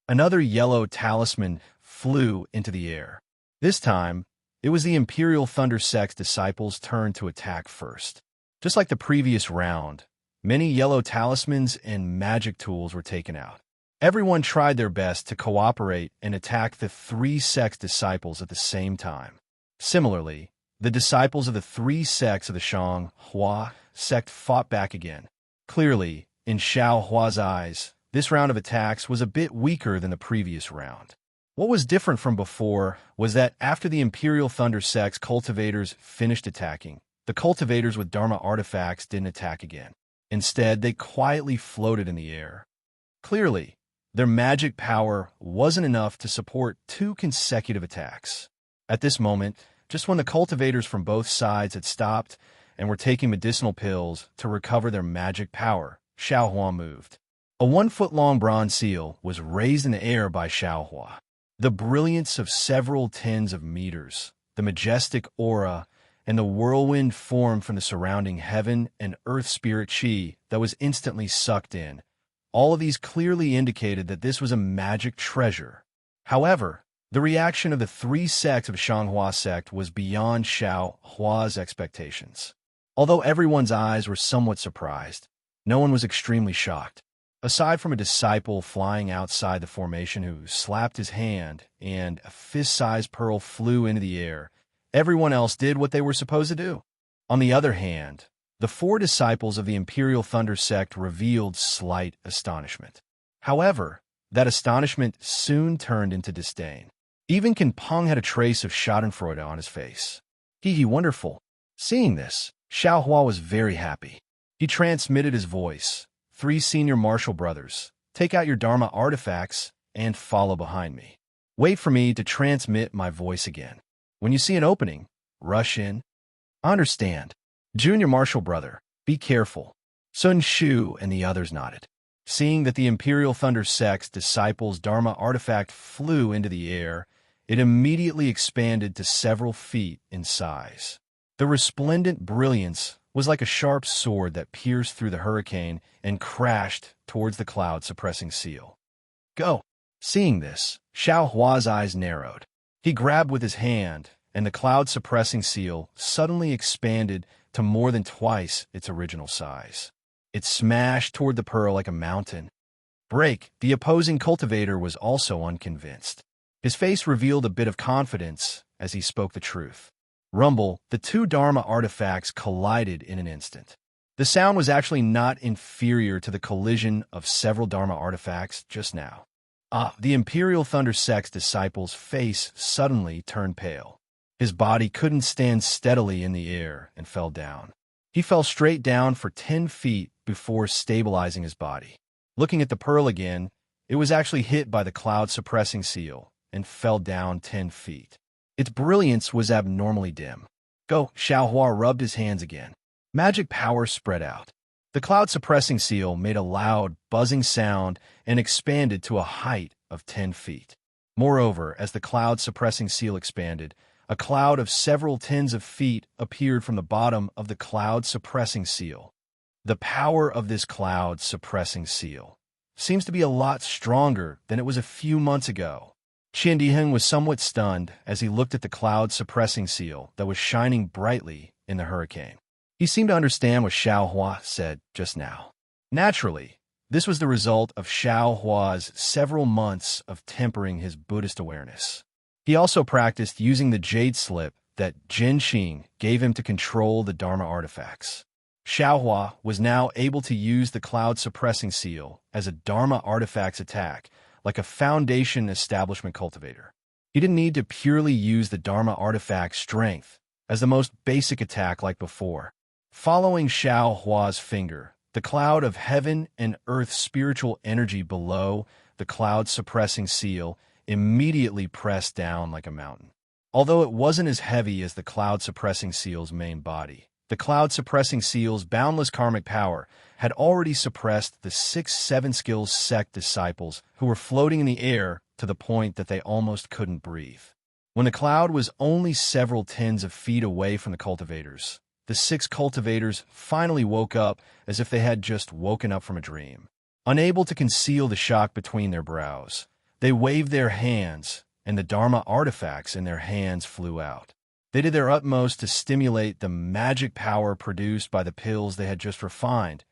Another yellow talisman flew into the air. This time, it was the Imperial Thunder Sect's disciples' turn to attack first. Just like the previous round, many yellow talismans and magic tools were taken out. Everyone tried their best to cooperate and attack the 3 sects' disciples at the same time. Similarly, the disciples of the 3 sects of the Shang Hua sect fought back again. Clearly, in Xiao Hua's eyes, this round of attacks was a bit weaker than the previous round. What was different from before was that after the Imperial Thunder sect's cultivators finished attacking, the cultivators with Dharma artifacts didn't attack again. Instead, they quietly floated in the air. Clearly, their magic power wasn't enough to support 2 consecutive attacks. At this moment, just when the cultivators from both sides had stopped and were taking medicinal pills to recover their magic power, Xiao Hua moved. A 1-foot-long bronze seal was raised in the air by Xiao Hua. The brilliance of several tens of meters, the majestic aura, and the whirlwind form from the surrounding heaven and earth spirit Qi that was instantly sucked in. All of these clearly indicated that this was a magic treasure. However, the reaction of the 3 sects of Shanghua sect was beyond Xiao Hua's expectations. Although everyone's eyes were somewhat surprised, no one was extremely shocked. Aside from a disciple flying outside the formation who slapped his hand and a fist-sized pearl flew into the air, everyone else did what they were supposed to do. On the other hand, the 4 disciples of the Imperial Thunder sect revealed slight astonishment. However, that astonishment soon turned into disdain. Even Qin Peng had a trace of schadenfreude on his face. Wonderful. Seeing this, Xiao Hua was very happy. He transmitted his voice. 3 senior martial brothers, take out your Dharma artifacts and follow behind me. Wait for me to transmit my voice again. When you see an opening, rush in. Understand. Junior martial brother, be careful. Sun Shu and the others nodded. Seeing that the Imperial Thunder Sect's disciple's Dharma artifact flew into the air, it immediately expanded to several feet in size. The resplendent brilliance was like a sharp sword that pierced through the hurricane and crashed towards the cloud-suppressing seal. Go! Seeing this, Xiao Hua's eyes narrowed. He grabbed with his hand, and the cloud-suppressing seal suddenly expanded to more than twice its original size. It smashed toward the pearl like a mountain. Break, the opposing cultivator, was also unconvinced. His face revealed a bit of confidence as he spoke the truth. Rumble, the two Dharma artifacts collided in an instant. The sound was actually not inferior to the collision of several Dharma artifacts just now. The Imperial Thunder Sect's disciple's face suddenly turned pale. His body couldn't stand steadily in the air and fell down. He fell straight down for 10 feet before stabilizing his body. Looking at the pearl again, it was actually hit by the cloud-suppressing seal and fell down 10 feet. Its brilliance was abnormally dim. Go! Xiao Hua rubbed his hands again. Magic power spread out. The cloud-suppressing seal made a loud, buzzing sound and expanded to a height of 10 feet. Moreover, as the cloud-suppressing seal expanded, a cloud of several tens of feet appeared from the bottom of the cloud-suppressing seal. The power of this cloud-suppressing seal seems to be a lot stronger than it was a few months ago. Qian Diheng was somewhat stunned as he looked at the cloud-suppressing seal that was shining brightly in the hurricane. He seemed to understand what Xiao Hua said just now. Naturally, this was the result of Xiao Hua's several months of tempering his Buddhist awareness. He also practiced using the jade slip that Jin Xing gave him to control the Dharma artifacts. Xiao Hua was now able to use the cloud-suppressing seal as a Dharma artifacts attack, like a foundation establishment cultivator. He didn't need to purely use the Dharma artifact strength as the most basic attack like before. Following Xiao Hua's finger, the cloud of heaven and earth spiritual energy below the cloud-suppressing seal immediately pressed down like a mountain. Although it wasn't as heavy as the cloud-suppressing seal's main body, the cloud-suppressing seal's boundless karmic power had already suppressed the 6 seven-skills sect disciples who were floating in the air to the point that they almost couldn't breathe. When the cloud was only several tens of feet away from the cultivators, the 6 cultivators finally woke up as if they had just woken up from a dream. Unable to conceal the shock between their brows, they waved their hands, and the Dharma artifacts in their hands flew out. They did their utmost to stimulate the magic power produced by the pills they had just refined,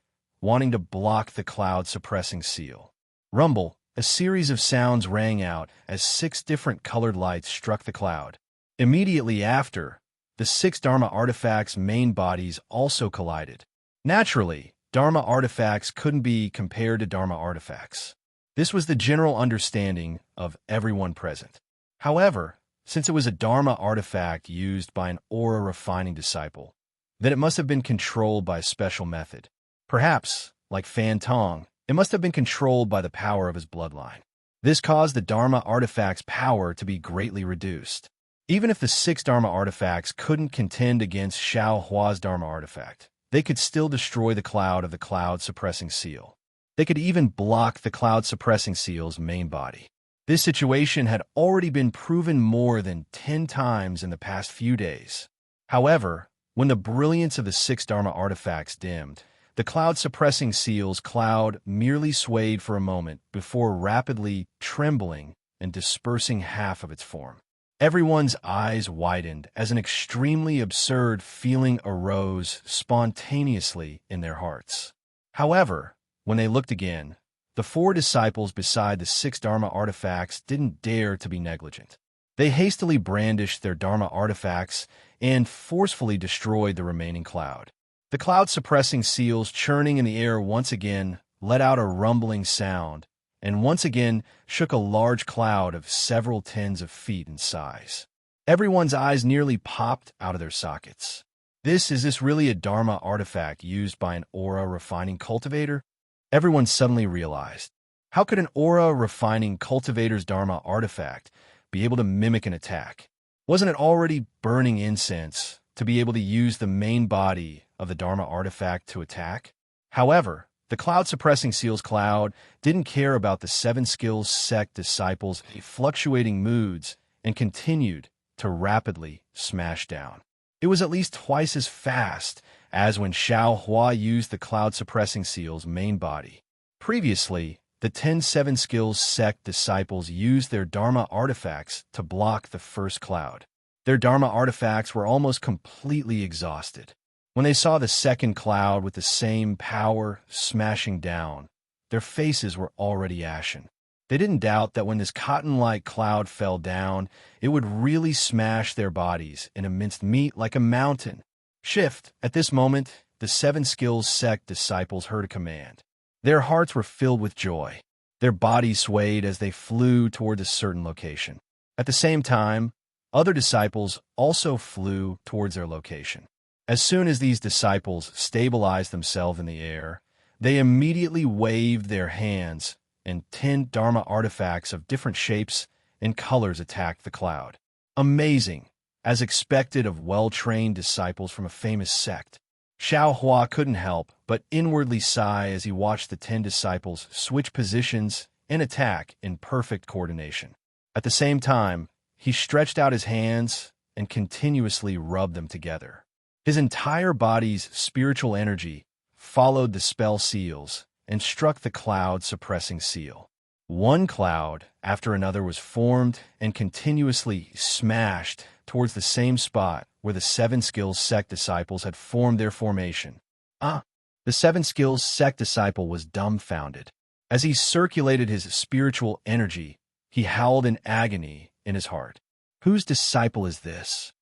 wanting to block the cloud-suppressing seal. Rumble, a series of sounds rang out as 6 different colored lights struck the cloud. Immediately after, the 6 Dharma artifacts' main bodies also collided. Naturally, Dharma artifacts couldn't be compared to Dharma artifacts. This was the general understanding of everyone present. However, since it was a Dharma artifact used by an aura-refining disciple, then it must have been controlled by a special method. Perhaps, like Fan Tong, it must have been controlled by the power of his bloodline. This caused the Dharma artifact's power to be greatly reduced. Even if the 6 Dharma artifacts couldn't contend against Xiao Hua's Dharma artifact, they could still destroy the cloud of the cloud-suppressing seal. They could even block the cloud-suppressing seal's main body. This situation had already been proven more than 10 times in the past few days. However, when the brilliance of the 6 Dharma artifacts dimmed, the cloud-suppressing seal's cloud merely swayed for a moment before rapidly trembling and dispersing half of its form. Everyone's eyes widened as an extremely absurd feeling arose spontaneously in their hearts. However, when they looked again, the 4 disciples beside the 6 Dharma artifacts didn't dare to be negligent. They hastily brandished their Dharma artifacts and forcefully destroyed the remaining cloud. The cloud-suppressing seals churning in the air once again let out a rumbling sound and once again shook a large cloud of several tens of feet in size. Everyone's eyes nearly popped out of their sockets. Is this really a Dharma artifact used by an aura-refining cultivator? Everyone suddenly realized, how could an aura-refining cultivator's Dharma artifact be able to mimic an attack? Wasn't it already burning incense to be able to use the main body of the Dharma artifact to attack? However, The cloud-suppressing seal's cloud didn't care about the seven skills sect disciples' fluctuating moods and continued to rapidly smash down. It was at least twice as fast as when Xiao Hua used the cloud-suppressing seal's main body. Previously, the 10 seven skills sect disciples used their Dharma artifacts to block the first cloud. Their Dharma artifacts were almost completely exhausted. When they saw the second cloud with the same power smashing down, their faces were already ashen. They didn't doubt that when this cotton-like cloud fell down, it would really smash their bodies into minced meat like a mountain. Shift. At this moment, the seven skills sect disciples heard a command. Their hearts were filled with joy. Their bodies swayed as they flew toward a certain location. At the same time, other disciples also flew towards their location. As soon as these disciples stabilized themselves in the air, they immediately waved their hands, and 10 Dharma artifacts of different shapes and colors attacked the cloud. Amazing, as expected of well-trained disciples from a famous sect. Xiao Hua couldn't help but inwardly sigh as he watched the 10 disciples switch positions and attack in perfect coordination. At the same time, he stretched out his hands and continuously rubbed them together. His entire body's spiritual energy followed the spell seals and struck the cloud-suppressing seal. One cloud after another was formed and continuously smashed towards the same spot where the seven skills sect disciples had formed their formation. The seven skills sect disciple was dumbfounded. As he circulated his spiritual energy, he howled in agony in his heart. Whose disciple is this?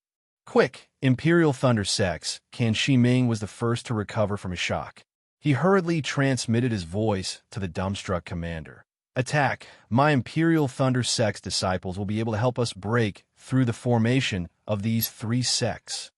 Quick! Imperial Thunder Sect's Kan Shiming was the first to recover from his shock. He hurriedly transmitted his voice to the dumbstruck commander. Attack! My Imperial Thunder Sect's disciples will be able to help us break through the formation of these three sects.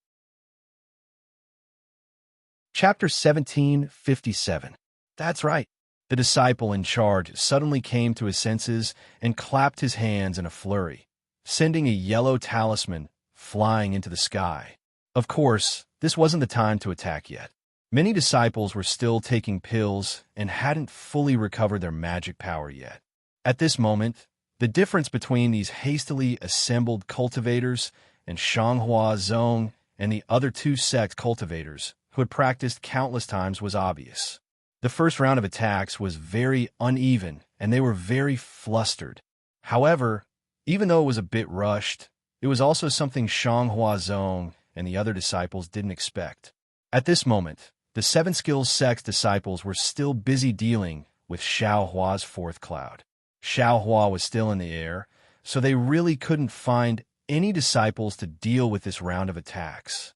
Chapter 1757. That's right. The disciple in charge suddenly came to his senses and clapped his hands in a flurry, sending a yellow talisman flying into the sky. Of course, this wasn't the time to attack yet. Many disciples were still taking pills and hadn't fully recovered their magic power yet. At this moment, the difference between these hastily assembled cultivators and Shanghua Zong and the other two sect cultivators who had practiced countless times was obvious. The first round of attacks was very uneven and they were very flustered. However, even though it was a bit rushed, it was also something Shanghua Zong and the other disciples didn't expect. At this moment, the seven skills sect disciples were still busy dealing with Xiao Hua's fourth cloud. Xiao Hua was still in the air, so they really couldn't find any disciples to deal with this round of attacks.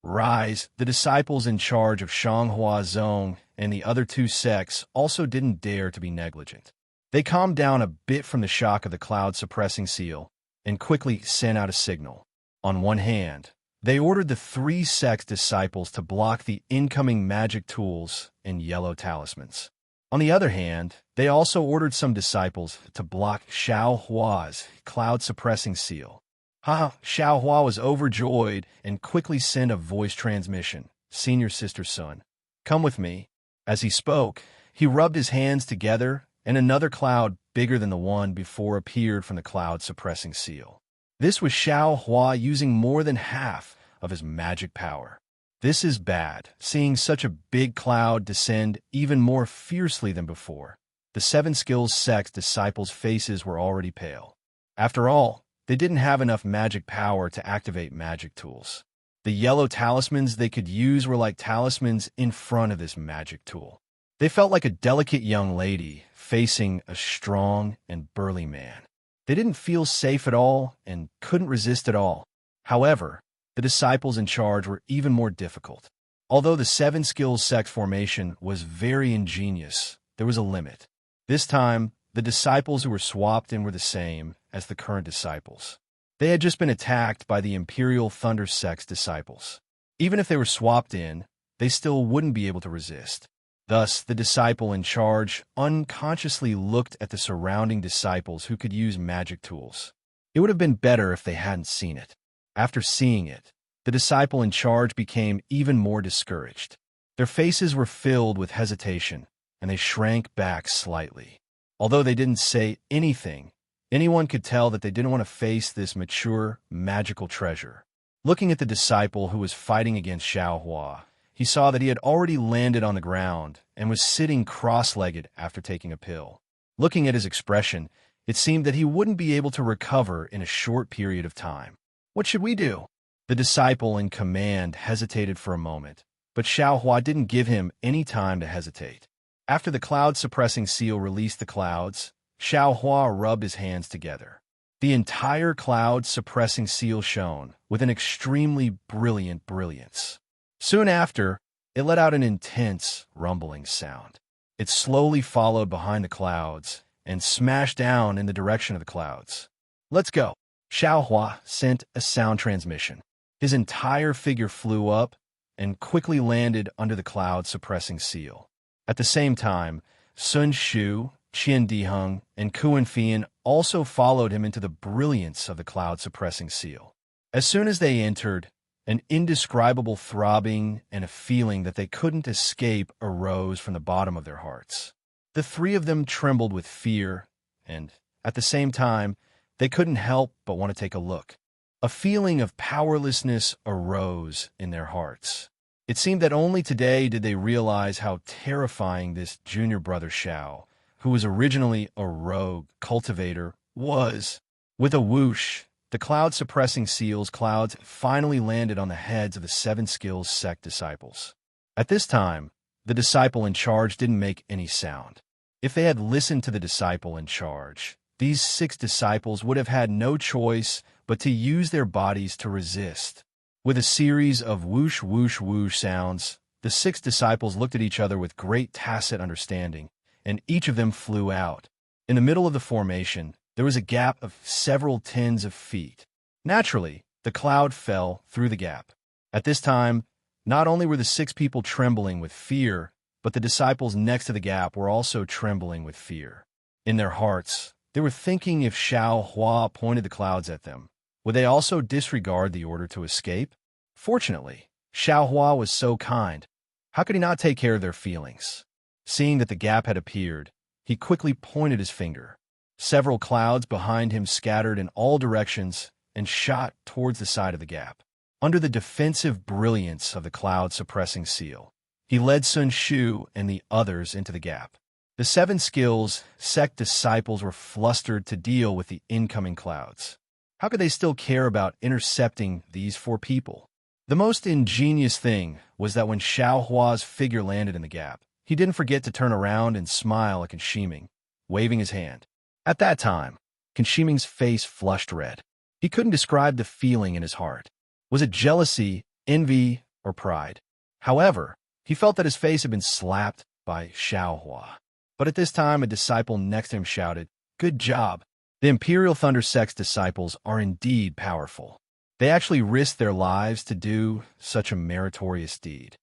Rise, the disciples in charge of Shanghua Zong and the other two sects also didn't dare to be negligent. They calmed down a bit from the shock of the cloud-suppressing seal and quickly sent out a signal. On one hand, they ordered the three sect disciples to block the incoming magic tools and yellow talismans. On the other hand, they also ordered some disciples to block Xiao Hua's cloud-suppressing seal. Xiao Hua was overjoyed and quickly sent a voice transmission. Senior sister son, come with me. As he spoke, he rubbed his hands together and another cloud bigger than the one before appeared from the cloud-suppressing seal. This was Xiao Hua using more than half of his magic power. This is bad, seeing such a big cloud descend even more fiercely than before. The seven skills sect disciples' faces were already pale. After all, they didn't have enough magic power to activate magic tools. The yellow talismans they could use were like talismans in front of this magic tool. They felt like a delicate young lady facing a strong and burly man. They didn't feel safe at all and couldn't resist at all. However, the disciples in charge were even more difficult. Although the seven skills sect formation was very ingenious, there was a limit. This time, the disciples who were swapped in were the same as the current disciples. They had just been attacked by the Imperial Thunder Sect's disciples. Even if they were swapped in, they still wouldn't be able to resist. Thus, the disciple in charge unconsciously looked at the surrounding disciples who could use magic tools. It would have been better if they hadn't seen it. After seeing it, the disciple in charge became even more discouraged. Their faces were filled with hesitation, and they shrank back slightly. Although they didn't say anything, anyone could tell that they didn't want to face this mature, magical treasure. Looking at the disciple who was fighting against Xiaohua, he saw that he had already landed on the ground and was sitting cross-legged after taking a pill. Looking at his expression, it seemed that he wouldn't be able to recover in a short period of time. "What should we do?" The disciple in command hesitated for a moment, but Xiaohua didn't give him any time to hesitate. After the cloud-suppressing seal released the clouds, Xiaohua rubbed his hands together. The entire cloud-suppressing seal shone with an extremely brilliant brilliance. Soon after, it let out an intense, rumbling sound. It slowly followed behind the clouds and smashed down in the direction of the clouds. "Let's go." Xiaohua sent a sound transmission. His entire figure flew up and quickly landed under the cloud-suppressing seal. At the same time, Sun Shu, Qian Diheng, and Kuan Fian also followed him into the brilliance of the cloud-suppressing seal. As soon as they entered, an indescribable throbbing and a feeling that they couldn't escape arose from the bottom of their hearts. The three of them trembled with fear, and, at the same time, they couldn't help but want to take a look. A feeling of powerlessness arose in their hearts. It seemed that only today did they realize how terrifying this junior brother Xiao, who was originally a rogue cultivator, was. With a whoosh, the cloud-suppressing seal's clouds finally landed on the heads of the Seven Skills sect disciples. At this time, the disciple in charge didn't make any sound. If they had listened to the disciple in charge, these 6 disciples would have had no choice but to use their bodies to resist. With a series of whoosh, whoosh, whoosh sounds, the 6 disciples looked at each other with great tacit understanding, and each of them flew out. In the middle of the formation, there was a gap of several tens of feet. Naturally, the cloud fell through the gap. At this time, not only were the 6 people trembling with fear, but the disciples next to the gap were also trembling with fear. In their hearts, they were thinking if Xiaohua pointed the clouds at them, would they also disregard the order to escape? Fortunately, Xiaohua was so kind. How could he not take care of their feelings? Seeing that the gap had appeared, he quickly pointed his finger. Several clouds behind him scattered in all directions and shot towards the side of the gap. Under the defensive brilliance of the cloud-suppressing seal, he led Sun Shu and the others into the gap. The 7 Skills sect disciples were flustered to deal with the incoming clouds. How could they still care about intercepting these 4 people? The most ingenious thing was that when Xiaohua's figure landed in the gap, he didn't forget to turn around and smile at Qinshiming, waving his hand. At that time, Qinshiming's face flushed red. He couldn't describe the feeling in his heart. Was it jealousy, envy, or pride? However, he felt that his face had been slapped by Xiaohua. But at this time, a disciple next to him shouted, "Good job!" The Imperial Thunder Sect's disciples are indeed powerful. They actually risked their lives to do such a meritorious deed.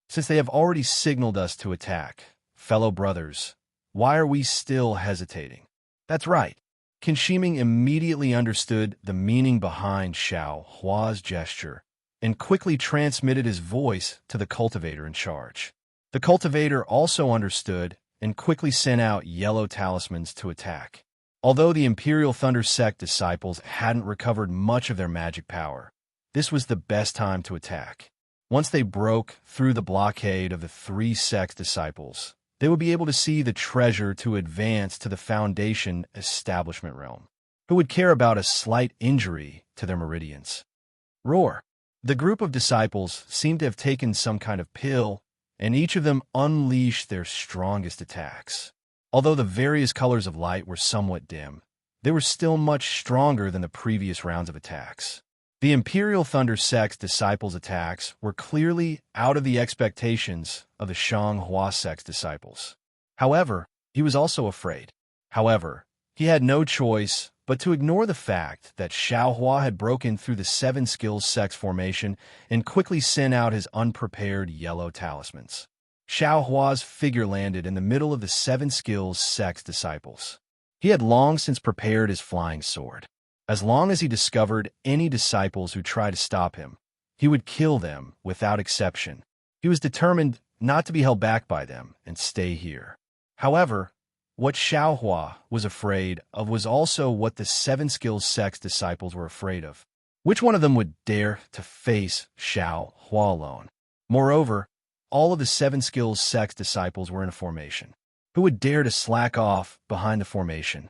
Since they have already signaled us to attack, fellow brothers, why are we still hesitating? That's right. Qinshiming immediately understood the meaning behind Xiaohua's gesture and quickly transmitted his voice to the cultivator in charge. The cultivator also understood and quickly sent out yellow talismans to attack. Although the Imperial Thunder Sect disciples hadn't recovered much of their magic power, this was the best time to attack. Once they broke through the blockade of the 3 sect disciples, they would be able to see the treasure to advance to the Foundation establishment realm. Who would care about a slight injury to their meridians? Roar! The group of disciples seemed to have taken some kind of pill, and each of them unleashed their strongest attacks. Although the various colors of light were somewhat dim, they were still much stronger than the previous rounds of attacks. The Imperial Thunder Sect's disciples' attacks were clearly out of the expectations of the Xianghua Sect's disciples. However, he was also afraid. However, he had no choice but to ignore the fact that Xiaohua had broken through the 7 Skills Sect's formation and quickly sent out his unprepared yellow talismans. Xiaohua's figure landed in the middle of the 7 Skills Sect's disciples. He had long since prepared his flying sword. As long as he discovered any disciples who tried to stop him, he would kill them without exception. He was determined not to be held back by them and stay here. However, what Xiaohua was afraid of was also what the seven skills sect's disciples were afraid of. Which one of them would dare to face Xiaohua alone? Moreover, all of the seven skills sect's disciples were in a formation. Who would dare to slack off behind the formation?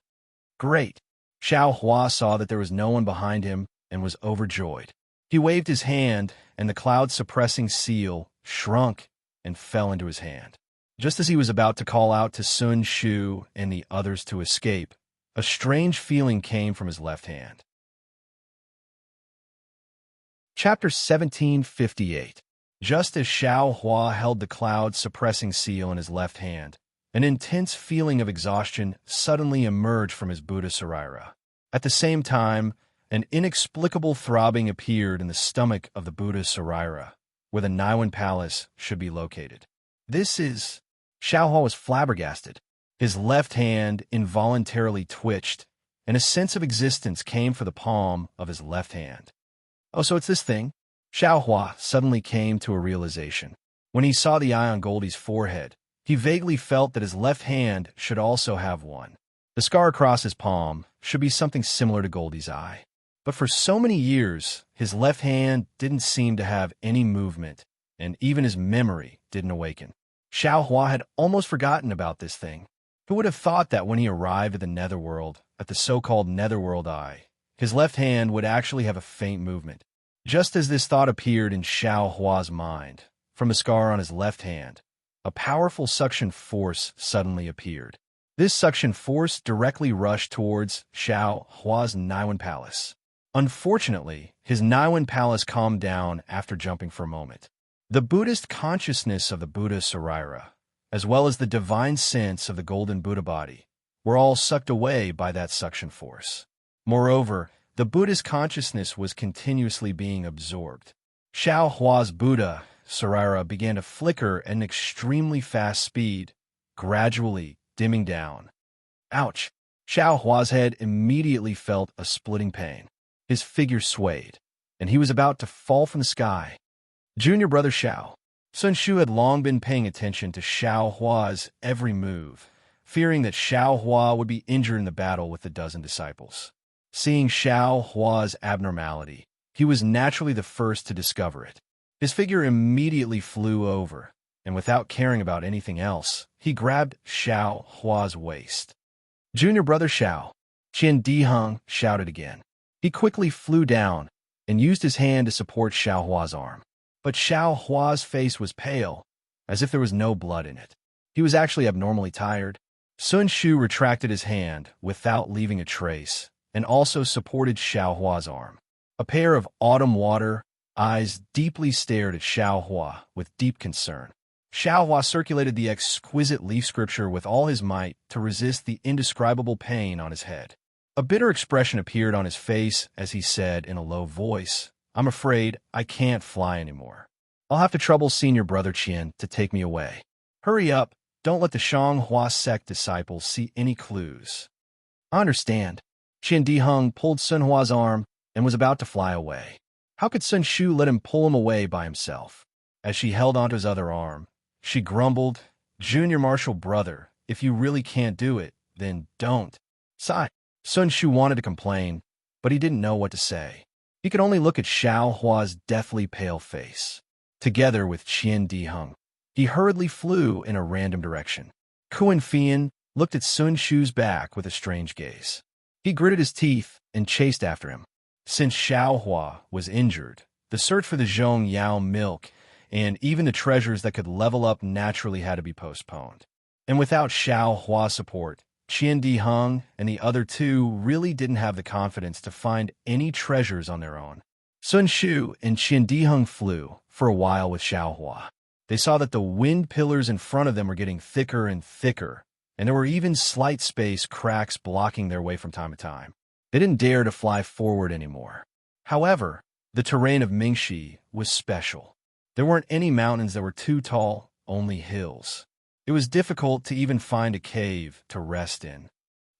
Great! Xiaohua saw that there was no one behind him and was overjoyed. He waved his hand, and the cloud-suppressing seal shrunk and fell into his hand. Just as he was about to call out to Sun Shu and the others to escape, a strange feeling came from his left hand. Chapter 1758. Just as Xiaohua held the cloud-suppressing seal in his left hand, an intense feeling of exhaustion suddenly emerged from his Buddha Sarira. At the same time, an inexplicable throbbing appeared in the stomach of the Buddha Sarira, where the Niwen Palace should be located. Xiaohua was flabbergasted. His left hand involuntarily twitched, and a sense of existence came for the palm of his left hand. Oh, so it's this thing? Xiaohua suddenly came to a realization. When he saw the eye on Goldie's forehead, he vaguely felt that his left hand should also have one. The scar across his palm should be something similar to Goldie's eye. But for so many years, his left hand didn't seem to have any movement, and even his memory didn't awaken. Xiaohua had almost forgotten about this thing. Who would have thought that when he arrived at the Netherworld, at the so-called Netherworld Eye, his left hand would actually have a faint movement? Just as this thought appeared in Xiaohua's mind, from the scar on his left hand, a powerful suction force suddenly appeared. This suction force directly rushed towards Xiaohua's Niwen Palace. Unfortunately, his Niwen Palace calmed down after jumping for a moment. The Buddhist consciousness of the Buddha Sarira, as well as the divine sense of the golden Buddha body, were all sucked away by that suction force. Moreover, the Buddhist consciousness was continuously being absorbed. Xiaohua's Buddha Sarira began to flicker at an extremely fast speed, gradually dimming down. Ouch! Xiaohua's head immediately felt a splitting pain. His figure swayed, and he was about to fall from the sky. Junior brother Xiao. Sun Shu had long been paying attention to Xiaohua's every move, fearing that Xiaohua would be injured in the battle with the dozen disciples. Seeing Xiaohua's abnormality, he was naturally the first to discover it. His figure immediately flew over, and without caring about anything else, he grabbed Xiaohua's waist. Junior brother Xiao. Qian Diheng shouted again. He quickly flew down and used his hand to support Xiaohua's arm. But Xiaohua's face was pale, as if there was no blood in it. He was actually abnormally tired. Sun Shu retracted his hand without leaving a trace, and also supported Xiaohua's arm. A pair of autumn water eyes deeply stared at Xiaohua with deep concern. Xiaohua circulated the exquisite leaf scripture with all his might to resist the indescribable pain on his head. A bitter expression appeared on his face as he said in a low voice, "I'm afraid I can't fly anymore. I'll have to trouble senior brother Qian to take me away. Hurry up, don't let the Xianghua sect disciples see any clues." "I understand." Qian Diheng pulled Sun Hua's arm and was about to fly away. How could Sun Shu let him pull him away by himself? As she held onto his other arm, she grumbled, "Junior martial brother, if you really can't do it, then don't." Sigh. Sun Shu wanted to complain, but he didn't know what to say. He could only look at Xiaohua's deathly pale face. Together with Qian Diheng, he hurriedly flew in a random direction. Kuan Fian looked at Sun Shu's back with a strange gaze. He gritted his teeth and chased after him. Since Xiaohua was injured, the search for the Zhong Yao milk and even the treasures that could level up naturally had to be postponed. And without Xiaohua's support, Qian Diheng and the other two really didn't have the confidence to find any treasures on their own. Sun Shu and Qian Diheng flew for a while with Xiaohua. They saw that the wind pillars in front of them were getting thicker and thicker, and there were even slight space cracks blocking their way from time to time. They didn't dare to fly forward anymore. However, the terrain of Mingxi was special. There weren't any mountains that were too tall, only hills. It was difficult to even find a cave to rest in.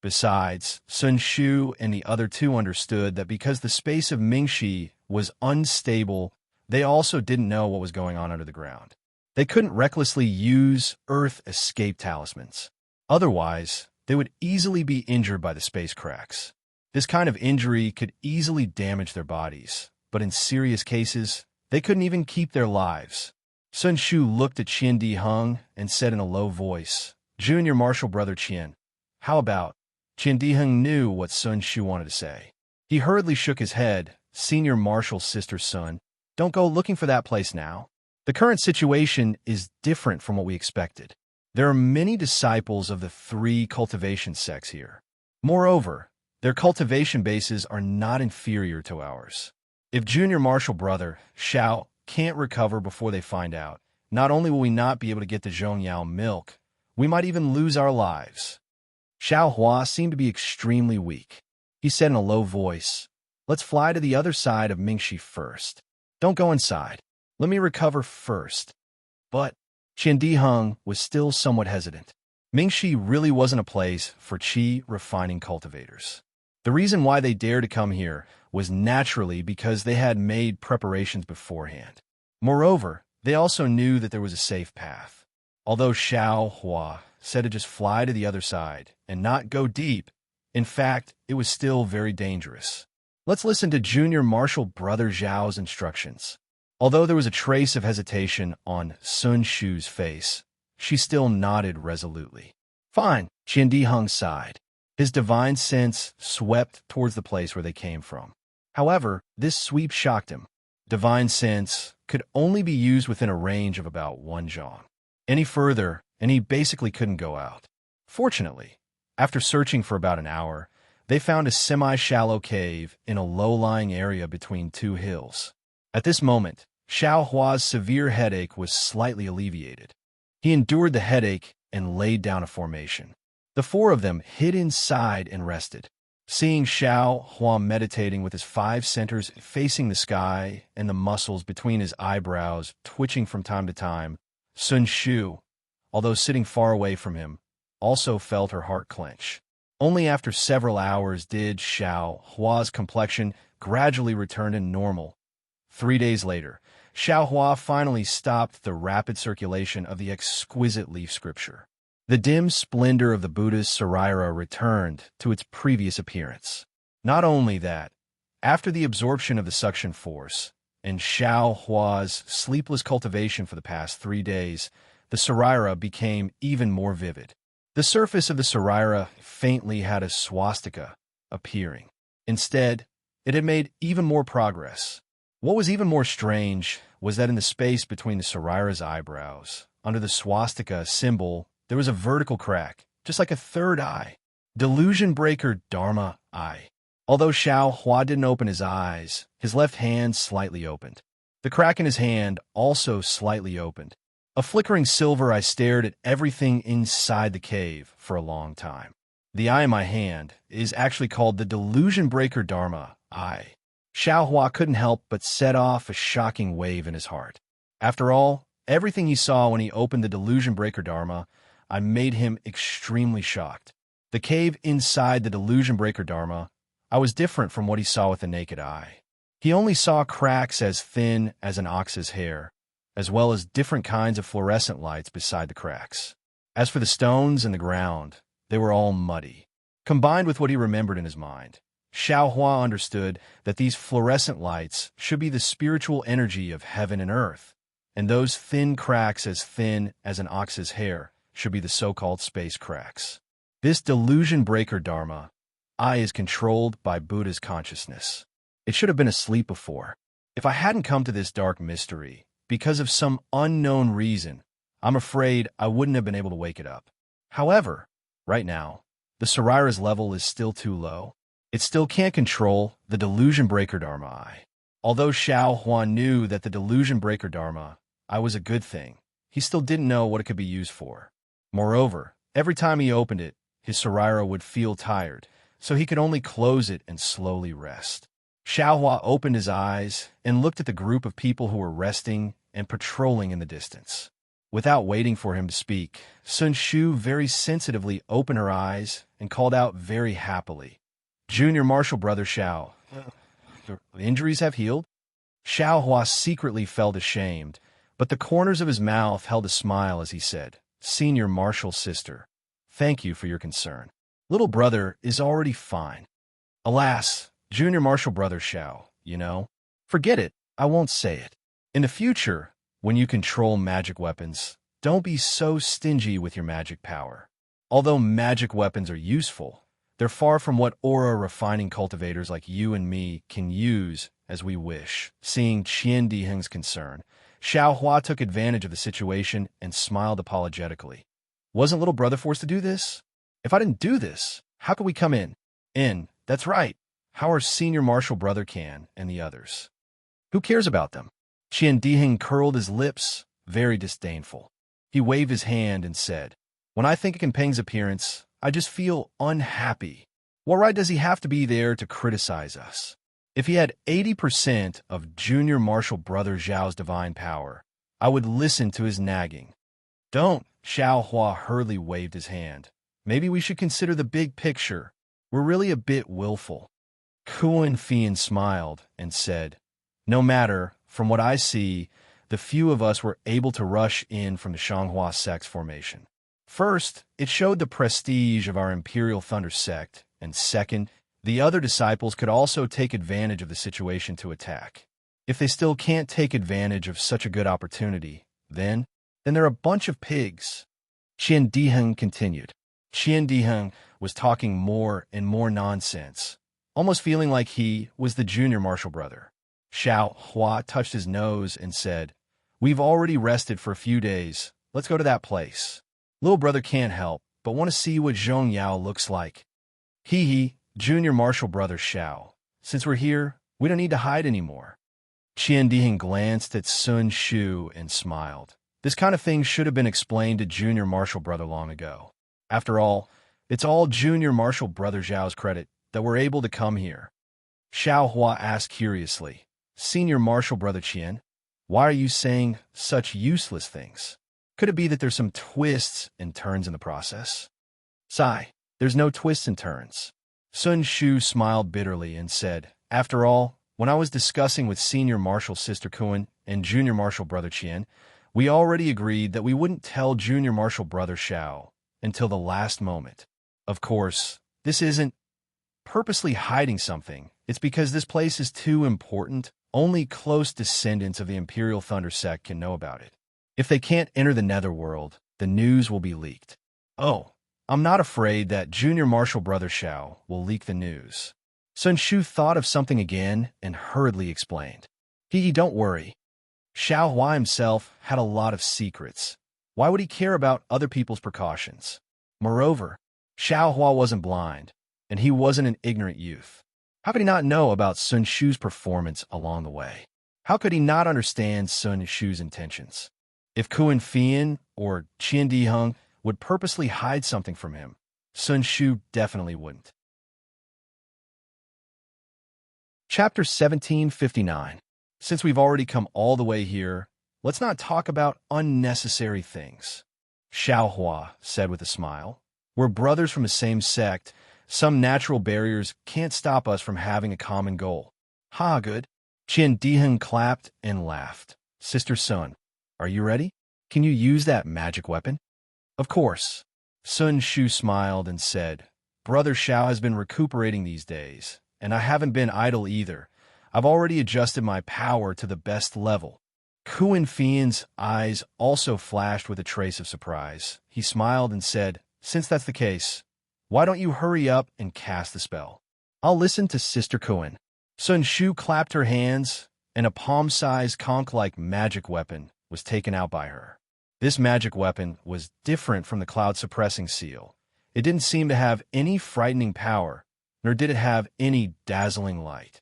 Besides, Sun Shu and the other two understood that because the space of Mingxi was unstable, they also didn't know what was going on under the ground. They couldn't recklessly use Earth escape talismans. Otherwise, they would easily be injured by the space cracks. This kind of injury could easily damage their bodies, but in serious cases, they couldn't even keep their lives. Sun Shu looked at Qian Di Hung and said in a low voice, "Junior Marshal Brother Qian, how about?" Qian Di Hung knew what Sun Shu wanted to say. He hurriedly shook his head. "Senior Marshal's sister's son, don't go looking for that place now. The current situation is different from what we expected. There are many disciples of the 3 cultivation sects here. Moreover, their cultivation bases are not inferior to ours. If Junior Marshal Brother Xiao can't recover before they find out, not only will we not be able to get the Zhongyao milk, we might even lose our lives." Xiao Hua seemed to be extremely weak. He said in a low voice, "Let's fly to the other side of Mingxi first. Don't go inside. Let me recover first." But Qian Di Hung was still somewhat hesitant. Mingxi really wasn't a place for qi refining cultivators. The reason why they dared to come here was naturally because they had made preparations beforehand. Moreover, they also knew that there was a safe path. Although Xiao Hua said to just fly to the other side and not go deep, in fact, it was still very dangerous. Let's listen to Junior Marshal Brother Zhao's instructions. Although there was a trace of hesitation on Sun Shu's face, she still nodded resolutely. "Fine," Qian Di Hung sighed. His divine sense swept towards the place where they came from. However, this sweep shocked him. Divine sense could only be used within a range of about 1 zhang. Any further, and he basically couldn't go out. Fortunately, after searching for about an hour, they found a semi-shallow cave in a low-lying area between 2 hills. At this moment, Xiao Hua's severe headache was slightly alleviated. He endured the headache and laid down a formation. The 4 of them hid inside and rested. Seeing Xiao Hua meditating with his 5 centers facing the sky and the muscles between his eyebrows twitching from time to time, Sun Shu, although sitting far away from him, also felt her heart clench. Only after several hours did Xiao Hua's complexion gradually return to normal. 3 days later, Xiao Hua finally stopped the rapid circulation of the exquisite leaf scripture. The dim splendor of the Buddha's Saraira returned to its previous appearance. Not only that, after the absorption of the suction force and Xiao Hua's sleepless cultivation for the past 3 days, the Saraira became even more vivid. The surface of the Saraira faintly had a swastika appearing. Instead, it had made even more progress. What was even more strange was that in the space between the Saraira's eyebrows, under the swastika symbol, there was a vertical crack, just like a 3rd eye. Delusion Breaker Dharma Eye. Although Xiao Hua didn't open his eyes, his left hand slightly opened. The crack in his hand also slightly opened. A flickering silver eye stared at everything inside the cave for a long time. The eye in my hand is actually called the Delusion Breaker Dharma Eye. Xiao Hua couldn't help but set off a shocking wave in his heart. After all, everything he saw when he opened the Delusion Breaker Dharma, I made him extremely shocked. The cave inside the Delusion Breaker Dharma, I was different from what he saw with the naked eye. He only saw cracks as thin as an ox's hair, as well as different kinds of fluorescent lights beside the cracks. As for the stones and the ground, they were all muddy. Combined with what he remembered in his mind, Xiao Hua understood that these fluorescent lights should be the spiritual energy of heaven and earth, and those thin cracks as thin as an ox's hair should be the so-called space cracks. This Delusion Breaker Dharma, I is controlled by Buddha's consciousness. It should have been asleep before. If I hadn't come to this dark mystery, because of some unknown reason, I'm afraid I wouldn't have been able to wake it up. However, right now, the Saraira's level is still too low. It still can't control the Delusion Breaker Dharma Eye. Although Xiao Hua knew that the Delusion Breaker Dharma Eye was a good thing, he still didn't know what it could be used for. Moreover, every time he opened it, his Saraira would feel tired, so he could only close it and slowly rest. Xiao Hua opened his eyes and looked at the group of people who were resting and patrolling in the distance. Without waiting for him to speak, Sun Shu very sensitively opened her eyes and called out very happily, "Junior Marshal Brother Xiao, the injuries have healed?" Xiao Hua secretly felt ashamed, but the corners of his mouth held a smile as he said, "Senior Marshal Sister, Thank you for your concern. Little brother is already fine. Alas, junior martial brother Xiao, you know. Forget it, I won't say it. In the future, when you control magic weapons, don't be so stingy with your magic power. Although magic weapons are useful, they're far from what aura-refining cultivators like you and me can use as we wish. Seeing Qian Diheng's concern, Xiao Hua took advantage of the situation and smiled apologetically. Wasn't little brother forced to do this? If I didn't do this, how could we come in? That's right. How our senior martial brother can, and the others. Who cares about them? Qian Diheng curled his lips, very disdainful. He waved his hand and said, when I think of Peng's appearance, I just feel unhappy. What right does he have to be there to criticize us? If he had 80% of junior martial brother Zhao's divine power, I would listen to his nagging. Don't, Xiao Hua hurriedly waved his hand. Maybe we should consider the big picture. We're really a bit willful. Kuan Fian smiled and said, no matter, from what I see, the few of us were able to rush in from the Shanghua sect's formation. First, it showed the prestige of our Imperial Thunder sect, and second, the other disciples could also take advantage of the situation to attack. If they still can't take advantage of such a good opportunity, then they're a bunch of pigs. Qian Diheng continued. Qian Diheng was talking more and more nonsense, almost feeling like he was the junior martial brother. Xiao Hua touched his nose and said, we've already rested for a few days. Let's go to that place. Little brother can't help but want to see what Zhong Yao looks like. Hee, junior martial brother Xiao. Since we're here, we don't need to hide anymore. Qian Diheng glanced at Sun Shu and smiled. This kind of thing should have been explained to junior martial brother long ago. After all, it's all junior martial brother Zhao's credit that we're able to come here. Xiao Hua asked curiously, senior martial brother Qian, why are you saying such useless things? Could it be that there's some twists and turns in the process? Sigh, there's no twists and turns. Sun Shu smiled bitterly and said, after all, when I was discussing with senior martial sister Kuan and junior martial brother Qian, we already agreed that we wouldn't tell junior martial brother Xiao until the last moment. Of course, this isn't purposely hiding something. It's because this place is too important. Only close descendants of the Imperial Thunder sect can know about it. If they can't enter the Netherworld, the news will be leaked. Oh, I'm not afraid that junior martial brother Xiao will leak the news. Sun Shu thought of something again and hurriedly explained. Don't worry. Xiao Hua himself had a lot of secrets. Why would he care about other people's precautions? Moreover, Xiao Hua wasn't blind, and he wasn't an ignorant youth. How could he not know about Sun Shu's performance along the way? How could he not understand Sun Shu's intentions? If Kuan Fian or Qian Diheng would purposely hide something from him, Sun Shu definitely wouldn't. Chapter 1759. Since we've already come all the way here, let's not talk about unnecessary things. Xiao Hua said with a smile. We're brothers from the same sect. Some natural barriers can't stop us from having a common goal. Ha, good. Qian Diheng clapped and laughed. Sister Sun, are you ready? Can you use that magic weapon? Of course. Sun Shu smiled and said, Brother Xiao has been recuperating these days, and I haven't been idle either. I've already adjusted my power to the best level. Kuan Fian's eyes also flashed with a trace of surprise. He smiled and said, since that's the case, why don't you hurry up and cast the spell? I'll listen to Sister Kuan. Sun Shu clapped her hands, and a palm-sized conch-like magic weapon was taken out by her. This magic weapon was different from the cloud-suppressing seal. It didn't seem to have any frightening power, nor did it have any dazzling light.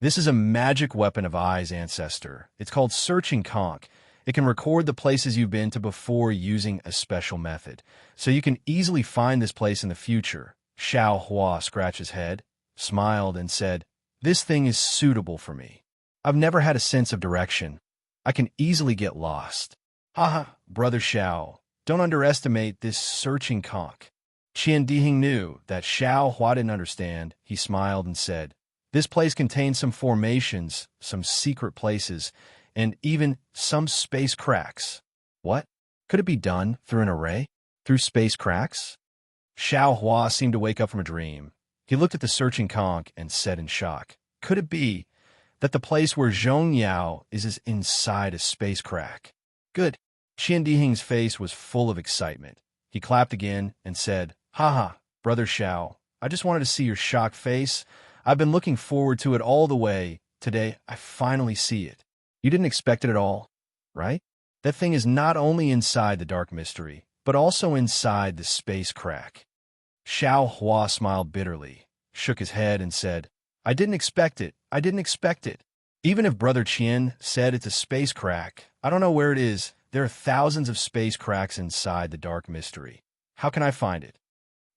This is a magic weapon of Ai's ancestor. It's called Searching Conch. It can record the places you've been to before using a special method, so you can easily find this place in the future. Xiao Hua scratched his head, smiled, and said, this thing is suitable for me. I've never had a sense of direction. I can easily get lost. Haha, Brother Xiao, don't underestimate this Searching Conch. Qian Diheng knew that Xiao Hua didn't understand. He smiled and said, this place contains some formations, some secret places, and even some space cracks. What? Could it be done through an array? Through space cracks? Xiao Hua seemed to wake up from a dream. He looked at the searching conch and said in shock, "Could it be that the place where Zhong Yao is inside a space crack?" Good. Qian Dihing's face was full of excitement. He clapped again and said, "Haha, Brother Xiao, I just wanted to see your shocked face. I've been looking forward to it all the way. Today, I finally see it. You didn't expect it at all, right? That thing is not only inside the dark mystery, but also inside the space crack." Xiao Hua smiled bitterly, shook his head, and said, "I didn't expect it. I didn't expect it. Even if Brother Qian said it's a space crack, I don't know where it is. There are thousands of space cracks inside the dark mystery. How can I find it?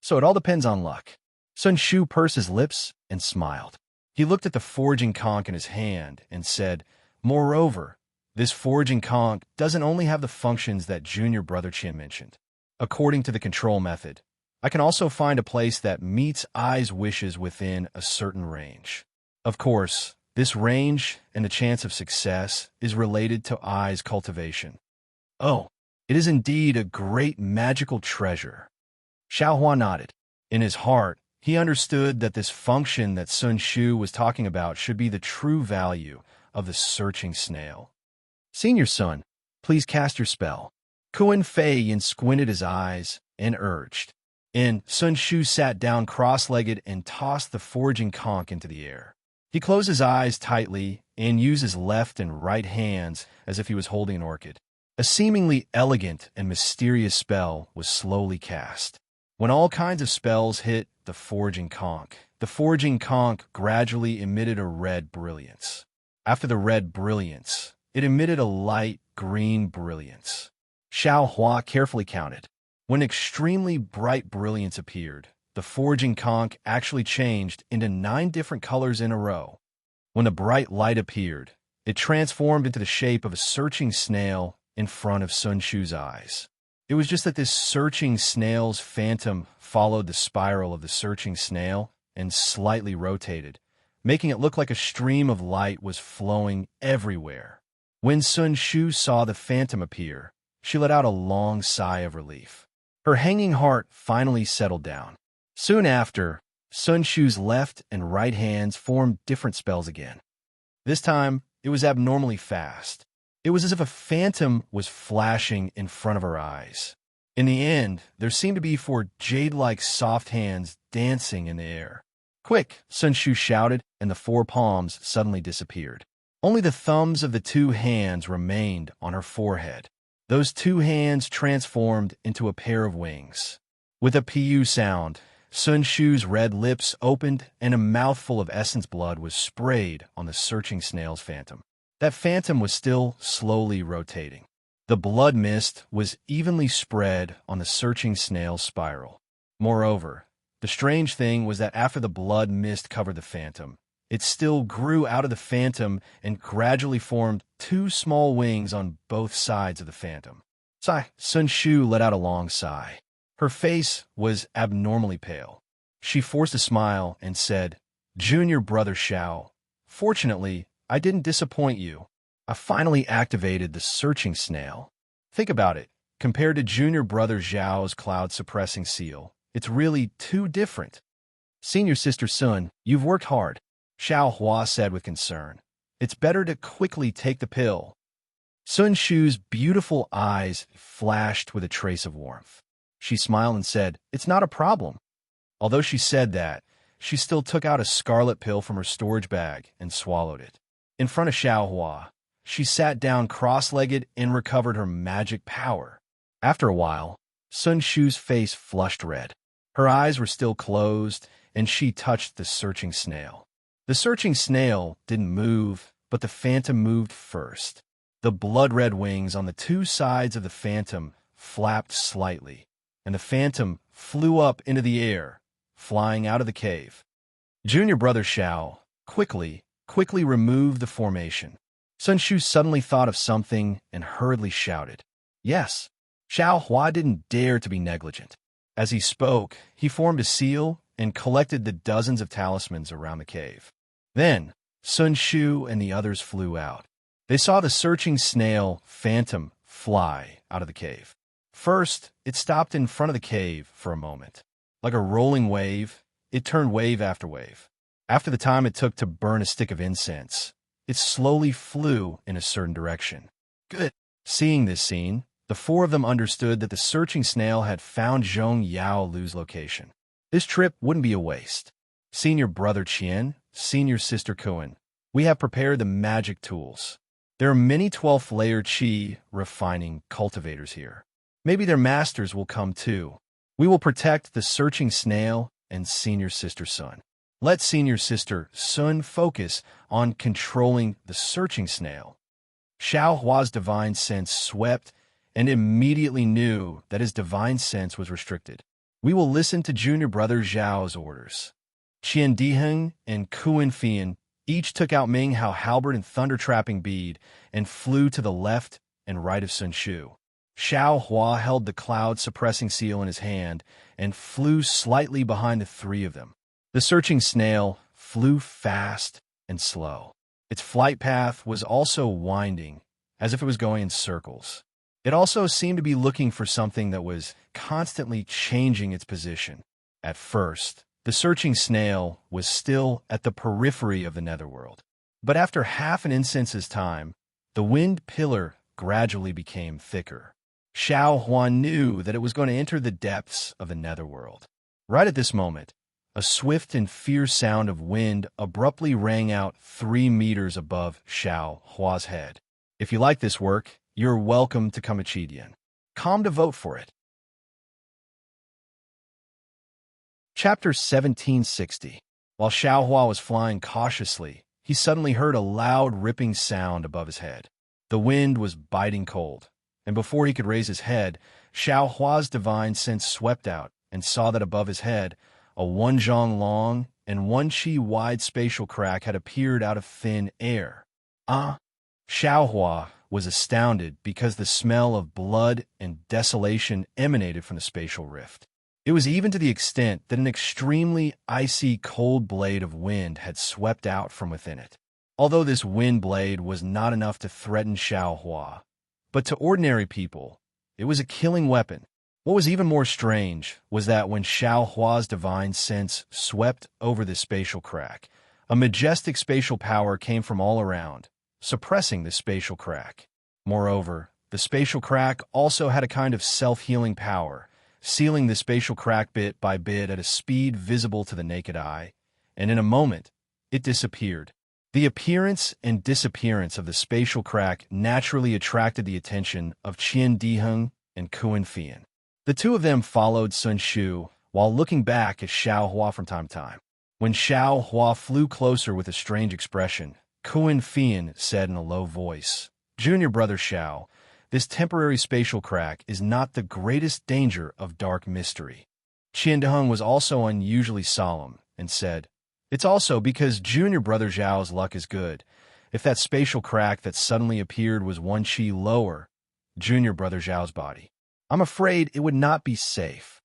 So it all depends on luck." Sun Shu pursed his lips and smiled. He looked at the foraging conch in his hand and said, "Moreover, this foraging conch doesn't only have the functions that Junior Brother Qian mentioned. According to the control method, I can also find a place that meets Ai's wishes within a certain range. Of course, this range and the chance of success is related to Ai's cultivation. Oh, it is indeed a great magical treasure." Xiao Hua nodded. In his heart, he understood that this function that Sun Shu was talking about should be the true value of the searching snail. "Senior Sun, please cast your spell." Kuan Fei Yin squinted his eyes and urged. And Sun Shu sat down cross-legged and tossed the foraging conch into the air. He closed his eyes tightly and used his left and right hands as if he was holding an orchid. A seemingly elegant and mysterious spell was slowly cast. When all kinds of spells hit the foraging conch gradually emitted a red brilliance. After the red brilliance, it emitted a light green brilliance. Xiao Hua carefully counted. When extremely bright brilliance appeared, the foraging conch actually changed into 9 different colors in a row. When the bright light appeared, it transformed into the shape of a searching snail in front of Sun Shu's eyes. It was just that this searching snail's phantom followed the spiral of the searching snail and slightly rotated, making it look like a stream of light was flowing everywhere. When Sun Shu saw the phantom appear, she let out a long sigh of relief. Her hanging heart finally settled down. Soon after, Sun Shu's left and right hands formed different spells again. This time, it was abnormally fast. It was as if a phantom was flashing in front of her eyes. In the end, there seemed to be 4 jade-like soft hands dancing in the air. "Quick!" Sun Shu shouted, and the 4 palms suddenly disappeared. Only the thumbs of the 2 hands remained on her forehead. Those 2 hands transformed into a pair of wings. With a pu sound, Sun Shu's red lips opened and a mouthful of essence blood was sprayed on the searching snail's phantom. That phantom was still slowly rotating. The blood mist was evenly spread on the searching snail's spiral. Moreover, the strange thing was that after the blood mist covered the phantom, it still grew out of the phantom and gradually formed 2 small wings on both sides of the phantom. Sigh. Sun Shu let out a long sigh. Her face was abnormally pale. She forced a smile and said, "Junior Brother Xiao, fortunately, I didn't disappoint you. I finally activated the searching snail. Think about it. Compared to Junior Brother Zhao's cloud-suppressing seal, it's really too different." "Senior Sister Sun, you've worked hard," Xiao Hua said with concern. "It's better to quickly take the pill." Sun Shu's beautiful eyes flashed with a trace of warmth. She smiled and said, "It's not a problem." Although she said that, she still took out a scarlet pill from her storage bag and swallowed it. In front of Xiao Hua, she sat down cross-legged and recovered her magic power. After a while, Sun Shu's face flushed red. Her eyes were still closed, and she touched the searching snail. The searching snail didn't move, but the phantom moved first. The blood-red wings on the 2 sides of the phantom flapped slightly, and the phantom flew up into the air, flying out of the cave. Junior Brother Xiao quickly removed the formation. Sun Shu suddenly thought of something and hurriedly shouted, "Yes!" Xiao Hua didn't dare to be negligent. As he spoke, he formed a seal and collected the dozens of talismans around the cave. Then, Sun Shu and the others flew out. They saw the searching snail phantom fly out of the cave. First, it stopped in front of the cave for a moment. Like a rolling wave, it turned wave after wave. After the time it took to burn a stick of incense, it slowly flew in a certain direction. Good. Seeing this scene, the four of them understood that the searching snail had found Zhong Yao Lu's location. This trip wouldn't be a waste. Senior brother Qian, senior sister Kuan, we have prepared the magic tools. There are many 12th layer Qi refining cultivators here. Maybe their masters will come too. We will protect the searching snail and senior sister Sun. Let senior sister Sun focus on controlling the searching snail. Xiao Hua's divine sense swept and immediately knew that his divine sense was restricted. We will listen to junior brother Zhao's orders. Qian Diheng and Kuan Fian each took out Ming Hao halberd and thunder-trapping bead and flew to the left and right of Sun Shu. Xiao Hua held the cloud-suppressing seal in his hand and flew slightly behind the three of them. The searching snail flew fast and slow. Its flight path was also winding, as if it was going in circles. It also seemed to be looking for something that was constantly changing its position. At first, the searching snail was still at the periphery of the netherworld. But after half an incense's time, the wind pillar gradually became thicker. Xiao Huan knew that it was going to enter the depths of the netherworld. Right at this moment, a swift and fierce sound of wind abruptly rang out 3 meters above Xiao Hua's head. If you like this work, you're welcome to come to Chidian. Come to vote for it. Chapter 1760. While Xiao Hua was flying cautiously, he suddenly heard a loud ripping sound above his head. The wind was biting cold, and before he could raise his head, Xiao Hua's divine sense swept out and saw that above his head, a 1 zhong long and 1 qi wide spatial crack had appeared out of thin air. Xiao Hua was astounded because the smell of blood and desolation emanated from the spatial rift. It was even to the extent that an extremely icy cold blade of wind had swept out from within it. Although this wind blade was not enough to threaten Xiao Hua, but to ordinary people, it was a killing weapon. What was even more strange was that when Xiao Hua's divine sense swept over the spatial crack, a majestic spatial power came from all around, suppressing the spatial crack. Moreover, the spatial crack also had a kind of self-healing power, sealing the spatial crack bit by bit at a speed visible to the naked eye, and in a moment, it disappeared. The appearance and disappearance of the spatial crack naturally attracted the attention of Qian Diheng and Kuan Fian. The two of them followed Sun Shu while looking back at Xiao Hua from time to time. When Xiao Hua flew closer with a strange expression, Kuan Fian said in a low voice, "Junior brother Xiao, this temporary spatial crack is not the greatest danger of dark mystery." Qian Diheng was also unusually solemn and said, "It's also because junior brother Zhao's luck is good. If that spatial crack that suddenly appeared was 1 qi lower, junior brother Zhao's body, I'm afraid it would not be safe."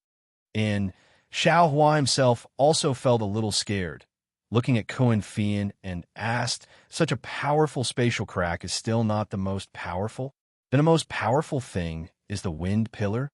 And Xiao Hua himself also felt a little scared, looking at Kuan Fian, and asked, "Such a powerful spatial crack is still not the most powerful? Then the most powerful thing is the wind pillar?"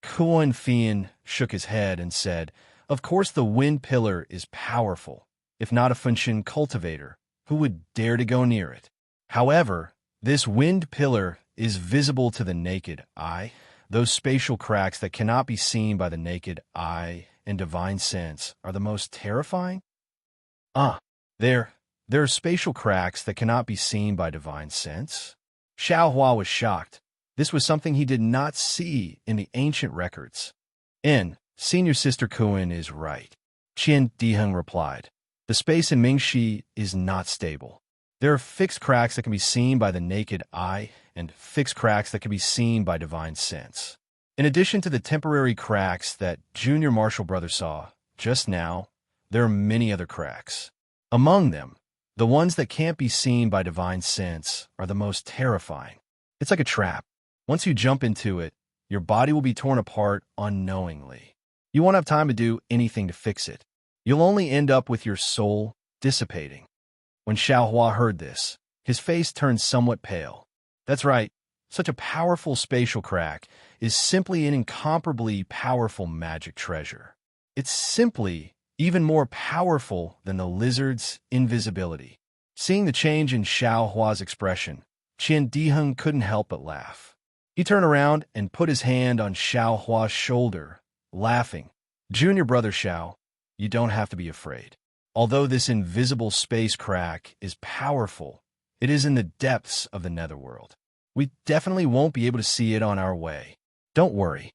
Kuan Fian shook his head and said, "Of course the wind pillar is powerful, if not a Funshin cultivator, who would dare to go near it? However, this wind pillar is visible to the naked eye. Those spatial cracks that cannot be seen by the naked eye and divine sense are the most terrifying?" There are spatial cracks that cannot be seen by divine sense? Xiao Hua was shocked. This was something he did not see in the ancient records. Senior sister Kuan is right, Qian Diheng replied. The space in Mingxi is not stable. There are fixed cracks that can be seen by the naked eye and fixed cracks that can be seen by divine sense. In addition to the temporary cracks that Junior Marshall Brother saw just now, there are many other cracks. Among them, the ones that can't be seen by divine sense are the most terrifying. It's like a trap. Once you jump into it, your body will be torn apart unknowingly. You won't have time to do anything to fix it. You'll only end up with your soul dissipating. When Xiao Hua heard this, his face turned somewhat pale. That's right, such a powerful spatial crack is simply an incomparably powerful magic treasure. It's simply even more powerful than the lizard's invisibility. Seeing the change in Xiao Hua's expression, Qian Diheng couldn't help but laugh. He turned around and put his hand on Xiao Hua's shoulder, laughing. Junior brother Xiao, you don't have to be afraid. Although this invisible space crack is powerful, it is in the depths of the netherworld. We definitely won't be able to see it on our way. Don't worry.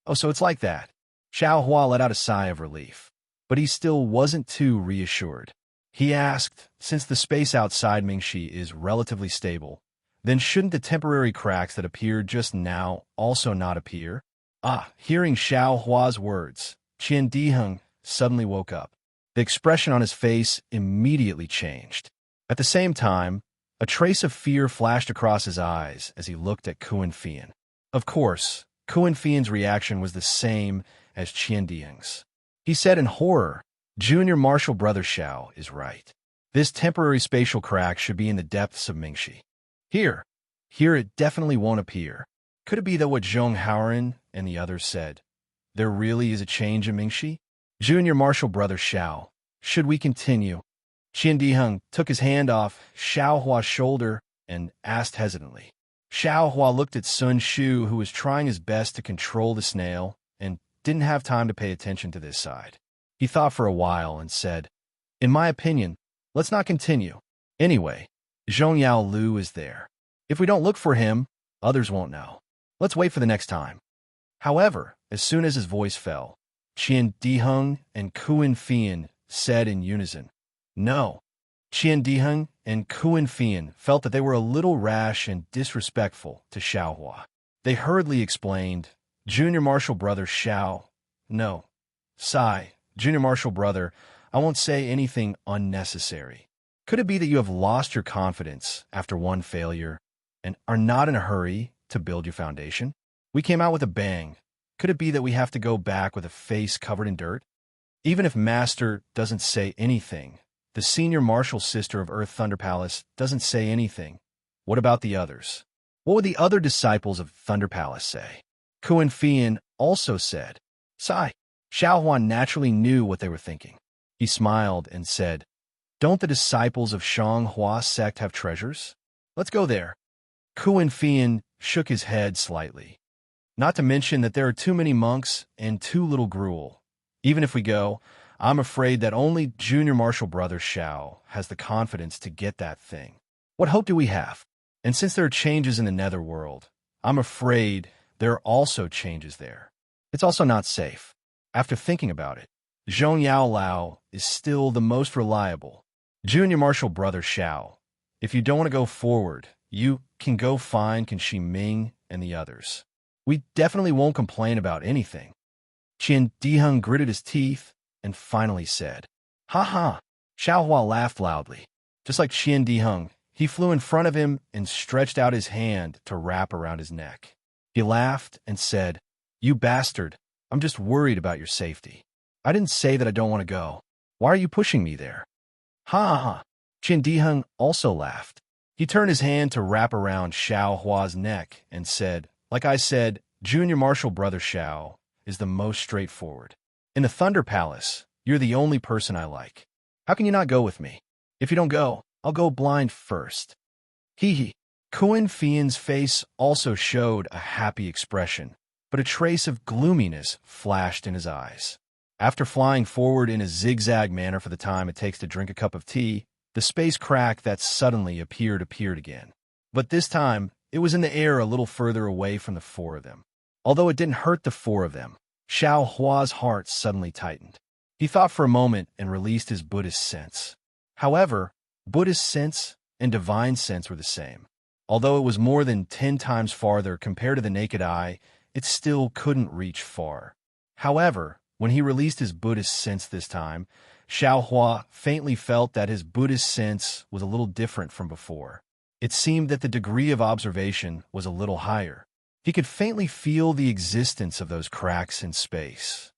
Oh, so it's like that. Xiao Hua let out a sigh of relief, but he still wasn't too reassured. He asked, since the space outside Mingxi is relatively stable, then shouldn't the temporary cracks that appeared just now also not appear? Hearing Xiao Hua's words, Qian Diheng suddenly woke up. The expression on his face immediately changed. At the same time, a trace of fear flashed across his eyes as he looked at Kuan Fian. Of course, Kuan Fian's reaction was the same as Qian Diheng's. He said in horror, Junior martial brother Xiao is right. This temporary spatial crack should be in the depths of Mingxi. Here it definitely won't appear. Could it be that what Zhong Haoren and the others said? There really is a change in Mingxi? Junior martial brother Xiao, should we continue? Qian Diheng took his hand off Xiao Hua's shoulder and asked hesitantly. Xiao Hua looked at Sun Shu, who was trying his best to control the snail and didn't have time to pay attention to this side. He thought for a while and said, in my opinion, let's not continue. Anyway, Zhong Yao Lu is there. If we don't look for him, others won't know. Let's wait for the next time. However, as soon as his voice fell, Qian Diheng and Kuan Fian said in unison, no. Qian Diheng and Kuan Fian felt that they were a little rash and disrespectful to Xiao Hua. They hurriedly explained, Junior martial brother Xiao, no. Sigh, Junior martial brother, I won't say anything unnecessary. Could it be that you have lost your confidence after one failure and are not in a hurry to build your foundation? We came out with a bang. Could it be that we have to go back with a face covered in dirt? Even if Master doesn't say anything, the senior martial sister of Earth Thunder Palace doesn't say anything. What about the others? What would the other disciples of Thunder Palace say? Kuan Fian also said. Sigh. Xiao Huan naturally knew what they were thinking. He smiled and said, don't the disciples of Shang Hua sect have treasures? Let's go there. Kuan Fian shook his head slightly. Not to mention that there are too many monks and too little gruel. Even if we go, I'm afraid that only Junior martial brother Xiao has the confidence to get that thing. What hope do we have? And since there are changes in the netherworld, I'm afraid there are also changes there. It's also not safe. After thinking about it, Zhong Yao Lao is still the most reliable. Junior martial brother Xiao, if you don't want to go forward, you can go find Kan Shi Ming and the others. We definitely won't complain about anything. Qian Diheng gritted his teeth and finally said, ha ha. Xiao Hua laughed loudly. Just like Qian Diheng, he flew in front of him and stretched out his hand to wrap around his neck. He laughed and said, you bastard, I'm just worried about your safety. I didn't say that I don't want to go. Why are you pushing me there? Ha ha ha. Qian Diheng also laughed. He turned his hand to wrap around Xiao Hua's neck and said, like I said, Junior martial brother Xiao is the most straightforward. In the Thunder Palace, you're the only person I like. How can you not go with me? If you don't go, I'll go blind first. Hee hee. Kuan Fian's face also showed a happy expression, but a trace of gloominess flashed in his eyes. After flying forward in a zigzag manner for the time it takes to drink a cup of tea, the space crack that suddenly appeared again. But this time, it was in the air a little further away from the four of them. Although it didn't hurt the four of them, Xiao Hua's heart suddenly tightened. He thought for a moment and released his Buddhist sense. However, Buddhist sense and divine sense were the same. Although it was more than 10 times farther compared to the naked eye, it still couldn't reach far. However, when he released his Buddhist sense this time, Xiao Hua faintly felt that his Buddhist sense was a little different from before. It seemed that the degree of observation was a little higher. He could faintly feel the existence of those cracks in space.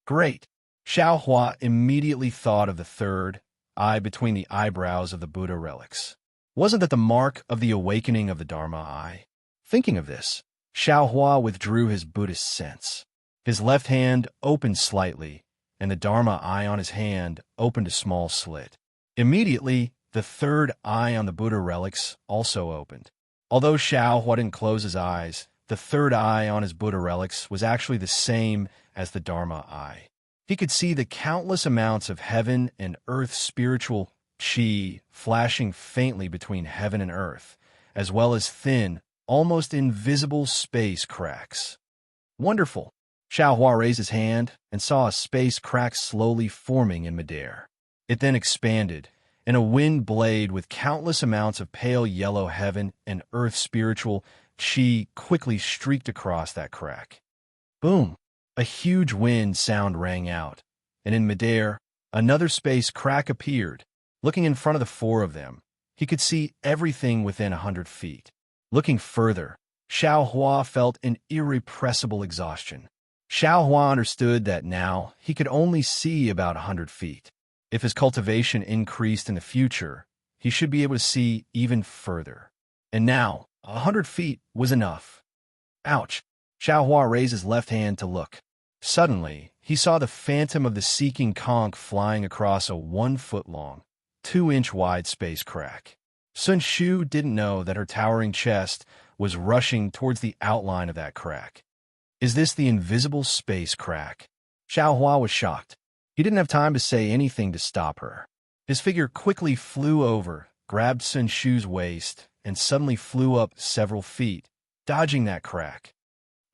Great! Xiao Hua immediately thought of the third eye between the eyebrows of the Buddha relics. Wasn't that the mark of the awakening of the Dharma eye? Thinking of this, Xiao Hua withdrew his Buddhist sense. His left hand opened slightly, and the Dharma eye on his hand opened a small slit. Immediately, the third eye on the Buddha relics also opened. Although Xiao Hua didn't close his eyes, the third eye on his Buddha relics was actually the same as the Dharma eye. He could see the countless amounts of heaven and earth spiritual qi flashing faintly between heaven and earth, as well as thin, almost invisible space cracks. Wonderful! Xiao Hua raised his hand and saw a space crack slowly forming in midair. It then expanded, and a wind blade with countless amounts of pale yellow heaven and earth spiritual qi quickly streaked across that crack. Boom! A huge wind sound rang out, and in midair, another space crack appeared. Looking in front of the four of them, he could see everything within 100 feet. Looking further, Xiao Hua felt an irrepressible exhaustion. Xiao Hua understood that now he could only see about 100 feet. If his cultivation increased in the future, he should be able to see even further. And now, 100 feet was enough. Ouch! Xiao Hua raised his left hand to look. Suddenly, he saw the phantom of the seeking conch flying across a 1-foot-long, 2-inch-wide space crack. Sun Shu didn't know that her towering chest was rushing towards the outline of that crack. Is this the invisible space crack? Xiao Hua was shocked. He didn't have time to say anything to stop her. His figure quickly flew over, grabbed Sun Shu's waist, and suddenly flew up several feet, dodging that crack.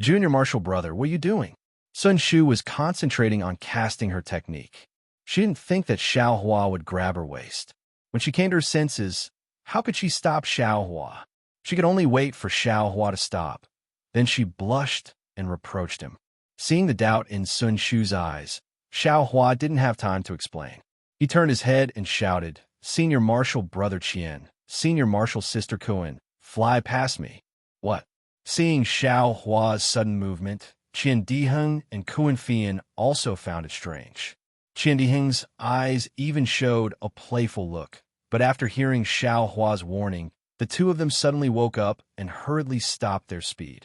Junior martial brother, what are you doing? Sun Shu was concentrating on casting her technique. She didn't think that Xiao Hua would grab her waist. When she came to her senses, how could she stop Xiao Hua? She could only wait for Xiao Hua to stop. Then she blushed and reproached him. Seeing the doubt in Sun Shu's eyes, Xiao Hua didn't have time to explain. He turned his head and shouted, "Senior Marshal Brother Qian, Senior Marshal Sister Kuan, fly past me." What? Seeing Xiao Hua's sudden movement, Qian Diheng and Kuan Fian also found it strange. Qian Diheng's eyes even showed a playful look, but after hearing Xiao Hua's warning, the two of them suddenly woke up and hurriedly stopped their speed.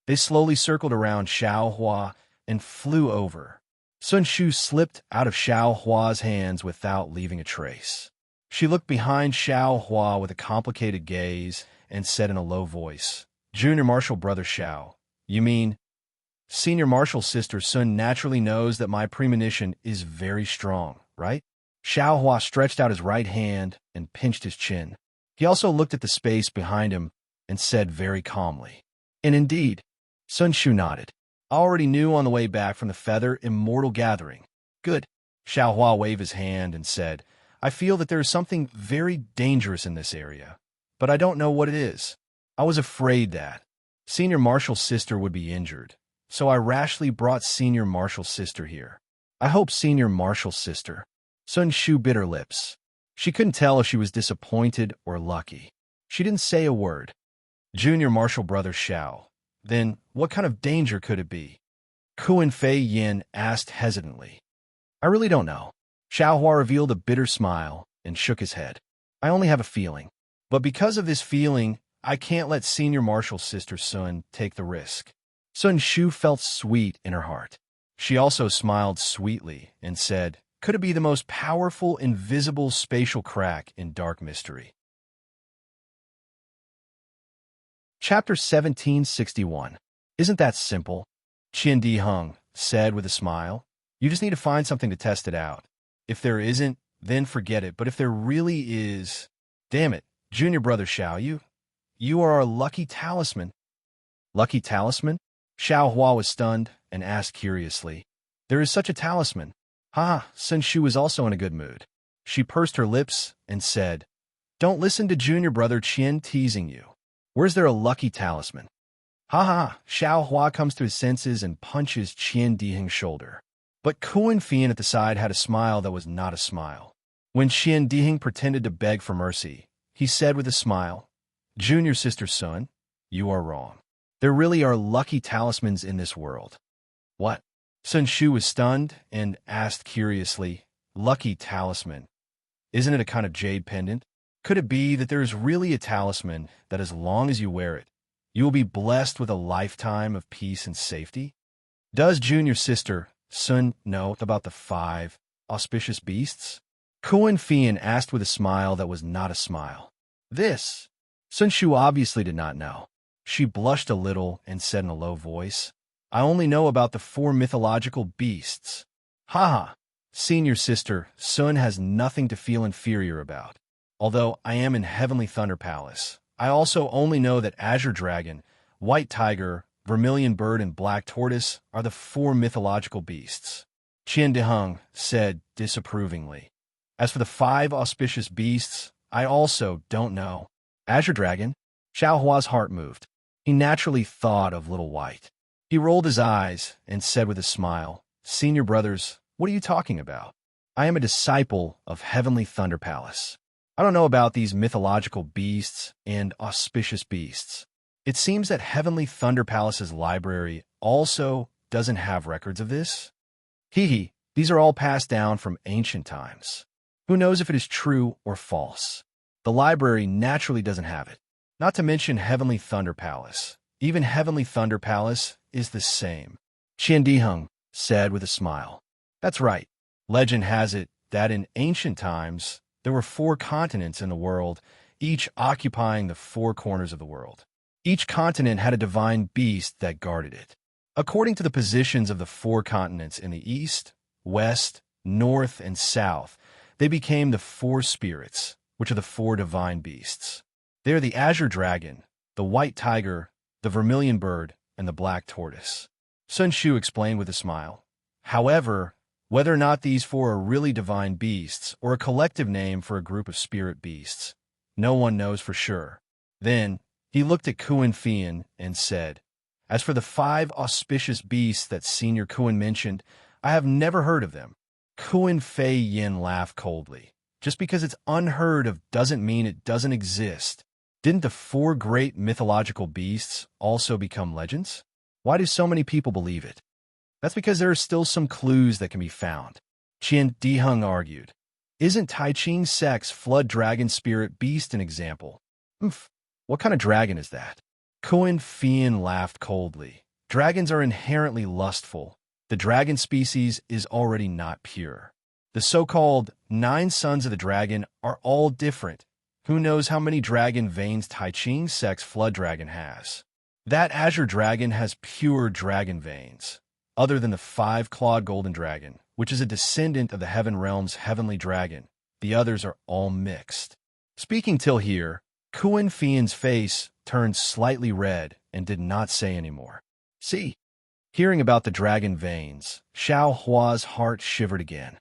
They slowly circled around Xiao Hua and flew over. Sun Shu slipped out of Xiao Hua's hands without leaving a trace. She looked behind Xiao Hua with a complicated gaze and said in a low voice, "Junior Marshal Brother Xiao, you mean?" Senior Marshal Sister Sun naturally knows that my premonition is very strong, right? Xiao Hua stretched out his right hand and pinched his chin. He also looked at the space behind him and said very calmly, "And indeed." Sun Shu nodded. "I already knew on the way back from the Feather Immortal Gathering." "Good." Xiao Hua waved his hand and said, "I feel that there is something very dangerous in this area, but I don't know what it is. I was afraid that Senior Marshal Sister would be injured, so I rashly brought Senior Marshal Sister here. I hope Senior Marshal Sister." Sun Shu bit her lips. She couldn't tell if she was disappointed or lucky. She didn't say a word. Junior Marshal Brother Xiao, then what kind of danger could it be? Kuan Fei Yin asked hesitantly. "I really don't know." Xiao Hua revealed a bitter smile and shook his head. "I only have a feeling. But because of this feeling, I can't let Senior Marshal Sister Sun take the risk." Sun Shu felt sweet in her heart. She also smiled sweetly and said, "Could it be the most powerful invisible spatial crack in dark mystery?" Chapter 1761. Isn't that simple? Qian Diheng said with a smile. "You just need to find something to test it out. If there isn't, then forget it. But if there really is, damn it, Junior Brother Xiao, you are our lucky talisman." "Lucky talisman?" Xiao Hua was stunned and asked curiously. "There is such a talisman." Ha! Sun Shu was also in a good mood. She pursed her lips and said, "Don't listen to Junior Brother Qian teasing you. Where's there a lucky talisman?" Ha ha! Xiao Hua comes to his senses and punches Qian Diheng's shoulder. But Kuan Fian at the side had a smile that was not a smile. When Qian Diheng pretended to beg for mercy, he said with a smile, "Junior Sister Sun, you are wrong. There really are lucky talismans in this world." "What?" Sun Shu was stunned and asked curiously, "Lucky talisman? Isn't it a kind of jade pendant? Could it be that there is really a talisman that as long as you wear it, you will be blessed with a lifetime of peace and safety?" "Does Junior Sister Sun know about the 5 auspicious beasts? Kuan Fian asked with a smile that was not a smile. This, Sun Shu obviously did not know. She blushed a little and said in a low voice, I only know about the 4 mythological beasts. Haha, senior sister, Sun has nothing to feel inferior about. Although I am in Heavenly Thunder Palace, I also only know that Azure Dragon, White Tiger, Vermilion Bird, and Black Tortoise are the 4 mythological beasts. Qian Diheng said disapprovingly. As for the 5 auspicious beasts, I also don't know. Azure Dragon? Xiao Hua's heart moved. He naturally thought of Little White. He rolled his eyes and said with a smile, Senior brothers, what are you talking about? I am a disciple of Heavenly Thunder Palace. I don't know about these mythological beasts and auspicious beasts. It seems that Heavenly Thunder Palace's library also doesn't have records of this. Hee, these are all passed down from ancient times. Who knows if it is true or false? The library naturally doesn't have it. Not to mention Heavenly Thunder Palace. Even Heavenly Thunder Palace is the same. Qian Diheng said with a smile. That's right. Legend has it that in ancient times, there were 4 continents in the world, each occupying the 4 corners of the world. Each continent had a divine beast that guarded it. According to the positions of the 4 continents in the east, west, north, and south, they became the 4 spirits, which are the 4 divine beasts. They are the Azure Dragon, the White Tiger, the Vermilion Bird, and the Black Tortoise. Sun Shu explained with a smile. However, whether or not these 4 are really divine beasts or a collective name for a group of spirit beasts, no one knows for sure. Then, he looked at Kuan Fian and said, As for the 5 auspicious beasts that Senior Kuan mentioned, I have never heard of them. Kuan Fei Yin laughed coldly. Just because it's unheard of doesn't mean it doesn't exist. Didn't the 4 great mythological beasts also become legends? Why do so many people believe it? That's because there are still some clues that can be found. Qian Diheng argued. Isn't Tai Ching's sex flood dragon spirit beast an example? What kind of dragon is that? Kuan Fian laughed coldly. Dragons are inherently lustful. The dragon species is already not pure. The so-called 9 sons of the dragon are all different. Who knows how many dragon veins Tai Ching's sex flood dragon has? That Azure Dragon has pure dragon veins, other than the 5-clawed golden dragon, which is a descendant of the Heaven Realm's heavenly dragon. The others are all mixed. Speaking till here, Kuan Fian's face turned slightly red and did not say any more. See, hearing about the dragon veins, Xiao Hua's heart shivered again.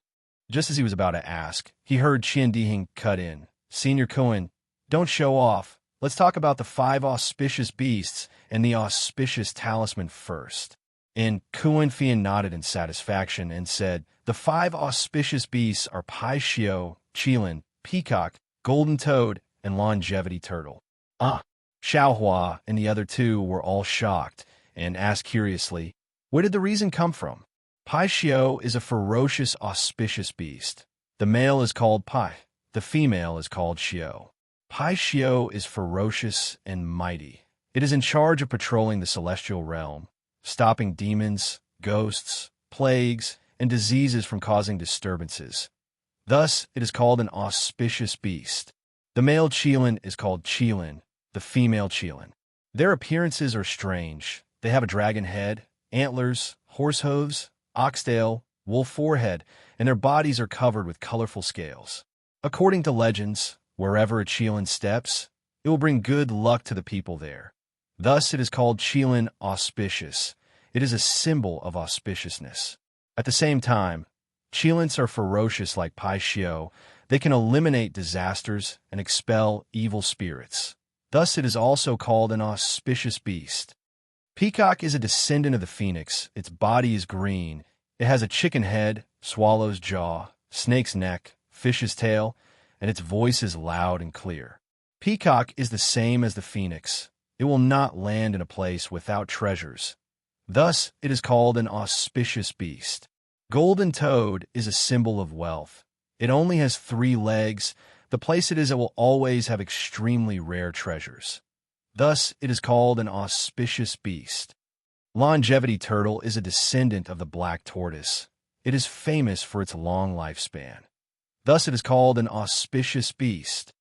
Just as he was about to ask, he heard Qian Diheng cut in. Senior Kuan, don't show off. Let's talk about the 5 auspicious beasts and the auspicious talisman first. And Kuan Fian nodded in satisfaction and said, the 5 auspicious beasts are Pai Xiao, Qilin, Peacock, Golden Toad, and Longevity Turtle. Xiao Hua and the other 2 were all shocked and asked curiously, where did the reason come from? Pai Xiao is a ferocious, auspicious beast. The male is called Pai. The female is called Xiao. Pai Xiao is ferocious and mighty. It is in charge of patrolling the celestial realm, stopping demons, ghosts, plagues, and diseases from causing disturbances. Thus, it is called an auspicious beast. The male Qilin is called Qilin, the female Qilin. Their appearances are strange. They have a dragon head, antlers, horse hooves, oxtail, wolf forehead, and their bodies are covered with colorful scales. According to legends, wherever a Qilin steps, it will bring good luck to the people there. Thus, it is called Qilin auspicious. It is a symbol of auspiciousness. At the same time, Qilins are ferocious like Pai Xiao. They can eliminate disasters and expel evil spirits. Thus, it is also called an auspicious beast. Peacock is a descendant of the phoenix. Its body is green. It has a chicken head, swallow's jaw, snake's neck, fish's tail, and its voice is loud and clear. Peacock is the same as the phoenix. It will not land in a place without treasures. Thus, it is called an auspicious beast. Golden Toad is a symbol of wealth. It only has 3 legs. The place it is, it will always have extremely rare treasures. Thus, it is called an auspicious beast. Longevity turtle is a descendant of the black tortoise. It is famous for its long lifespan. Thus it is called an auspicious beast.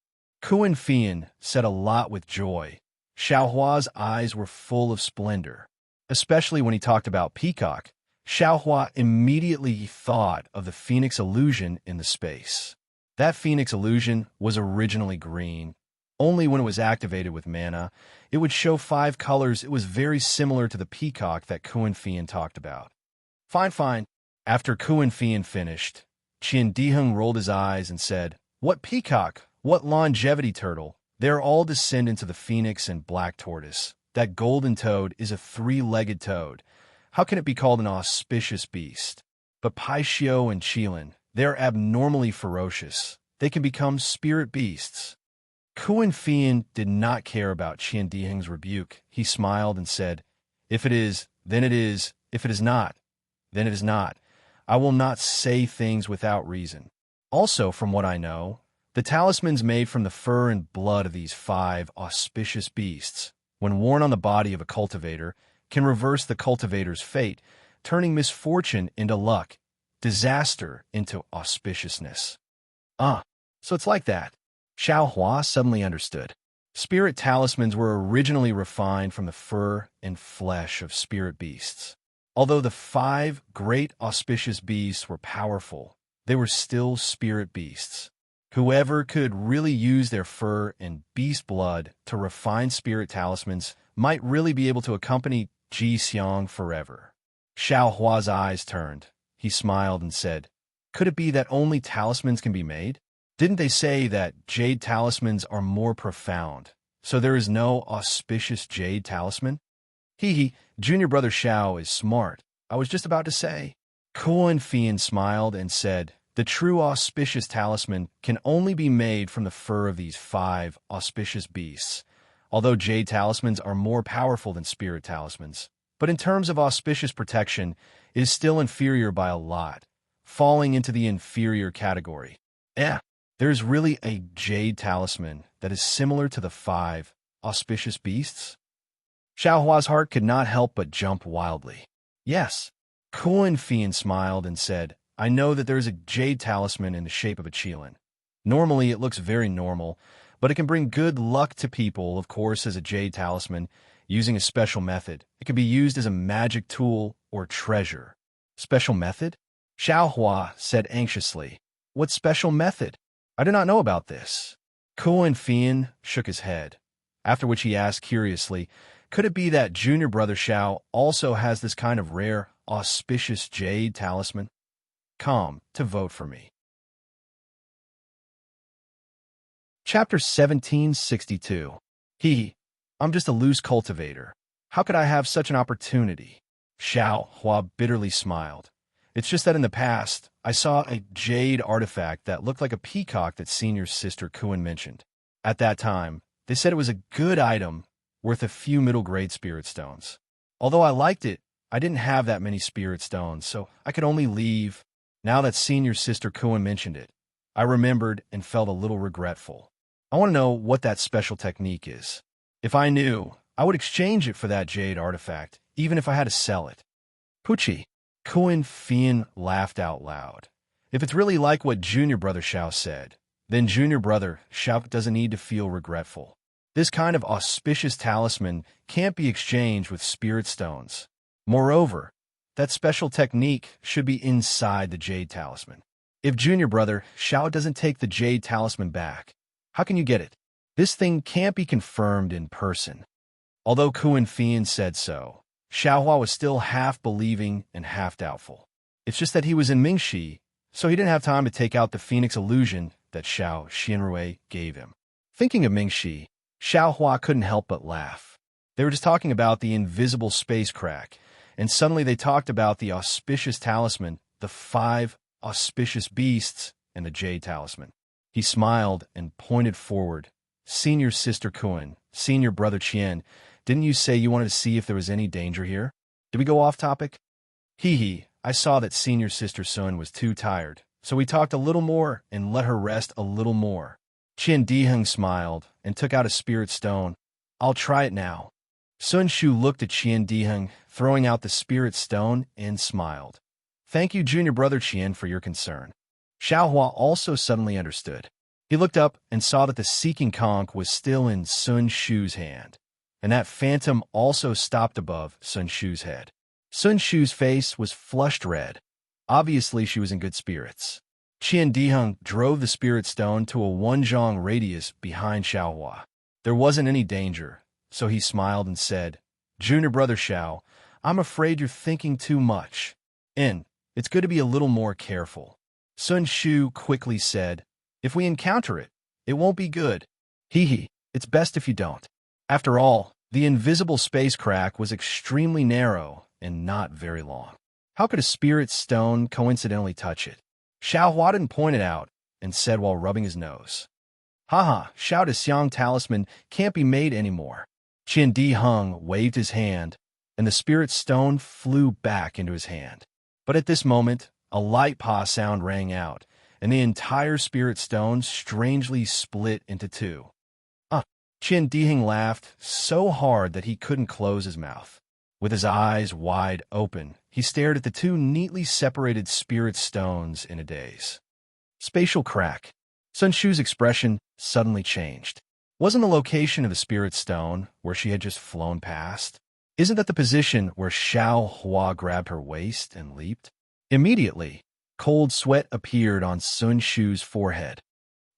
Kuan Fian said a lot with joy. Xiaohua's eyes were full of splendor. Especially when he talked about peacock, Xiaohua immediately thought of the phoenix illusion in the space. That phoenix illusion was originally green. Only when it was activated with mana, it would show 5 colors. It was very similar to the peacock that Kuan Fian talked about. Fine. After Kuan Fian finished, Qian Diheng rolled his eyes and said, "What peacock? What longevity turtle? They are all descendants of the phoenix and black tortoise. That golden toad is a 3-legged toad. How can it be called an auspicious beast? But Paixio and Qilin, they are abnormally ferocious. They can become spirit beasts." Kuan Fian did not care about Qian Diheng's rebuke. He smiled and said, "If it is, then it is. If it is not, then it is not. I will not say things without reason. Also, from what I know, the talismans made from the fur and blood of these 5 auspicious beasts, when worn on the body of a cultivator, can reverse the cultivator's fate, turning misfortune into luck, disaster into auspiciousness." So it's like that. Xiaohua suddenly understood. Spirit talismans were originally refined from the fur and flesh of spirit beasts. Although the 5 great auspicious beasts were powerful, they were still spirit beasts. Whoever could really use their fur and beast blood to refine spirit talismans might really be able to accompany Ji Xiang forever. Xiaohua's eyes turned. He smiled and said, "Could it be that only talismans can be made? Didn't they say that jade talismans are more profound, so there is no auspicious jade talisman?" Junior brother Xiao is smart. I was just about to say. Kuan Fian smiled and said, "The true auspicious talisman can only be made from the fur of these 5 auspicious beasts, although jade talismans are more powerful than spirit talismans. But in terms of auspicious protection, it is still inferior by a lot, falling into the inferior category. There's really a jade talisman that is similar to the 5 auspicious beasts?" Xiaohua's heart could not help but jump wildly. "Yes." Kuan Fian smiled and said, "I know that there is a jade talisman in the shape of a qilin. Normally it looks very normal, but it can bring good luck to people, of course, as a jade talisman, using a special method. It can be used as a magic tool or treasure." "Special method?" Xiaohua said anxiously. "What special method? I do not know about this." Kuan Fian shook his head, after which he asked curiously, "Could it be that junior brother Xiao also has this kind of rare, auspicious jade talisman?" Come to vote for me. Chapter 1762. I'm just a loose cultivator. How could I have such an opportunity? Xiaohua bitterly smiled. "It's just that in the past, I saw a jade artifact that looked like a peacock that Senior's sister Kuan mentioned. At that time, they said it was a good item worth a few middle-grade spirit stones. Although I liked it, I didn't have that many spirit stones, so I could only leave. Now that Senior's sister Kuan mentioned it, I remembered and felt a little regretful. I want to know what that special technique is. If I knew, I would exchange it for that jade artifact, even if I had to sell it." Pucci. Kuan Fian laughed out loud. "If it's really like what junior brother Xiao said, then junior brother Xiao doesn't need to feel regretful. This kind of auspicious talisman can't be exchanged with spirit stones. Moreover, that special technique should be inside the jade talisman. If junior brother Xiao doesn't take the jade talisman back, how can you get it? This thing can't be confirmed in person." Although Kuan Fian said so, Xiaohua was still half believing and half doubtful. It's just that he was in Mingxi, so he didn't have time to take out the phoenix illusion that Xiao Xianrui gave him. Thinking of Mingxi, Xiaohua couldn't help but laugh. They were just talking about the invisible space crack, and suddenly they talked about the auspicious talisman, the 5 auspicious beasts, and the jade talisman. He smiled and pointed forward. "Senior sister Kuan, senior brother Qian, didn't you say you wanted to see if there was any danger here? Did we go off topic?" I saw that senior sister Sun was too tired, so we talked a little more and let her rest a little more. Qian Diheng smiled and took out a spirit stone. "I'll try it now." Sun Shu looked at Qian Diheng, throwing out the spirit stone, and smiled. Thank you, junior brother Qian, for your concern. Xiaohua also suddenly understood. He looked up and saw that the seeking conch was still in Sun Shu's hand, and that phantom also stopped above Sun Shu's head. Sun Shu's face was flushed red. Obviously, she was in good spirits. Qian Diheng drove the spirit stone to a 1 zhang radius behind Xiaohua. There wasn't any danger, so he smiled and said, Junior brother Xiao, I'm afraid you're thinking too much. It's good to be a little more careful. Sun Shu quickly said, If we encounter it, it won't be good. It's best if you don't. After all, the invisible space crack was extremely narrow and not very long. How could a spirit stone coincidentally touch it? Xiaohua didn't point it out and said while rubbing his nose. Xiao de Xiang talisman can't be made anymore. Qian Diheng waved his hand, and the spirit stone flew back into his hand. But at this moment, a light pa sound rang out, and the entire spirit stone strangely split into two. Qian Diheng laughed so hard that he couldn't close his mouth. With his eyes wide open, he stared at the two neatly separated spirit stones in a daze. Spatial crack. Sun Shu's expression suddenly changed. Wasn't the location of the spirit stone where she had just flown past? Isn't that the position where Xiaohua grabbed her waist and leaped? Immediately, cold sweat appeared on Sun Shu's forehead.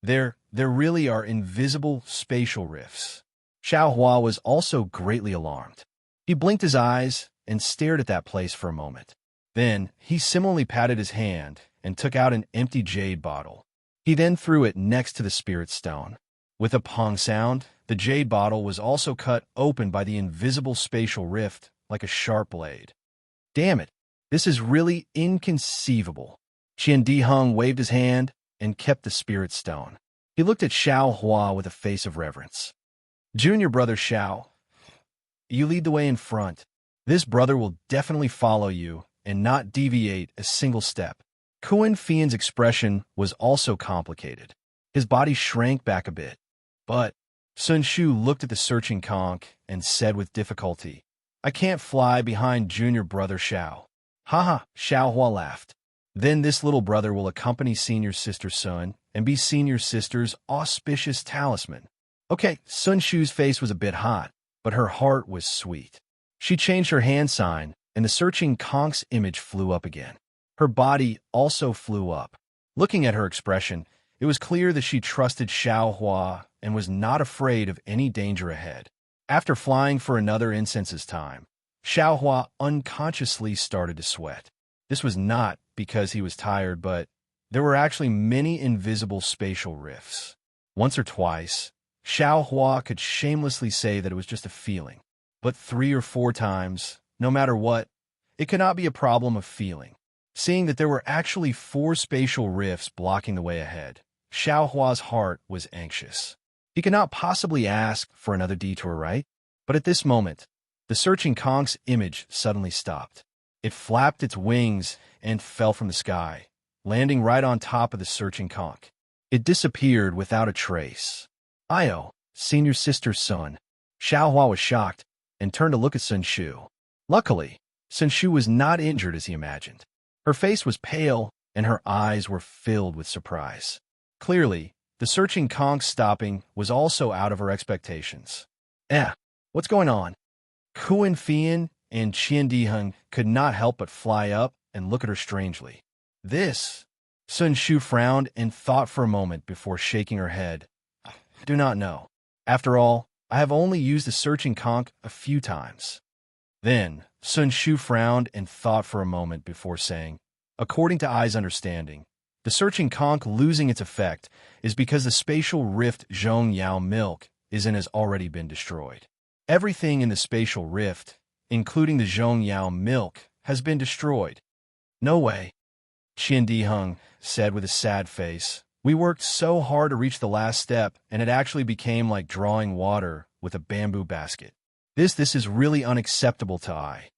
There really are invisible spatial rifts. Xiaohua was also greatly alarmed. He blinked his eyes and stared at that place for a moment. Then, he similarly patted his hand and took out an empty jade bottle. He then threw it next to the spirit stone. With a pong sound, the jade bottle was also cut open by the invisible spatial rift like a sharp blade. Damn it, this is really inconceivable. Qian Diheng waved his hand and kept the spirit stone. He looked at Xiaohua with a face of reverence. Junior brother Xiao, you lead the way in front. This brother will definitely follow you and not deviate a single step. Kuan Fian's expression was also complicated. His body shrank back a bit. But Sun Shu looked at the searching conch and said with difficulty, I can't fly behind junior brother Xiao. Xiaohua laughed. Then this little brother will accompany senior sister Sun and be senior sister's auspicious talisman. Okay, Sun Shu's face was a bit hot, but her heart was sweet. She changed her hand sign, and the searching conch's image flew up again. Her body also flew up. Looking at her expression, it was clear that she trusted Xiaohua and was not afraid of any danger ahead. After flying for another incense's time, Xiaohua unconsciously started to sweat. This was not because he was tired, but there were actually many invisible spatial rifts. Once or twice, Xiaohua could shamelessly say that it was just a feeling. But 3 or 4 times, no matter what, it could not be a problem of feeling. Seeing that there were actually 4 spatial rifts blocking the way ahead, Xiaohua's heart was anxious. He could not possibly ask for another detour, right? But at this moment, the searching conch's image suddenly stopped. It flapped its wings and fell from the sky, landing right on top of the searching conch. It disappeared without a trace. Io, senior sister's son. Xiaohua was shocked and turned to look at Sun Shu. Luckily, Sun Shu was not injured as he imagined. Her face was pale and her eyes were filled with surprise. Clearly, the searching conch stopping was also out of her expectations. What's going on? Kuan Fian and Qian Diheng could not help but fly up and look at her strangely. This? Sun Shu frowned and thought for a moment before shaking her head. I do not know. After all, I have only used the searching conch a few times. Then, Sun Shu frowned and thought for a moment before saying, according to Ai's understanding, the searching conch losing its effect is because the spatial rift Zhong Yao milk is and has already been destroyed. Everything in the spatial rift, including the Zhong Yao milk, has been destroyed. No way, Qian Diheng said with a sad face. We worked so hard to reach the last step, and it actually became like drawing water with a bamboo basket. This is really unacceptable to Ai.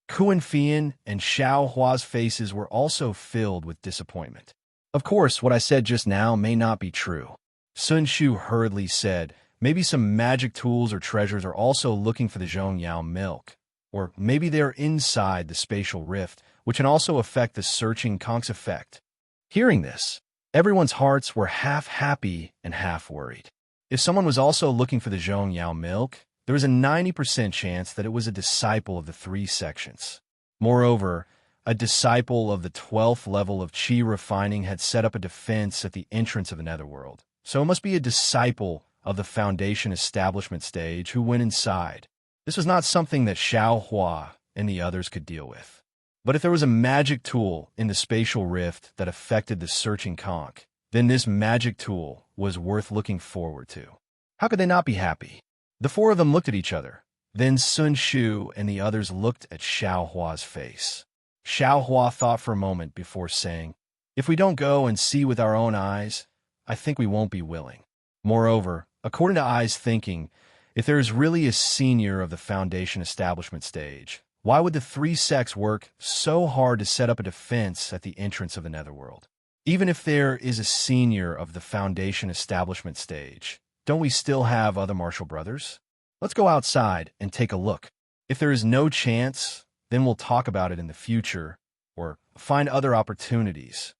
Kuan Fian and Xiaohua's faces were also filled with disappointment. Of course, what I said just now may not be true, Sun Shu hurriedly said, Maybe some magic tools or treasures are also looking for the Zhongyao milk. Or maybe they're inside the spatial rift, which can also affect the searching conch's effect. Hearing this, everyone's hearts were half happy and half worried. If someone was also looking for the Zhongyao milk, there was a 90% chance that it was a disciple of the 3 sections. Moreover, a disciple of the 12th level of Qi refining had set up a defense at the entrance of the netherworld. So it must be a disciple of the foundation establishment stage who went inside. This was not something that Xiao Hua and the others could deal with. But if there was a magic tool in the spatial rift that affected the searching conch, then this magic tool was worth looking forward to. How could they not be happy? The 4 of them looked at each other. Then Sun Shu and the others looked at Xiao Hua's face. Xiao Hua thought for a moment before saying, "If we don't go and see with our own eyes, I think we won't be willing." Moreover, according to Ai's thinking, if there is really a senior of the foundation establishment stage, why would the 3 sects work so hard to set up a defense at the entrance of the netherworld? Even if there is a senior of the foundation establishment stage, don't we still have other martial brothers? Let's go outside and take a look. If there is no chance, then we'll talk about it in the future, or find other opportunities.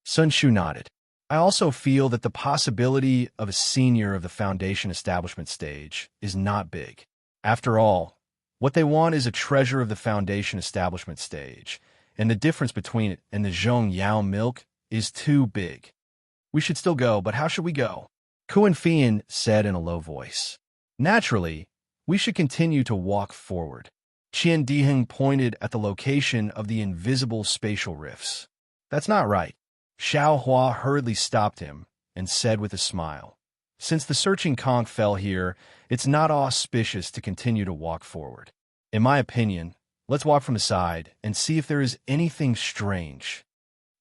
Sun Shu nodded. I also feel that the possibility of a senior of the foundation establishment stage is not big. After all, what they want is a treasure of the foundation establishment stage, and the difference between it and the Zhongyao milk is too big. We should still go, but how should we go? Kuan Fian said in a low voice. Naturally, we should continue to walk forward. Qian Diheng pointed at the location of the invisible spatial rifts. That's not right. Xiao Hua hurriedly stopped him and said with a smile, "Since the searching conch fell here, it's not auspicious to continue to walk forward. In my opinion, let's walk from the side and see if there is anything strange."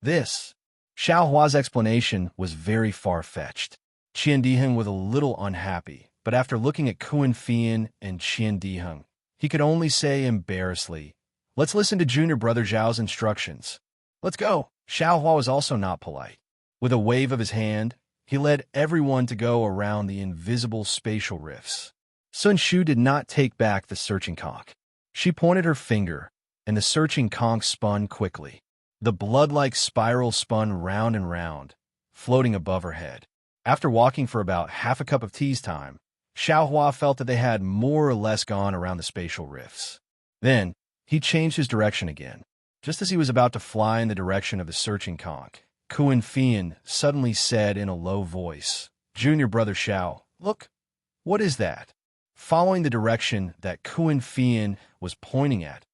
This, Xiao Hua's explanation was very far-fetched. Qian Diheng was a little unhappy, but after looking at Kuan Fian and Qian Diheng, he could only say embarrassedly, "Let's listen to Junior Brother Zhao's instructions. Let's go." Xiao Hua was also not polite. With a wave of his hand, he led everyone to go around the invisible spatial rifts. Sun Shu did not take back the searching conch. She pointed her finger, and the searching conch spun quickly. The blood-like spiral spun round and round, floating above her head. After walking for about half a cup of tea's time, Xiao Hua felt that they had more or less gone around the spatial rifts. Then, he changed his direction again. Just as he was about to fly in the direction of the searching conch, Kuan Fian suddenly said in a low voice, "Junior Brother Xiao, look, what is that?" Following the direction that Kuan Fian was pointing at,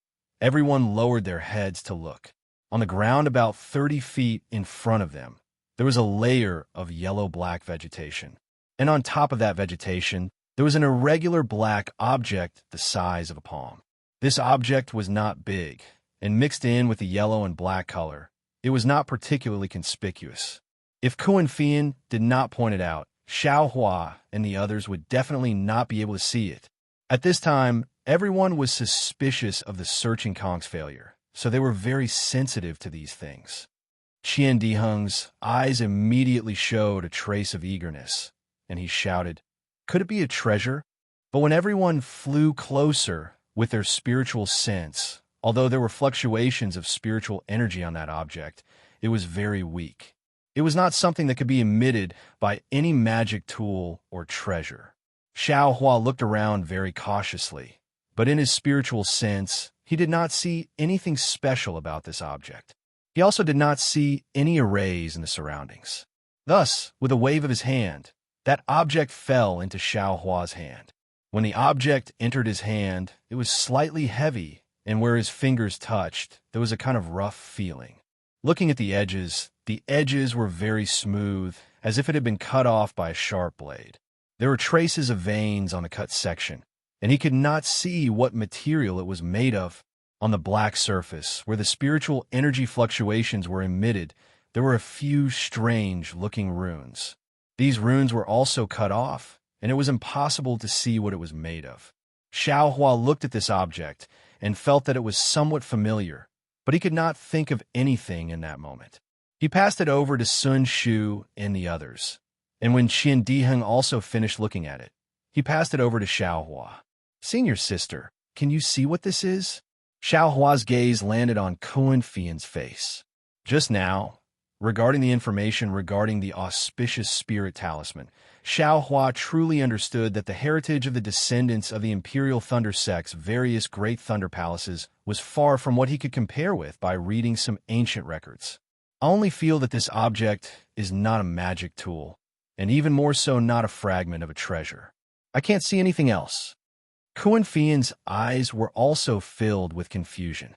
everyone lowered their heads to look. On the ground about 30 feet in front of them, there was a layer of yellow-black vegetation. And on top of that vegetation, there was an irregular black object the size of a palm. This object was not big, and mixed in with the yellow and black color, it was not particularly conspicuous. If Kuan Fian did not point it out, Xiao Hua and the others would definitely not be able to see it. At this time, everyone was suspicious of the searching conch's failure, so they were very sensitive to these things. Qian Diheng's eyes immediately showed a trace of eagerness, and he shouted, "Could it be a treasure?" But when everyone flew closer with their spiritual sense, although there were fluctuations of spiritual energy on that object, it was very weak. It was not something that could be emitted by any magic tool or treasure. Xiao Hua looked around very cautiously, but in his spiritual sense, he did not see anything special about this object. He also did not see any arrays in the surroundings. Thus, with a wave of his hand, that object fell into Xiao Hua's hand. When the object entered his hand, it was slightly heavy, and where his fingers touched, there was a kind of rough feeling. Looking at the edges were very smooth, as if it had been cut off by a sharp blade. There were traces of veins on the cut section, and he could not see what material it was made of. On the black surface, where the spiritual energy fluctuations were emitted, there were a few strange-looking runes. These runes were also cut off, and it was impossible to see what it was made of. Xiao Hua looked at this object and felt that it was somewhat familiar, but he could not think of anything in that moment. He passed it over to Sun Shu and the others, and when Qian Diheng also finished looking at it, He passed it over to Xiaohua. Senior sister, can you see what this is? Xiaohua's gaze landed on Kuan Fian's face. Just now, regarding the information regarding the auspicious spirit talisman, Xiaohua truly understood that the heritage of the descendants of the Imperial Thunder Sect's various great thunder palaces was far from what he could compare with by reading some ancient records. I only feel that this object is not a magic tool, and even more so not a fragment of a treasure. I can't see anything else. Kuan Fian's eyes were also filled with confusion.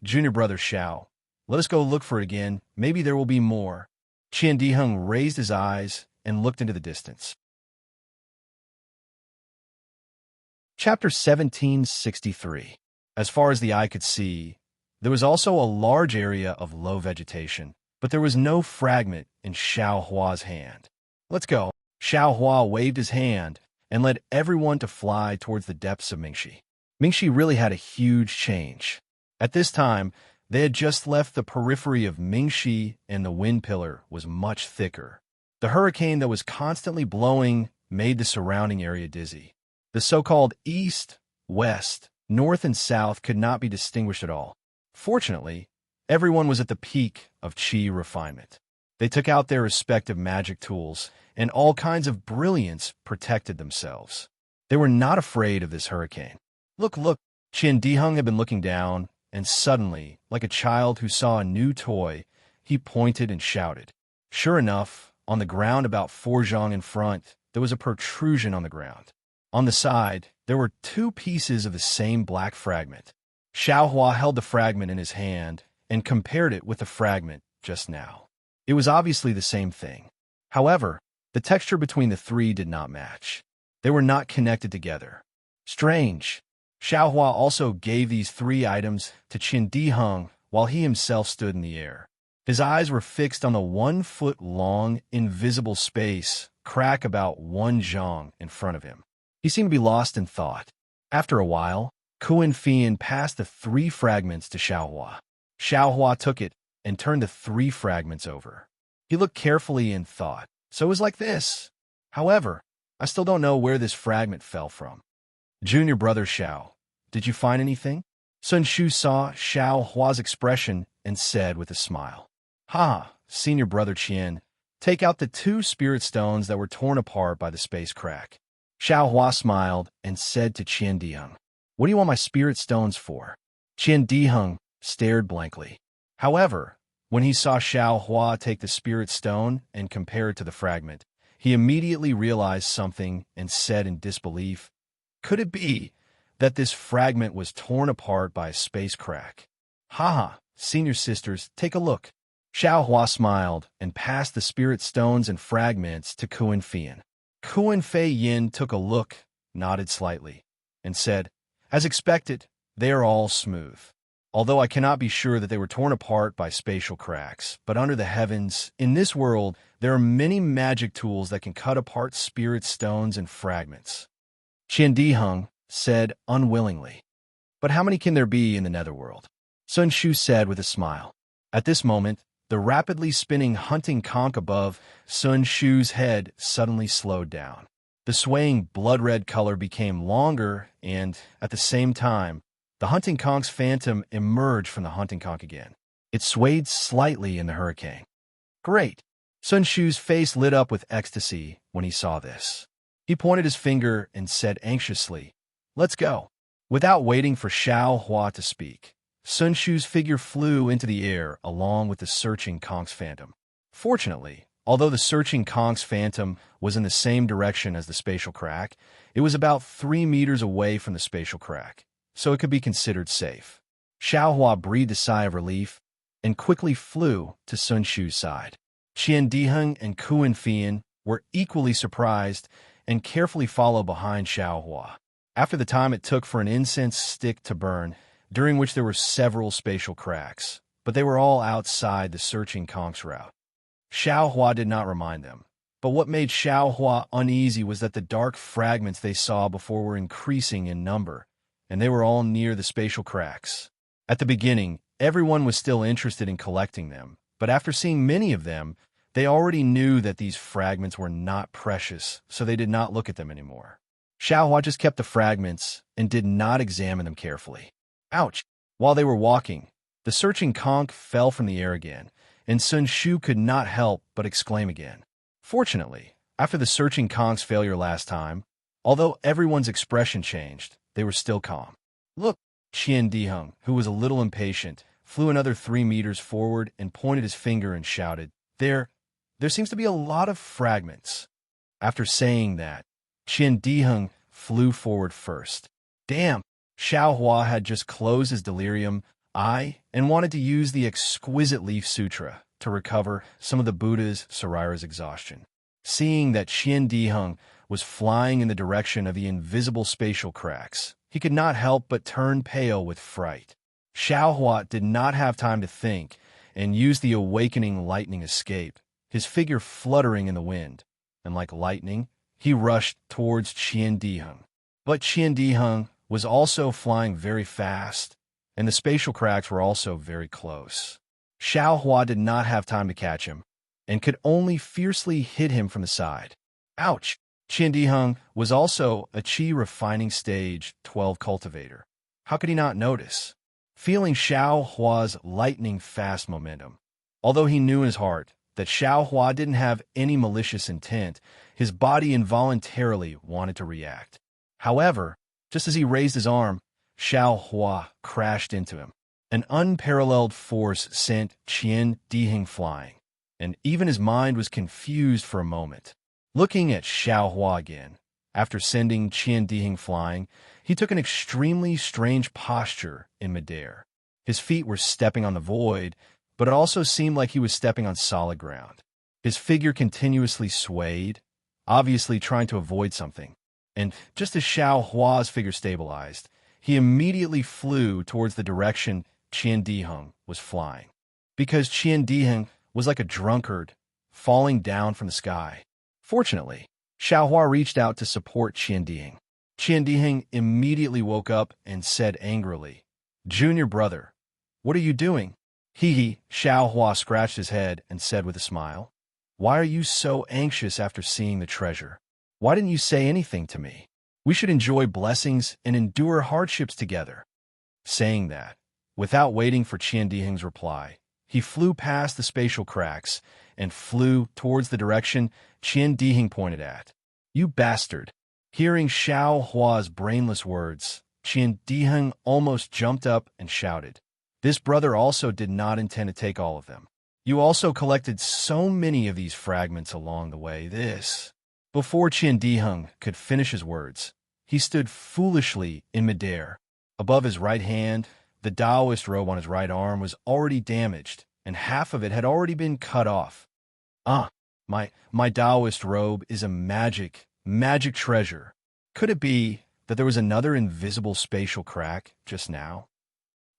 Junior brother Xiao, let us go look for it again. Maybe there will be more. Qian Diheng raised his eyes and looked into the distance. Chapter 1763. As far as the eye could see, there was also a large area of low vegetation, but there was no fragment in Xiaohua's hand. Let's go. Xiaohua waved his hand and led everyone to fly towards the depths of Mingxi. Mingxi really had a huge change. At this time, they had just left the periphery of Mingxi and the wind pillar was much thicker. The hurricane that was constantly blowing made the surrounding area dizzy. The so-called east, west, north, and south could not be distinguished at all. Fortunately, everyone was at the peak of qi refinement. They took out their respective magic tools, and all kinds of brilliance protected themselves. They were not afraid of this hurricane. Look, Qian Diheng had been looking down, and suddenly, like a child who saw a new toy, he pointed and shouted. Sure enough, on the ground about 4 zhang in front, there was a protrusion on the ground. On the side, there were 2 pieces of the same black fragment. Xiaohua held the fragment in his hand and compared it with the fragment just now. It was obviously the same thing. However, the texture between the 3 did not match. They were not connected together. Strange. Xiaohua also gave these 3 items to Qian Diheng while he himself stood in the air. His eyes were fixed on the 1-foot-long, invisible space, crack about 1 zhang in front of him. He seemed to be lost in thought. After a while, Kuan Fian passed the 3 fragments to Xiaohua. Xiaohua took it and turned the 3 fragments over. He looked carefully and thought, so it was like this. However, I still don't know where this fragment fell from. Junior brother Xiao, did you find anything? Sun Shu saw Xiaohua's expression and said with a smile. Senior brother Qian, take out the 2 spirit stones that were torn apart by the space crack. Xiaohua smiled and said to Qian Diheng, what do you want my spirit stones for? Qian Diheng stared blankly. However, when he saw Xiaohua take the spirit stone and compare it to the fragment, he immediately realized something and said in disbelief, could it be that this fragment was torn apart by a space crack? Senior sisters, take a look. Xiaohua smiled and passed the spirit stones and fragments to Kuan Fian. Kuan Fei Yin took a look, nodded slightly, and said, as expected, they are all smooth. Although I cannot be sure that they were torn apart by spatial cracks, but under the heavens, in this world, there are many magic tools that can cut apart spirit stones and fragments. Qian Diheng said unwillingly, but how many can there be in the netherworld? Sun Shu said with a smile. At this moment, the rapidly spinning hunting conch above Sun Shu's head suddenly slowed down. The swaying blood-red color became longer, and, at the same time, the hunting conch's phantom emerged from the hunting conch again. It swayed slightly in the hurricane. Great! Sun Shu's face lit up with ecstasy when he saw this. He pointed his finger and said anxiously, let's go. Without waiting for Xiaohua to speak, Sun Shu's figure flew into the air along with the searching conch's phantom. Fortunately, although the searching conch's phantom was in the same direction as the spatial crack, it was about 3 meters away from the spatial crack, so it could be considered safe. Xiaohua breathed a sigh of relief and quickly flew to Sun Shu's side. Qian Diheng and Kuan Fian were equally surprised and carefully followed behind Xiaohua. After the time it took for an incense stick to burn, during which there were several spatial cracks, but they were all outside the searching conch's route. Xiaohua did not remind them, but what made Xiaohua uneasy was that the dark fragments they saw before were increasing in number, and they were all near the spatial cracks. At the beginning, everyone was still interested in collecting them, but after seeing many of them, They already knew that these fragments were not precious, so they did not look at them anymore. Xiaohua just kept the fragments and did not examine them carefully. Ouch! While they were walking, the searching conch fell from the air again, and Sun Shu could not help but exclaim again. Fortunately, after the searching conch's failure last time, although everyone's expression changed, they were still calm. Look! Qian Diheng, who was a little impatient, flew another 3 meters forward and pointed his finger and shouted, There seems to be a lot of fragments. After saying that, Qian Diheng flew forward first. Damn! Xiaohua had just closed his delirium eye and wanted to use the exquisite leaf sutra to recover some of the Buddha's Sarira's exhaustion. Seeing that Qian Diheng was flying in the direction of the invisible spatial cracks, he could not help but turn pale with fright. Xiaohua did not have time to think and used the awakening lightning escape, his figure fluttering in the wind, and like lightning, he rushed towards Qian Diheng. But Qian Diheng was also flying very fast, and the spatial cracks were also very close. Xiaohua did not have time to catch him, and could only fiercely hit him from the side. Ouch! Qian Diheng was also a Qi refining stage 12 cultivator. How could he not notice? Feeling Xiaohua's lightning-fast momentum, although he knew in his heart that Xiaohua didn't have any malicious intent, his body involuntarily wanted to react. However, just as he raised his arm, Xiaohua crashed into him. An unparalleled force sent Qian Diheng flying, and even his mind was confused for a moment. Looking at Xiaohua again, after sending Qian Diheng flying, he took an extremely strange posture in midair. His feet were stepping on the void, but it also seemed like he was stepping on solid ground. His figure continuously swayed, obviously trying to avoid something, and just as Xiaohua's figure stabilized, he immediately flew towards the direction Qian Diheng was flying. Because Qian Diheng was like a drunkard, falling down from the sky. Fortunately, Xiaohua reached out to support Qian Diheng. Qian Diheng immediately woke up and said angrily, Junior brother, what are you doing? Hee. Xiaohua scratched his head and said with a smile, Why are you so anxious after seeing the treasure? Why didn't you say anything to me? We should enjoy blessings and endure hardships together. Saying that, without waiting for Qian Diheng's reply, he flew past the spatial cracks and flew towards the direction Qian Diheng pointed at. You bastard! Hearing Xiaohua's brainless words, Qian Diheng almost jumped up and shouted. This brother also did not intend to take all of them. You also collected so many of these fragments along the way. Before Qian Diheng could finish his words, he stood foolishly in midair. Above his right hand, the Taoist robe on his right arm was already damaged, and half of it had already been cut off. My Taoist robe is a magic treasure. Could it be that there was another invisible spatial crack just now?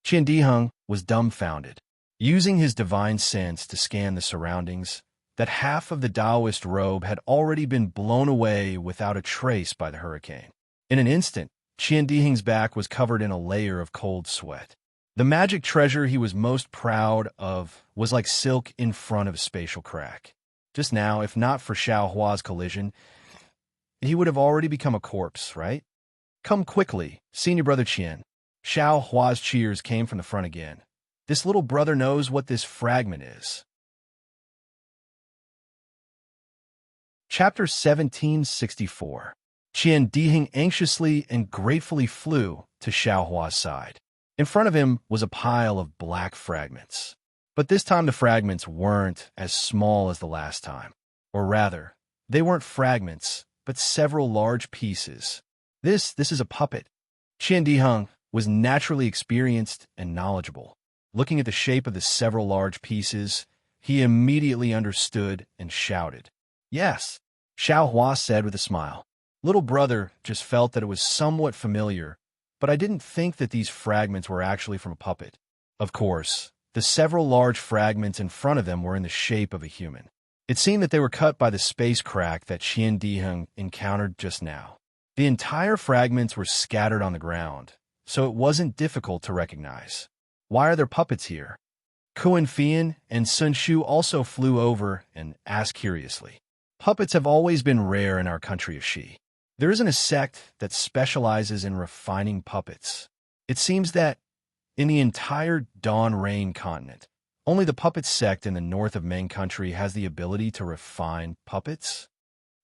Qian Diheng was dumbfounded, using his divine sense to scan the surroundings, that half of the Taoist robe had already been blown away without a trace by the hurricane. In an instant, Qian Diheng's back was covered in a layer of cold sweat. The magic treasure he was most proud of was like silk in front of a spatial crack. Just now, if not for Xiaohua's collision, he would have already become a corpse, right? Come quickly, senior brother Qian. Xiaohua's cheers came from the front again. This little brother knows what this fragment is. Chapter 1764. Qian Diheng anxiously and gratefully flew to Xiaohua's side. In front of him was a pile of black fragments. But this time the fragments weren't as small as the last time. Or rather, they weren't fragments, but several large pieces. This is a puppet. Qian Diheng was naturally experienced and knowledgeable. Looking at the shape of the several large pieces, he immediately understood and shouted. Yes, Xiaohua said with a smile. Little brother just felt that it was somewhat familiar, but I didn't think that these fragments were actually from a puppet. Of course, the several large fragments in front of them were in the shape of a human. It seemed that they were cut by the space crack that Qian Diheng encountered just now. The entire fragments were scattered on the ground, so it wasn't difficult to recognize. Why are there puppets here? Kuan Fian and Sun Shu also flew over and asked curiously. Puppets have always been rare in our country of Shi. There isn't a sect that specializes in refining puppets. It seems that in the entire Dawn Rain continent, only the puppet sect in the north of Ming country has the ability to refine puppets.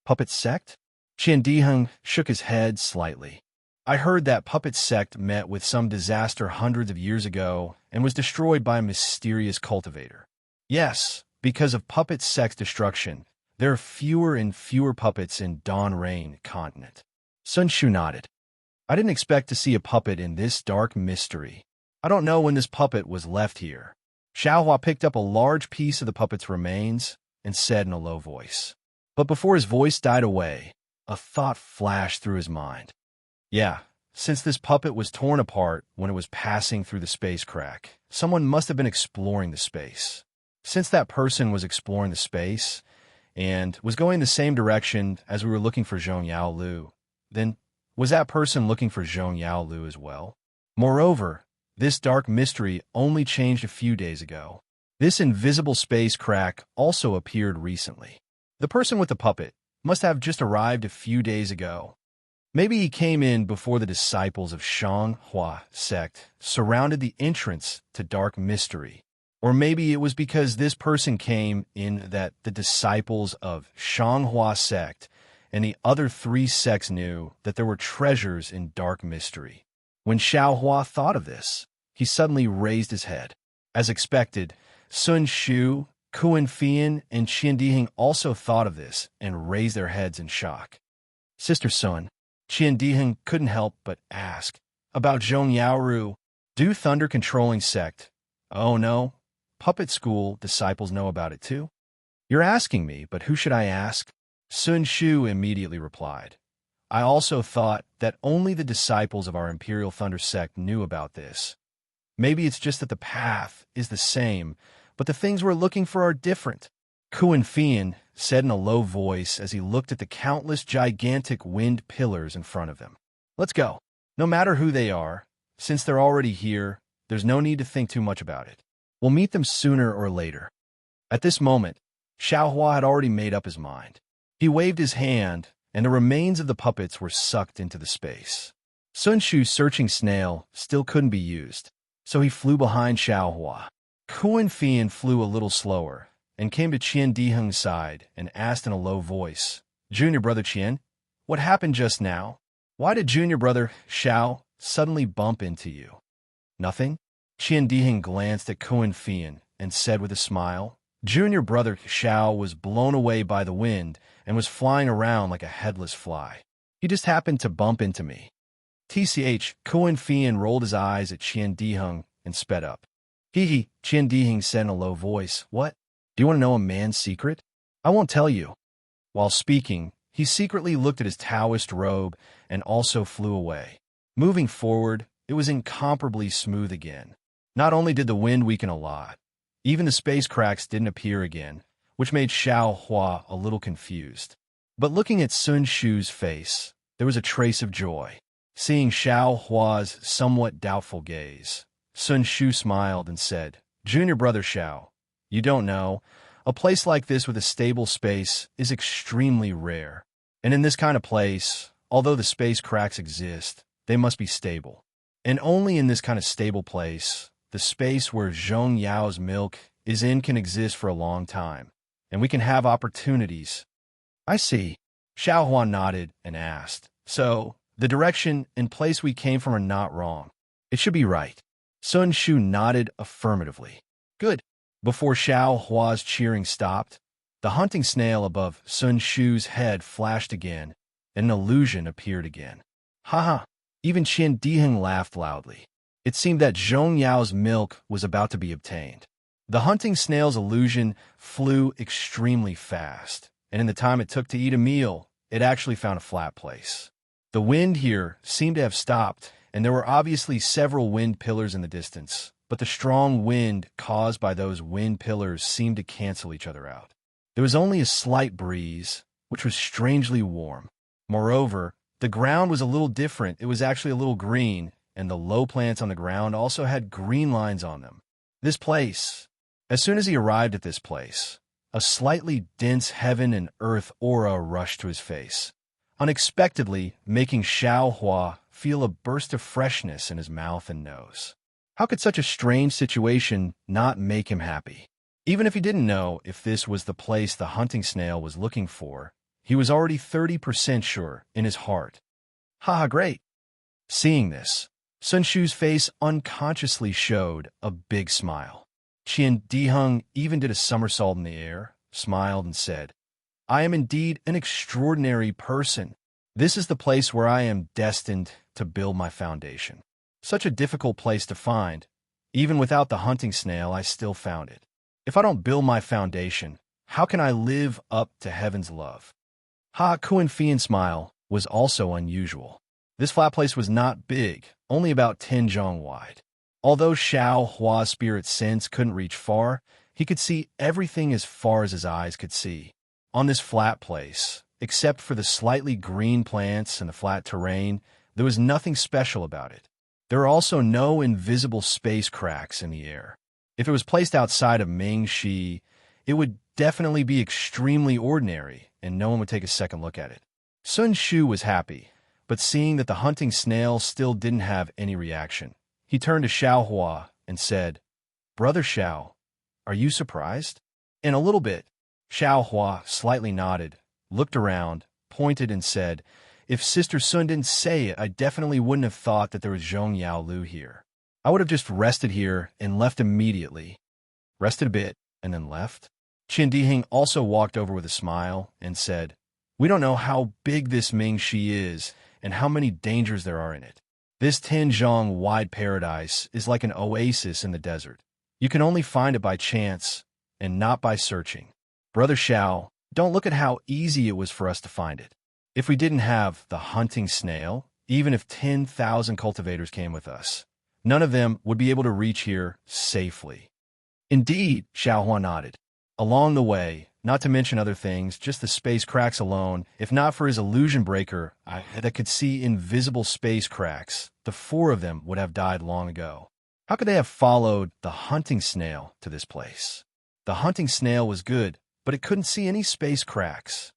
Puppet sect? Qian Diheng shook his head slightly. I heard that puppet sect met with some disaster hundreds of years ago and was destroyed by a mysterious cultivator. Yes, because of puppet sect's destruction, there are fewer and fewer puppets in Dawn Rain continent. Sun Shu nodded. I didn't expect to see a puppet in this dark mystery. I don't know when this puppet was left here. Xiaohua picked up a large piece of the puppet's remains and said in a low voice. But before his voice died away, a thought flashed through his mind. Yeah, since this puppet was torn apart when it was passing through the space crack, someone must have been exploring the space. Since that person was exploring the space and was going the same direction as we were looking for Zhong Yao Lu, then was that person looking for Zhong Yao Lu as well? Moreover, this dark mystery only changed a few days ago. This invisible space crack also appeared recently. The person with the puppet must have just arrived a few days ago. Maybe he came in before the disciples of Shanghua sect surrounded the entrance to dark mystery. Or maybe it was because this person came in that the disciples of Shanghua sect and the other 3 sects knew that there were treasures in dark mystery. When Xiaohua thought of this, he suddenly raised his head. As expected, Sun Shu, Kuan Fian, and Qian Diheng also thought of this and raised their heads in shock. Sister Sun, Qian Diheng couldn't help but ask, about Zhong Yaoru, do thunder-controlling sect? Oh no, puppet school disciples know about it too? You're asking me, but who should I ask? Sun Shu immediately replied. I also thought that only the disciples of our Imperial Thunder sect knew about this. Maybe it's just that the path is the same, but the things we're looking for are different. Kuan Fian said in a low voice as he looked at the countless gigantic wind pillars in front of them. Let's go. No matter who they are, since they're already here, there's no need to think too much about it. We'll meet them sooner or later. At this moment, Xiaohua had already made up his mind. He waved his hand, and the remains of the puppets were sucked into the space. Sun Shu's searching snail still couldn't be used, so he flew behind Xiaohua. Kuan Fian flew a little slower and came to Qian Diheng's side and asked in a low voice, Junior Brother Qian, what happened just now? Why did Junior Brother Xiao suddenly bump into you? Nothing? Qian Diheng glanced at Kuan Fian and said with a smile, Junior Brother Xiao was blown away by the wind and was flying around like a headless fly. He just happened to bump into me. TCH, Kuan Fian rolled his eyes at Qian Diheng and sped up. Hee, Qian Diheng said in a low voice, what? Do you want to know a man's secret? I won't tell you. While speaking, he secretly looked at his Taoist robe and also flew away. Moving forward, it was incomparably smooth again. Not only did the wind weaken a lot, even the space cracks didn't appear again, which made Xiaohua a little confused. But looking at Sun Shu's face, there was a trace of joy. Seeing Xiaohua's somewhat doubtful gaze, Sun Shu smiled and said, Junior Brother Xiao, you don't know, a place like this with a stable space is extremely rare. And in this kind of place, although the space cracks exist, they must be stable. And only in this kind of stable place, the space where Zhong Yao's milk is in can exist for a long time, and we can have opportunities. I see. Xiaohua nodded and asked, so, the direction and place we came from are not wrong. It should be right. Sun Shu nodded affirmatively. Good. Before Xiaohua's cheering stopped, the hunting snail above Sun Shu's head flashed again, and an illusion appeared again. Ha! Even Qian Diheng laughed loudly. It seemed that Zhong Yao's milk was about to be obtained. The hunting snail's illusion flew extremely fast, and in the time it took to eat a meal, it actually found a flat place. The wind here seemed to have stopped, and there were obviously several wind pillars in the distance, but the strong wind caused by those wind pillars seemed to cancel each other out. There was only a slight breeze, which was strangely warm. Moreover, the ground was a little different. It was actually a little green, and the low plants on the ground also had green lines on them. This place, As soon as he arrived at this place, a slightly dense heaven and earth aura rushed to his face, unexpectedly making Xiao Hua feel a burst of freshness in his mouth and nose. How could such a strange situation not make him happy? Even if he didn't know if this was the place the hunting snail was looking for, he was already 30% sure in his heart. Haha, great! Seeing this, Sun Shu's face unconsciously showed a big smile. Qian Diheng even did a somersault in the air, smiled, and said, I am indeed an extraordinary person. This is the place where I am destined to build my foundation. Such a difficult place to find. Even without the hunting snail, I still found it. If I don't build my foundation, how can I live up to heaven's love? Kuan Fian's smile was also unusual. This flat place was not big, only about 10 zhong wide. Although Xiao Hua's spirit sense couldn't reach far, he could see everything as far as his eyes could see. On this flat place, except for the slightly green plants and the flat terrain, there was nothing special about it. There were also no invisible space cracks in the air. If it was placed outside of Mingxi, it would definitely be extremely ordinary, and no one would take a second look at it. Sun Shu was happy, but seeing that the hunting snail still didn't have any reaction, he turned to Xiao Hua and said, Brother Xiao, are you surprised? In a little bit. Xiao Hua slightly nodded, looked around, pointed, and said, If Sister Sun didn't say it, I definitely wouldn't have thought that there was Zhong Yao Lu here. I would have just rested here and left immediately. Rested a bit and then left. Qian Diheng also walked over with a smile and said, We don't know how big this Mingxi is and how many dangers there are in it. This 10 zhong wide paradise is like an oasis in the desert. You can only find it by chance and not by searching. Brother Xiao, don't look at how easy it was for us to find it. If we didn't have the hunting snail, even if 10,000 cultivators came with us, none of them would be able to reach here safely. Indeed, Xiao Hua nodded. Along the way, not to mention other things, just the space cracks alone, if not for his illusion breaker that could see invisible space cracks, the 4 of them would have died long ago. How could they have followed the hunting snail to this place? The hunting snail was good, but it couldn't see any space cracks.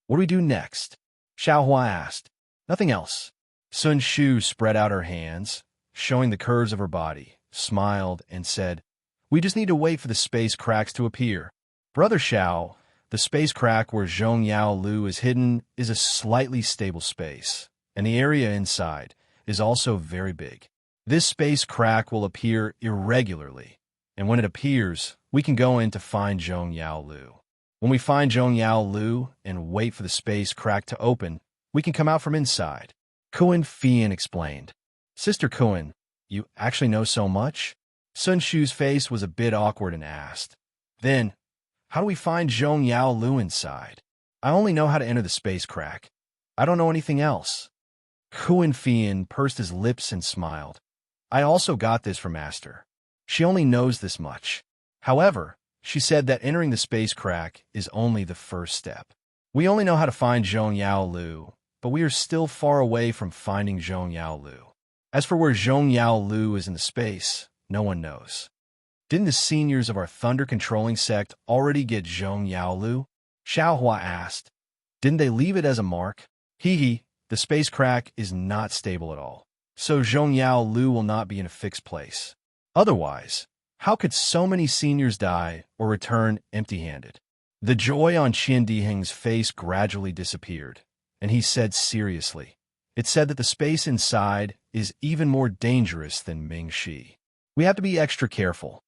What do we do next? Xiao Hua asked. Nothing else. Sun Shu spread out her hands, showing the curves of her body, smiled, and said, We just need to wait for the space cracks to appear. Brother Xiao, the space crack where Zhong Yao Lu is hidden is a slightly stable space, and the area inside is also very big. This space crack will appear irregularly, and when it appears, we can go in to find Zhong Yao Lu. When we find Zhong Yao Lu and wait for the space crack to open, we can come out from inside. Kuan Fian explained. Sister Kuan, you actually know so much? Sun Shu's face was a bit awkward and asked. Then, how do we find Zhong Yao Lu inside? I only know how to enter the space crack. I don't know anything else. Kuan Fian pursed his lips and smiled. I also got this from Master. She only knows this much. However, she said that entering the space crack is only the first step. We only know how to find Zhong Yao Lu, but we are still far away from finding Zhong Yao Lu. As for where Zhong Yao Lu is in the space, no one knows. Didn't the seniors of our thunder-controlling sect already get Zhong Yao Lu? Xiao Hua asked. Didn't they leave it as a mark? The space crack is not stable at all, so Zhong Yao Lu will not be in a fixed place. Otherwise, how could so many seniors die or return empty-handed? The joy on Qian Diheng's face gradually disappeared, and he said seriously, It said that the space inside is even more dangerous than Mingxi. We have to be extra careful.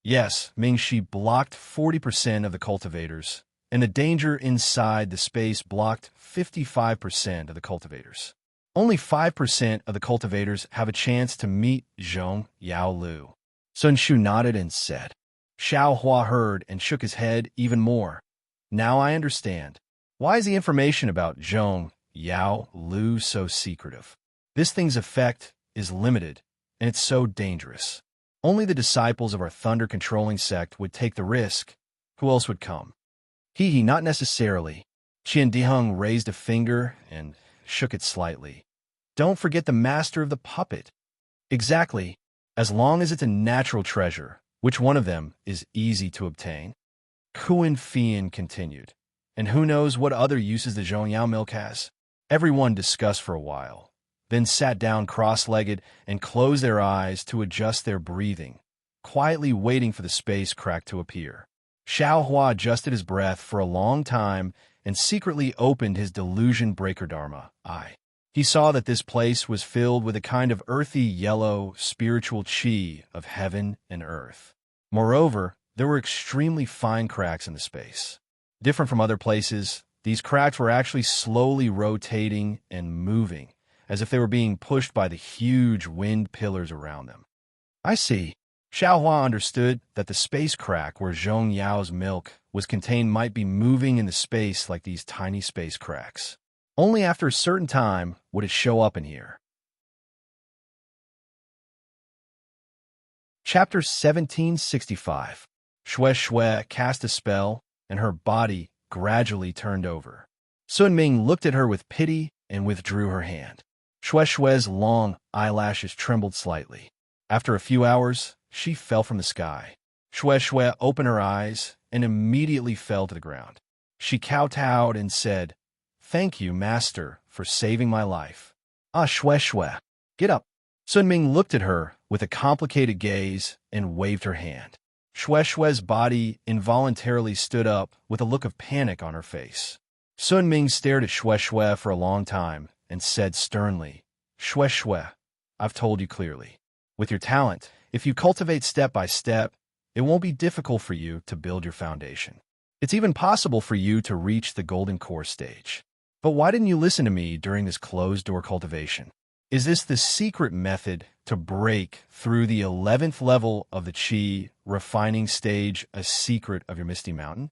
Yes, Mingxi blocked 40% of the cultivators, and the danger inside the space blocked 55% of the cultivators. Only 5% of the cultivators have a chance to meet Zhong Yao Lu. Sun Shu nodded and said. Xiao Hua heard and shook his head even more. Now I understand. Why is the information about Zhong Yao Lu so secretive? This thing's effect is limited, and it's so dangerous. Only the disciples of our thunder-controlling sect would take the risk. Who else would come? Not necessarily. Qian Diheng raised a finger and shook it slightly. Don't forget the master of the puppet. Exactly. As long as it's a natural treasure, Which one of them is easy to obtain? Kuan Fian continued. And who knows what other uses the Zhongyao milk has? Everyone discussed for a while, then sat down cross-legged and closed their eyes to adjust their breathing, quietly waiting for the space crack to appear. Xiaohua adjusted his breath for a long time and secretly opened his delusion breaker dharma eye. He saw that this place was filled with a kind of earthy yellow spiritual qi of heaven and earth. Moreover, there were extremely fine cracks in the space. Different from other places, these cracks were actually slowly rotating and moving, as if they were being pushed by the huge wind pillars around them. I see. Xiaohua understood that the space crack where Zhong Yao's milk was contained might be moving in the space like these tiny space cracks. Only after a certain time would it show up in here. Chapter 1765. Xue Xue cast a spell, and her body gradually turned over. Sun Ming looked at her with pity and withdrew her hand. Xue Xue's long eyelashes trembled slightly. After a few hours, she fell from the sky. Xue Xue opened her eyes and immediately fell to the ground. She kowtowed and said, "Thank you, Master, for saving my life." "Ah, Xue Xue, get up." Sun Ming looked at her with a complicated gaze and waved her hand. Xue Xue's body involuntarily stood up with a look of panic on her face. Sun Ming stared at Xue Xue for a long time and said sternly, "Xue Xue, I've told you clearly. With your talent, if you cultivate step by step, it won't be difficult for you to build your foundation. It's even possible for you to reach the golden core stage. But why didn't you listen to me during this closed-door cultivation? Is this the secret method to break through the 11th level of the Qi refining stage, a secret of your Misty Mountain?"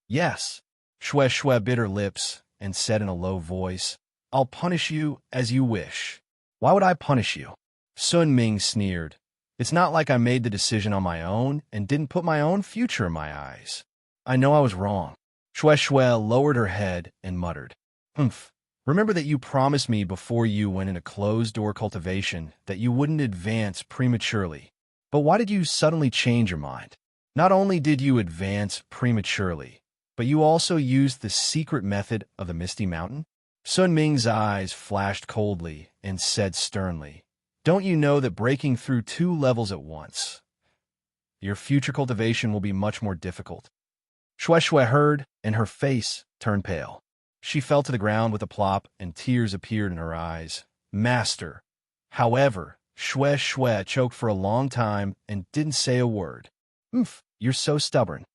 "Yes." Xue Xue bit her lips and said in a low voice, "I'll punish you as you wish." "Why would I punish you?" Sun Ming sneered. "It's not like I made the decision on my own and didn't put my own future in my eyes. I know I was wrong." Xue Xue lowered her head and muttered, "Humph. Remember that you promised me before you went into closed-door cultivation that you wouldn't advance prematurely. But why did you suddenly change your mind? Not only did you advance prematurely, but you also used the secret method of the Misty Mountain?" Sun Ming's eyes flashed coldly and said sternly, "Don't you know that breaking through 2 levels at once, your future cultivation will be much more difficult?" Xue Xue heard, and her face turned pale. She fell to the ground with a plop, and tears appeared in her eyes. "Master." However, Xue Xue choked for a long time and didn't say a word. "Oomph, you're so stubborn."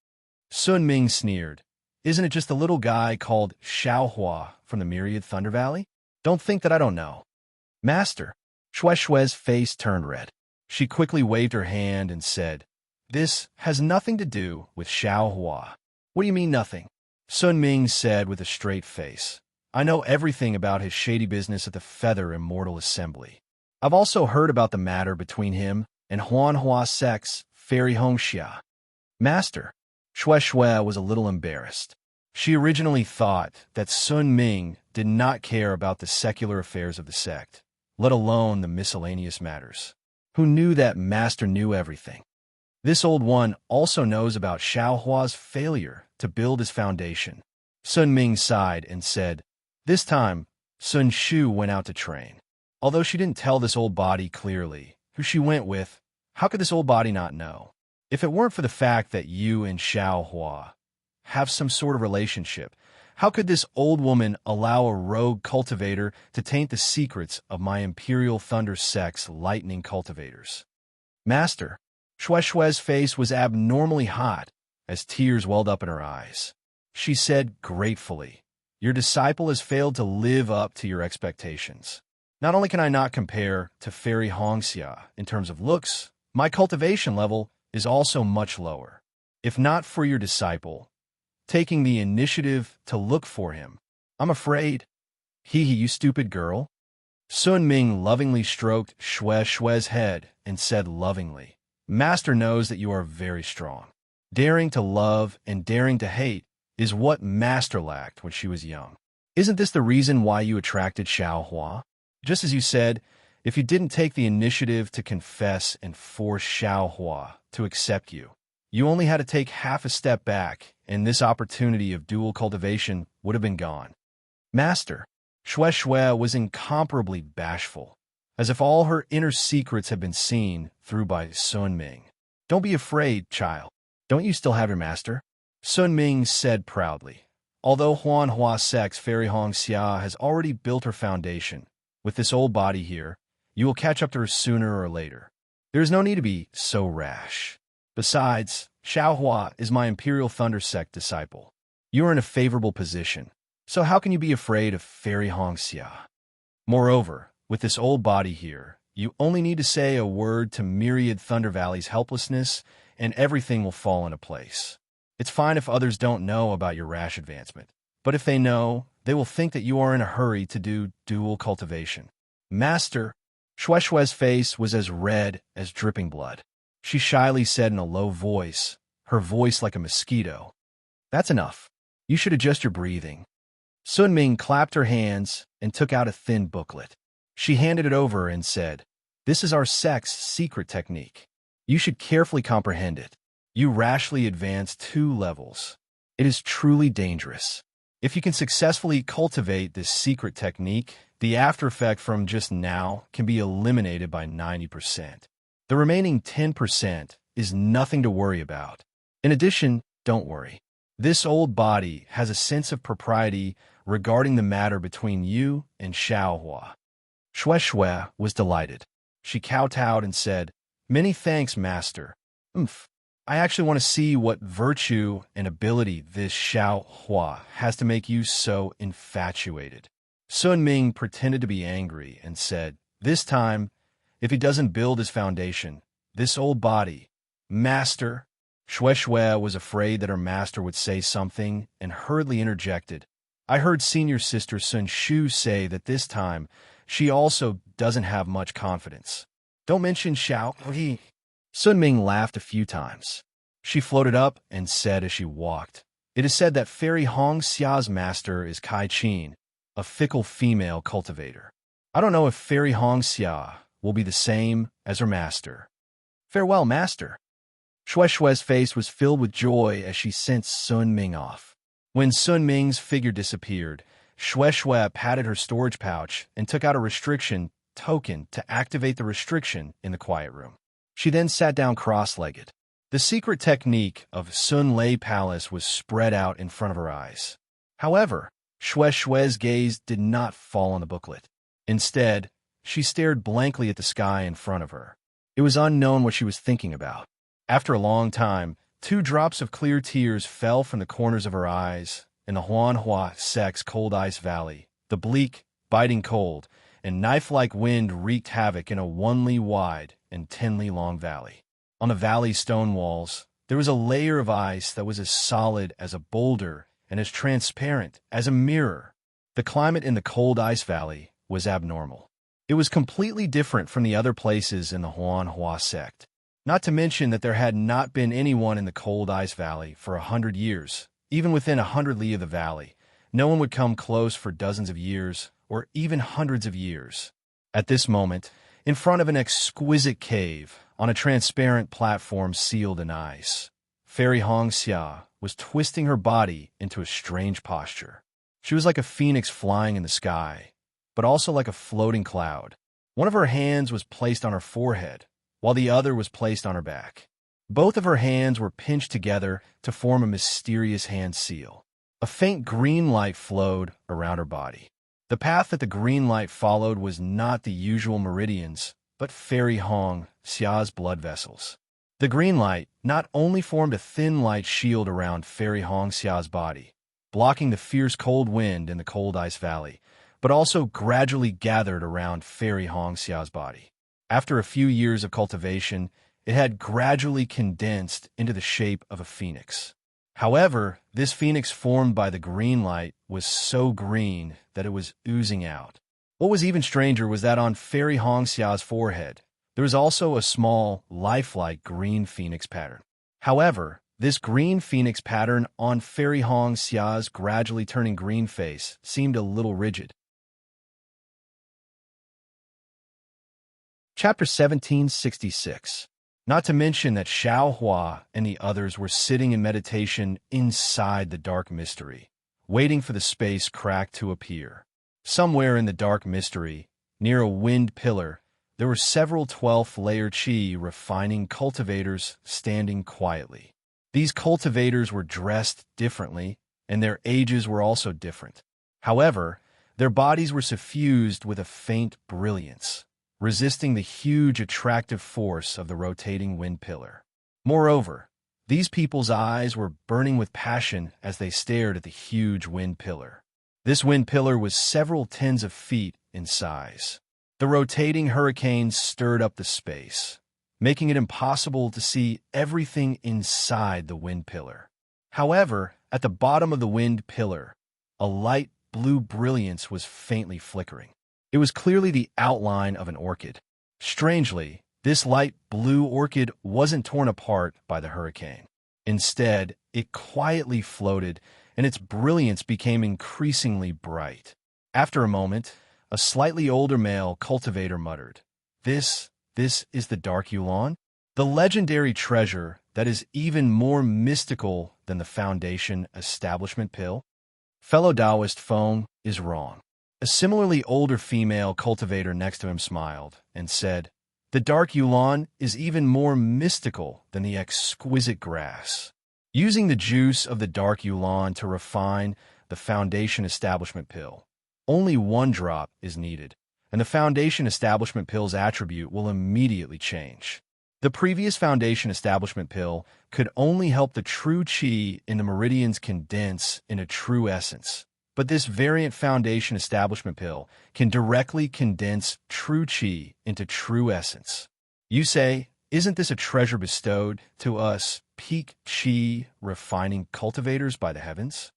Sun Ming sneered. "Isn't it just a little guy called Xiaohua from the Myriad Thunder Valley? Don't think that I don't know." "Master." Xue Xue's face turned red. She quickly waved her hand and said, "This has nothing to do with Xiaohua." "What do you mean nothing?" Sun Ming said with a straight face. "I know everything about his shady business at the Feather Immortal Assembly. I've also heard about the matter between him and Huanhua Sect's Fairy Hongxia." "Master." Xue Xue was a little embarrassed. She originally thought that Sun Ming did not care about the secular affairs of the sect, let alone the miscellaneous matters. Who knew that Master knew everything? This old one also knows about Xiaohua's failure to build his foundation. Sun Ming sighed and said, "This time, Sun Shu went out to train. Although she didn't tell this old body clearly who she went with, how could this old body not know? If it weren't for the fact that you and Xiaohua have some sort of relationship, how could this old woman allow a rogue cultivator to taint the secrets of my Imperial Thunder Sect's lightning cultivators?" "Master." Xue Xue's face was abnormally hot as tears welled up in her eyes. She said gratefully, "Your disciple has failed to live up to your expectations. Not only can I not compare to Fairy Hongxia in terms of looks, my cultivation level is also much lower. If not for your disciple taking the initiative to look for him, I'm afraid." "Hee hee, you stupid girl." Sun Ming lovingly stroked Xue Xue's head and said lovingly, "Master knows that you are very strong. Daring to love and daring to hate is what Master lacked when she was young. Isn't this the reason why you attracted Xiaohua? Just as you said, if you didn't take the initiative to confess and force Xiaohua to accept you. You only had to take half a step back, and this opportunity of dual cultivation would have been gone. Master, Shui was incomparably bashful, as if all her inner secrets had been seen through by Sun Ming. Don't be afraid, child. Don't you still have your master? Sun Ming said proudly. Although Huanhua Sec's Fairy Hong Xia has already built her foundation, with this old body here, you will catch up to her sooner or later. There is no need to be so rash. Besides, Xiaohua is my Imperial Thunder Sect disciple. You are in a favorable position, so how can you be afraid of Fairy Hong Xia? Moreover, with this old body here, you only need to say a word to Myriad Thunder Valley's helplessness, and everything will fall into place. It's fine if others don't know about your rash advancement, but if they know, they will think that you are in a hurry to do dual cultivation. Master, Shue's face was as red as dripping blood. She shyly said in a low voice, her voice like a mosquito, "That's enough. You should adjust your breathing." Sun Ming clapped her hands and took out a thin booklet. She handed it over and said, "This is our sect's secret technique. You should carefully comprehend it. You rashly advance 2 levels. It is truly dangerous. If you can successfully cultivate this secret technique, the after effect from just now can be eliminated by 90%. The remaining 10% is nothing to worry about. In addition, don't worry. This old body has a sense of propriety regarding the matter between you and Xiaohua." Shui was delighted. She kowtowed and said, "Many thanks, Master. I actually want to see what virtue and ability this Xiaohua has to make you so infatuated." Sun Ming pretended to be angry and said, "This time, if he doesn't build his foundation, this old body, Master..." Shui was afraid that her master would say something and hurriedly interjected, "I heard senior sister Sun Shu say that this time she also doesn't have much confidence. Don't mention Xiao." Sun Ming laughed a few times. She floated up and said as she walked, "It is said that Fairy Hong Xia's master is Kai Qin, a fickle female cultivator. I don't know if Fairy Hong Xia will be the same as her master. Farewell, master." Shue's face was filled with joy as she sent Sun Ming off. When Sun Ming's figure disappeared, Shui patted her storage pouch and took out a restriction token to activate the restriction in the quiet room. She then sat down cross-legged. The secret technique of Sun Lei Palace was spread out in front of her eyes. However, Shue's gaze did not fall on the booklet. Instead, she stared blankly at the sky in front of her. It was unknown what she was thinking about. After a long time, 2 drops of clear tears fell from the corners of her eyes. In the Huanhua Sec's cold ice valley, the bleak, biting cold, and knife-like wind wreaked havoc in a 1 li wide and 10 li long valley. On the valley's stone walls, there was a layer of ice that was as solid as a boulder and as transparent as a mirror. The climate in the cold ice valley was abnormal. It was completely different from the other places in the Huanhua sect. Not to mention that there had not been anyone in the cold ice valley for 100 years. Even within 100 li of the valley, no one would come close for dozens of years, or even hundreds of years. At this moment, in front of an exquisite cave, on a transparent platform sealed in ice, Fairy Hong Xia was twisting her body into a strange posture. She was like a phoenix flying in the sky, but also like a floating cloud. One of her hands was placed on her forehead, while the other was placed on her back. Both of her hands were pinched together to form a mysterious hand seal. A faint green light flowed around her body. The path that the green light followed was not the usual meridians, but Fairy Hong Xia's blood vessels. The green light not only formed a thin light shield around Fairy Hong Xia's body, blocking the fierce cold wind in the cold ice valley, but also gradually gathered around Fairy Hong Xia's body. After a few years of cultivation, it had gradually condensed into the shape of a phoenix. However, this phoenix formed by the green light was so green that it was oozing out. What was even stranger was that on Fairy Hong Xia's forehead, there was also a small, lifelike green phoenix pattern. However, this green phoenix pattern on Fairy Hong Xia's gradually turning green face seemed a little rigid. Chapter 1766. Not to mention that Xiao Hua and the others were sitting in meditation inside the dark mystery, waiting for the space crack to appear. Somewhere in the dark mystery, near a wind pillar, there were several 12th-layer Qi refining cultivators standing quietly. These cultivators were dressed differently, and their ages were also different. However, their bodies were suffused with a faint brilliance, resisting the huge attractive force of the rotating wind pillar. Moreover, these people's eyes were burning with passion as they stared at the huge wind pillar. This wind pillar was several tens of feet in size. The rotating hurricane stirred up the space, making it impossible to see everything inside the wind pillar. However, at the bottom of the wind pillar, a light blue brilliance was faintly flickering. It was clearly the outline of an orchid. Strangely, this light blue orchid wasn't torn apart by the hurricane. Instead, it quietly floated, and its brilliance became increasingly bright. After a moment, a slightly older male cultivator muttered, This is the Dark Yuan? The legendary treasure that is even more mystical than the Foundation establishment pill? Fellow Taoist Feng is wrong. A similarly older female cultivator next to him smiled and said, The Dark Yuan is even more mystical than the exquisite grass. Using the juice of the Dark Yuan to refine the Foundation establishment pill, only one drop is needed, and the Foundation establishment pill's attribute will immediately change. The previous Foundation establishment pill could only help the true Qi in the meridians condense into true essence. But this variant Foundation establishment pill can directly condense true Qi into true essence. You say, isn't this a treasure bestowed to us peak Qi refining cultivators by the heavens?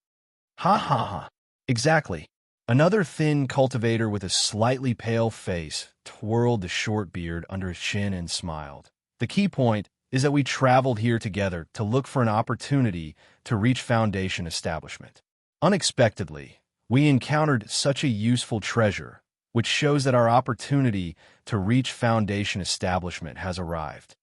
Ha ha ha. Exactly. Another thin cultivator with a slightly pale face twirled the short beard under his chin and smiled. The key point is that we traveled here together to look for an opportunity to reach Foundation establishment. Unexpectedly, we encountered such a useful treasure, which shows that our opportunity to reach Foundation establishment has arrived.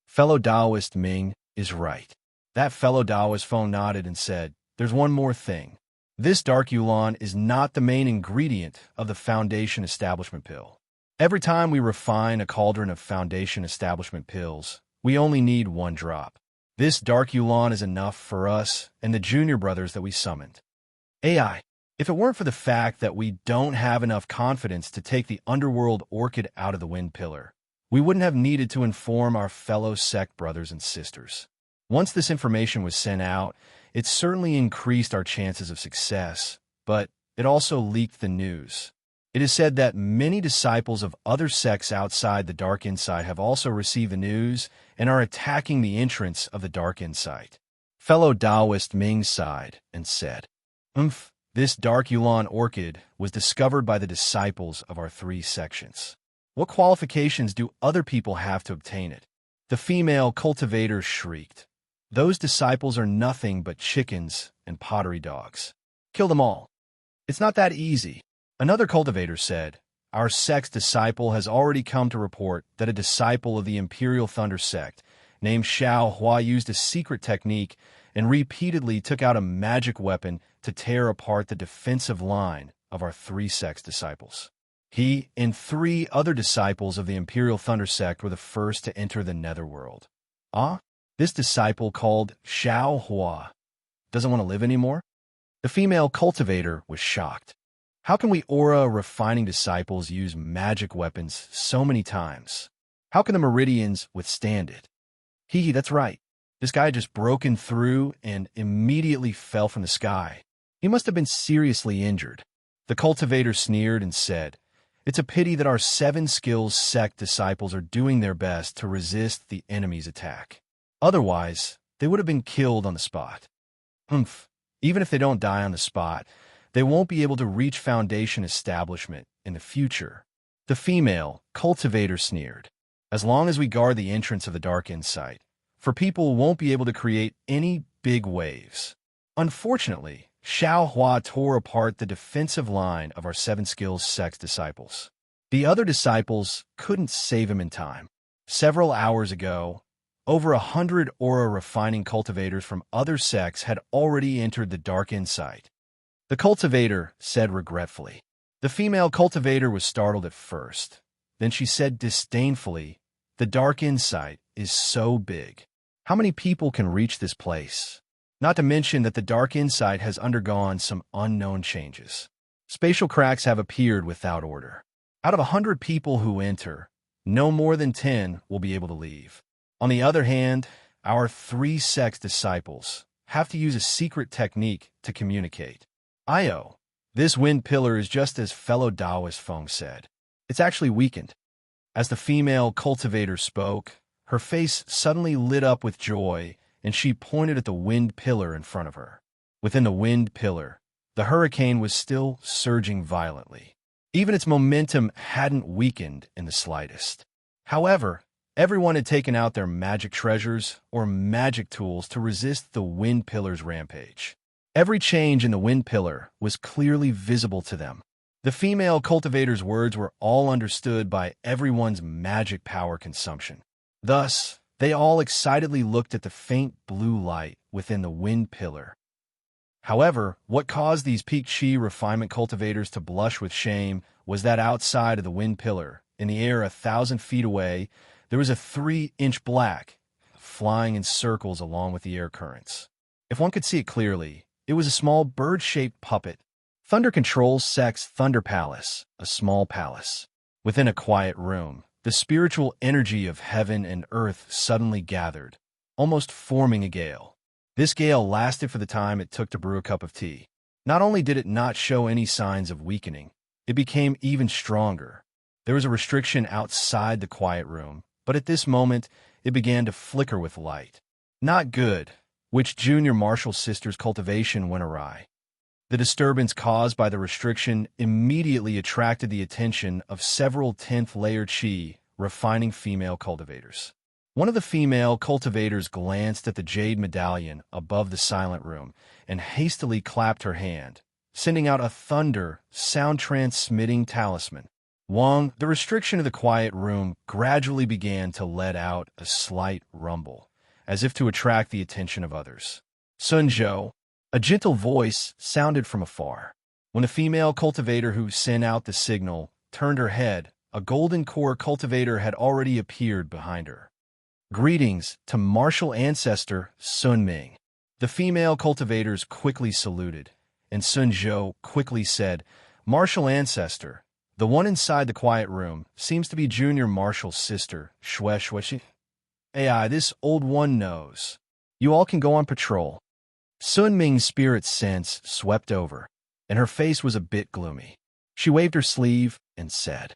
Fellow Taoist Ming is right. That fellow Taoist Feng nodded and said, There's one more thing. This Dark Yuan is not the main ingredient of the Foundation establishment pill. Every time we refine a cauldron of Foundation establishment pills, we only need one drop. This Dark Yuan is enough for us and the junior brothers that we summoned. AI, if it weren't for the fact that we don't have enough confidence to take the underworld orchid out of the wind pillar, we wouldn't have needed to inform our fellow sect brothers and sisters. Once this information was sent out, it certainly increased our chances of success, but it also leaked the news. It is said that many disciples of other sects outside the Dark Insight have also received the news and are attacking the entrance of the Dark Insight. Fellow Taoist Ming sighed and said, This Dark Yuan orchid was discovered by the disciples of our 3 sections. What qualifications do other people have to obtain it? The female cultivator shrieked. Those disciples are nothing but chickens and pottery dogs. Kill them all. It's not that easy. Another cultivator said, Our sect's disciple has already come to report that a disciple of the Imperial Thunder sect named Xiao Hua used a secret technique and repeatedly took out a magic weapon to tear apart the defensive line of our 3 sect's disciples. He and 3 other disciples of the Imperial Thunder sect were the first to enter the netherworld. This disciple called Xiao Hua doesn't want to live anymore? The female cultivator was shocked. How can we aura refining disciples use magic weapons so many times? How can the meridians withstand it? That's right. This guy just broken through and immediately fell from the sky. He must have been seriously injured. The cultivator sneered and said, It's a pity that our 7 skills sect disciples are doing their best to resist the enemy's attack. Otherwise, they would have been killed on the spot. Even if they don't die on the spot, they won't be able to reach Foundation establishment in the future. The female cultivator sneered. As long as we guard the entrance of the Dark Insight, for people won't be able to create any big waves. Unfortunately, Xiao Hua tore apart the defensive line of our 7 skills sect disciples. The other disciples couldn't save him in time. Several hours ago, over 100 aura refining cultivators from other sects had already entered the dark insight. The cultivator said regretfully. The female cultivator was startled at first. Then she said disdainfully, "The dark insight is so big. How many people can reach this place? Not to mention that the dark insight has undergone some unknown changes. Spatial cracks have appeared without order. Out of 100 people who enter, no more than 10 will be able to leave. On the other hand, our 3 sects disciples have to use a secret technique to communicate. Io, this wind pillar is just as fellow Taoist Feng said. It's actually weakened." As the female cultivator spoke, her face suddenly lit up with joy, and she pointed at the wind pillar in front of her. Within the wind pillar, the hurricane was still surging violently. Even its momentum hadn't weakened in the slightest. However, everyone had taken out their magic treasures or magic tools to resist the wind pillar's rampage. Every change in the wind pillar was clearly visible to them. The female cultivator's words were all understood by everyone's magic power consumption. Thus, they all excitedly looked at the faint blue light within the wind pillar. However, what caused these peak chi refinement cultivators to blush with shame was that outside of the wind pillar, in the air 1,000 feet away, there was a 3-inch black, flying in circles along with the air currents. If one could see it clearly, it was a small bird-shaped puppet. Thunder controls Sect's Thunder Palace, a small palace. Within a quiet room, the spiritual energy of heaven and earth suddenly gathered, almost forming a gale. This gale lasted for the time it took to brew a cup of tea. Not only did it not show any signs of weakening, it became even stronger. There was a restriction outside the quiet room, but at this moment, it began to flicker with light. Not good, which Junior Marshall Sisters' cultivation went awry. The disturbance caused by the restriction immediately attracted the attention of several 10th-layer chi refining female cultivators. One of the female cultivators glanced at the jade medallion above the silent room and hastily clapped her hand, sending out a thunder, sound-transmitting talisman. Wang, the restriction of the quiet room, gradually began to let out a slight rumble, as if to attract the attention of others. Sun Zhou, a gentle voice sounded from afar. When the female cultivator who sent out the signal turned her head, a golden core cultivator had already appeared behind her. "Greetings to martial ancestor Sun Ming." The female cultivators quickly saluted, and Sun Zhou quickly said, "Martial ancestor, the one inside the quiet room seems to be Junior Marshall's sister, Shue. AI, this old one knows. You all can go on patrol." Sun Ming's spirit sense swept over, and her face was a bit gloomy. She waved her sleeve and said,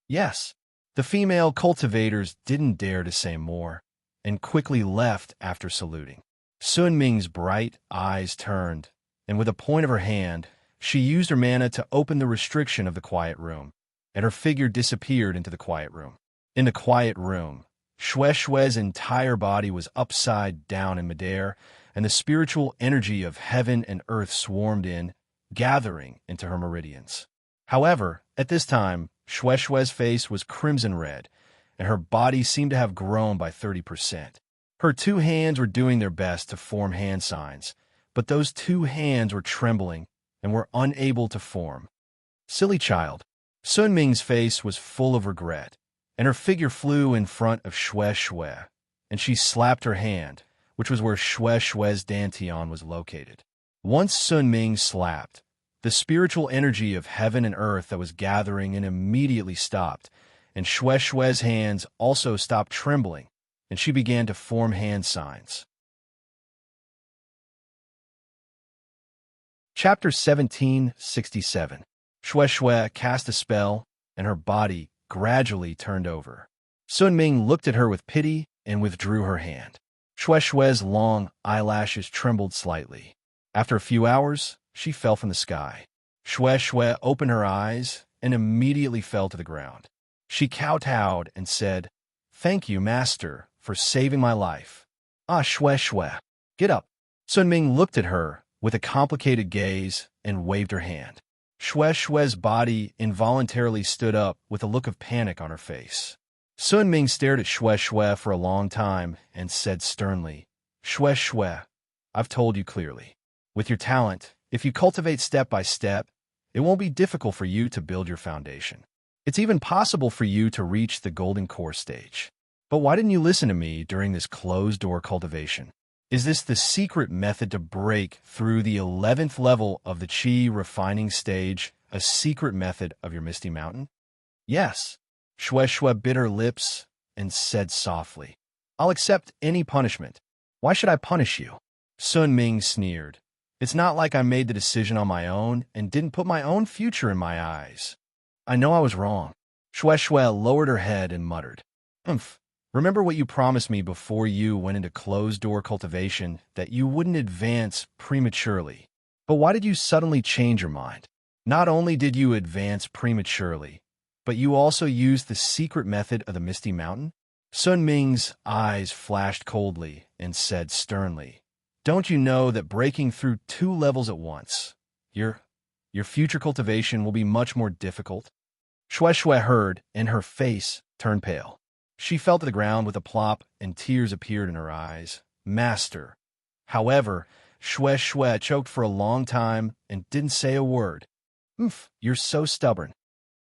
"Yes." The female cultivators didn't dare to say more, and quickly left after saluting. Sun Ming's bright eyes turned, and with a point of her hand, she used her mana to open the restriction of the quiet room, and her figure disappeared into the quiet room. In the quiet room, Shue's entire body was upside down in midair, and the spiritual energy of heaven and earth swarmed in, gathering into her meridians. However, at this time, Shue's face was crimson red, and her body seemed to have grown by 30%. Her 2 hands were doing their best to form hand signs, but those 2 hands were trembling and were unable to form. "Silly child." Sun Ming's face was full of regret, and her figure flew in front of Shue, and she slapped her hand, which was where Shue's dantian was located. Once Sun Ming slapped, the spiritual energy of heaven and earth that was gathering and immediately stopped, and Shue's hands also stopped trembling, and she began to form hand signs. Chapter 1767. Shue cast a spell, and her body gradually turned over. Sun Ming looked at her with pity and withdrew her hand. Shue's long eyelashes trembled slightly. After a few hours, she fell from the sky. Shue opened her eyes and immediately fell to the ground. She kowtowed and said, "Thank you, master, for saving my life." "Ah, Shue, get up." Sun Ming looked at her with a complicated gaze and waved her hand. Shue's body involuntarily stood up with a look of panic on her face. Sun Ming stared at Shui for a long time and said sternly, Shui, I've told you clearly. With your talent, if you cultivate step by step, it won't be difficult for you to build your foundation. It's even possible for you to reach the golden core stage. But why didn't you listen to me during this closed-door cultivation? Is this the secret method to break through the 11th level of the Qi refining stage, a secret method of your Misty Mountain? Yes. Shui bit her lips and said softly, I'll accept any punishment. Why should I punish you? Sun Ming sneered. It's not like I made the decision on my own and didn't put my own future in my eyes. I know I was wrong. Shui lowered her head and muttered, Remember what you promised me before you went into closed-door cultivation, that you wouldn't advance prematurely. But why did you suddenly change your mind? Not only did you advance prematurely, but you also used the secret method of the Misty Mountain? Sun Ming's eyes flashed coldly and said sternly, Don't you know that breaking through 2 levels at once, your future cultivation will be much more difficult? Shui heard, and her face turned pale. She fell to the ground with a plop, and tears appeared in her eyes. Master. However, Shui choked for a long time and didn't say a word. You're so stubborn.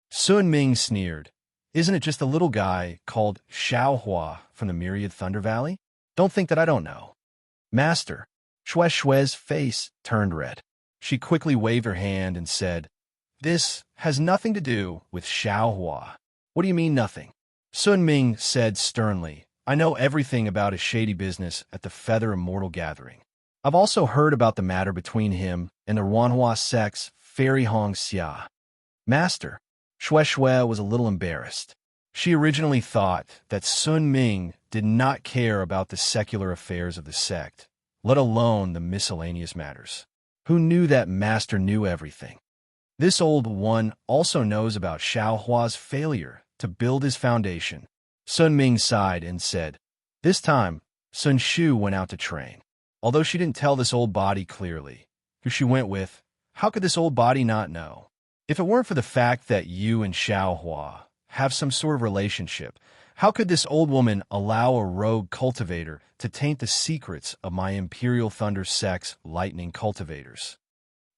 Sun Ming sneered. Isn't it just a little guy called Xiaohua from the Myriad Thunder Valley? Don't think that I don't know. Master. Shui's face turned red. She quickly waved her hand and said, This has nothing to do with Xiaohua. What do you mean nothing? Sun Ming said sternly, I know everything about his shady business at the Feather Immortal Gathering. I've also heard about the matter between him and the Wanhua sect's Fairy Hong Xia. Master. Shui was a little embarrassed. She originally thought that Sun Ming did not care about the secular affairs of the sect, let alone the miscellaneous matters. Who knew that Master knew everything? This old one also knows about Xiaohua's failure to build his foundation. Sun Ming sighed and said, This time, Sun Shu went out to train. Although she didn't tell this old body clearly who she went with, how could this old body not know? If it weren't for the fact that you and Xiaohua have some sort of relationship, how could this old woman allow a rogue cultivator to taint the secrets of my Imperial Thunder sect's lightning cultivators?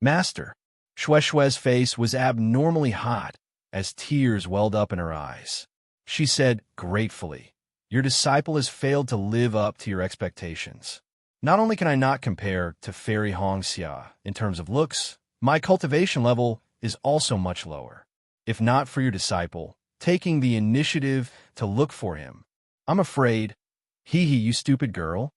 Master. Shui's face was abnormally hot as tears welled up in her eyes. She said gratefully, Your disciple has failed to live up to your expectations. Not only can I not compare to Fairy Hong Xia in terms of looks, my cultivation level is also much lower. If not for your disciple taking the initiative to look for him, I'm afraid, you stupid girl.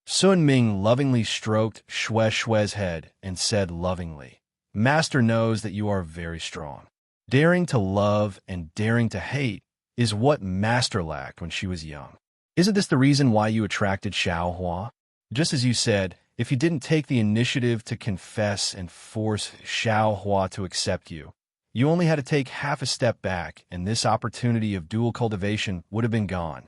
Sun Ming lovingly stroked Shui's head and said lovingly, Master knows that you are very strong. Daring to love and daring to hate is what Master lacked when she was young. Isn't this the reason why you attracted Xiaohua? Just as you said, if you didn't take the initiative to confess and force Xiaohua to accept you, you only had to take half a step back, and this opportunity of dual cultivation would have been gone.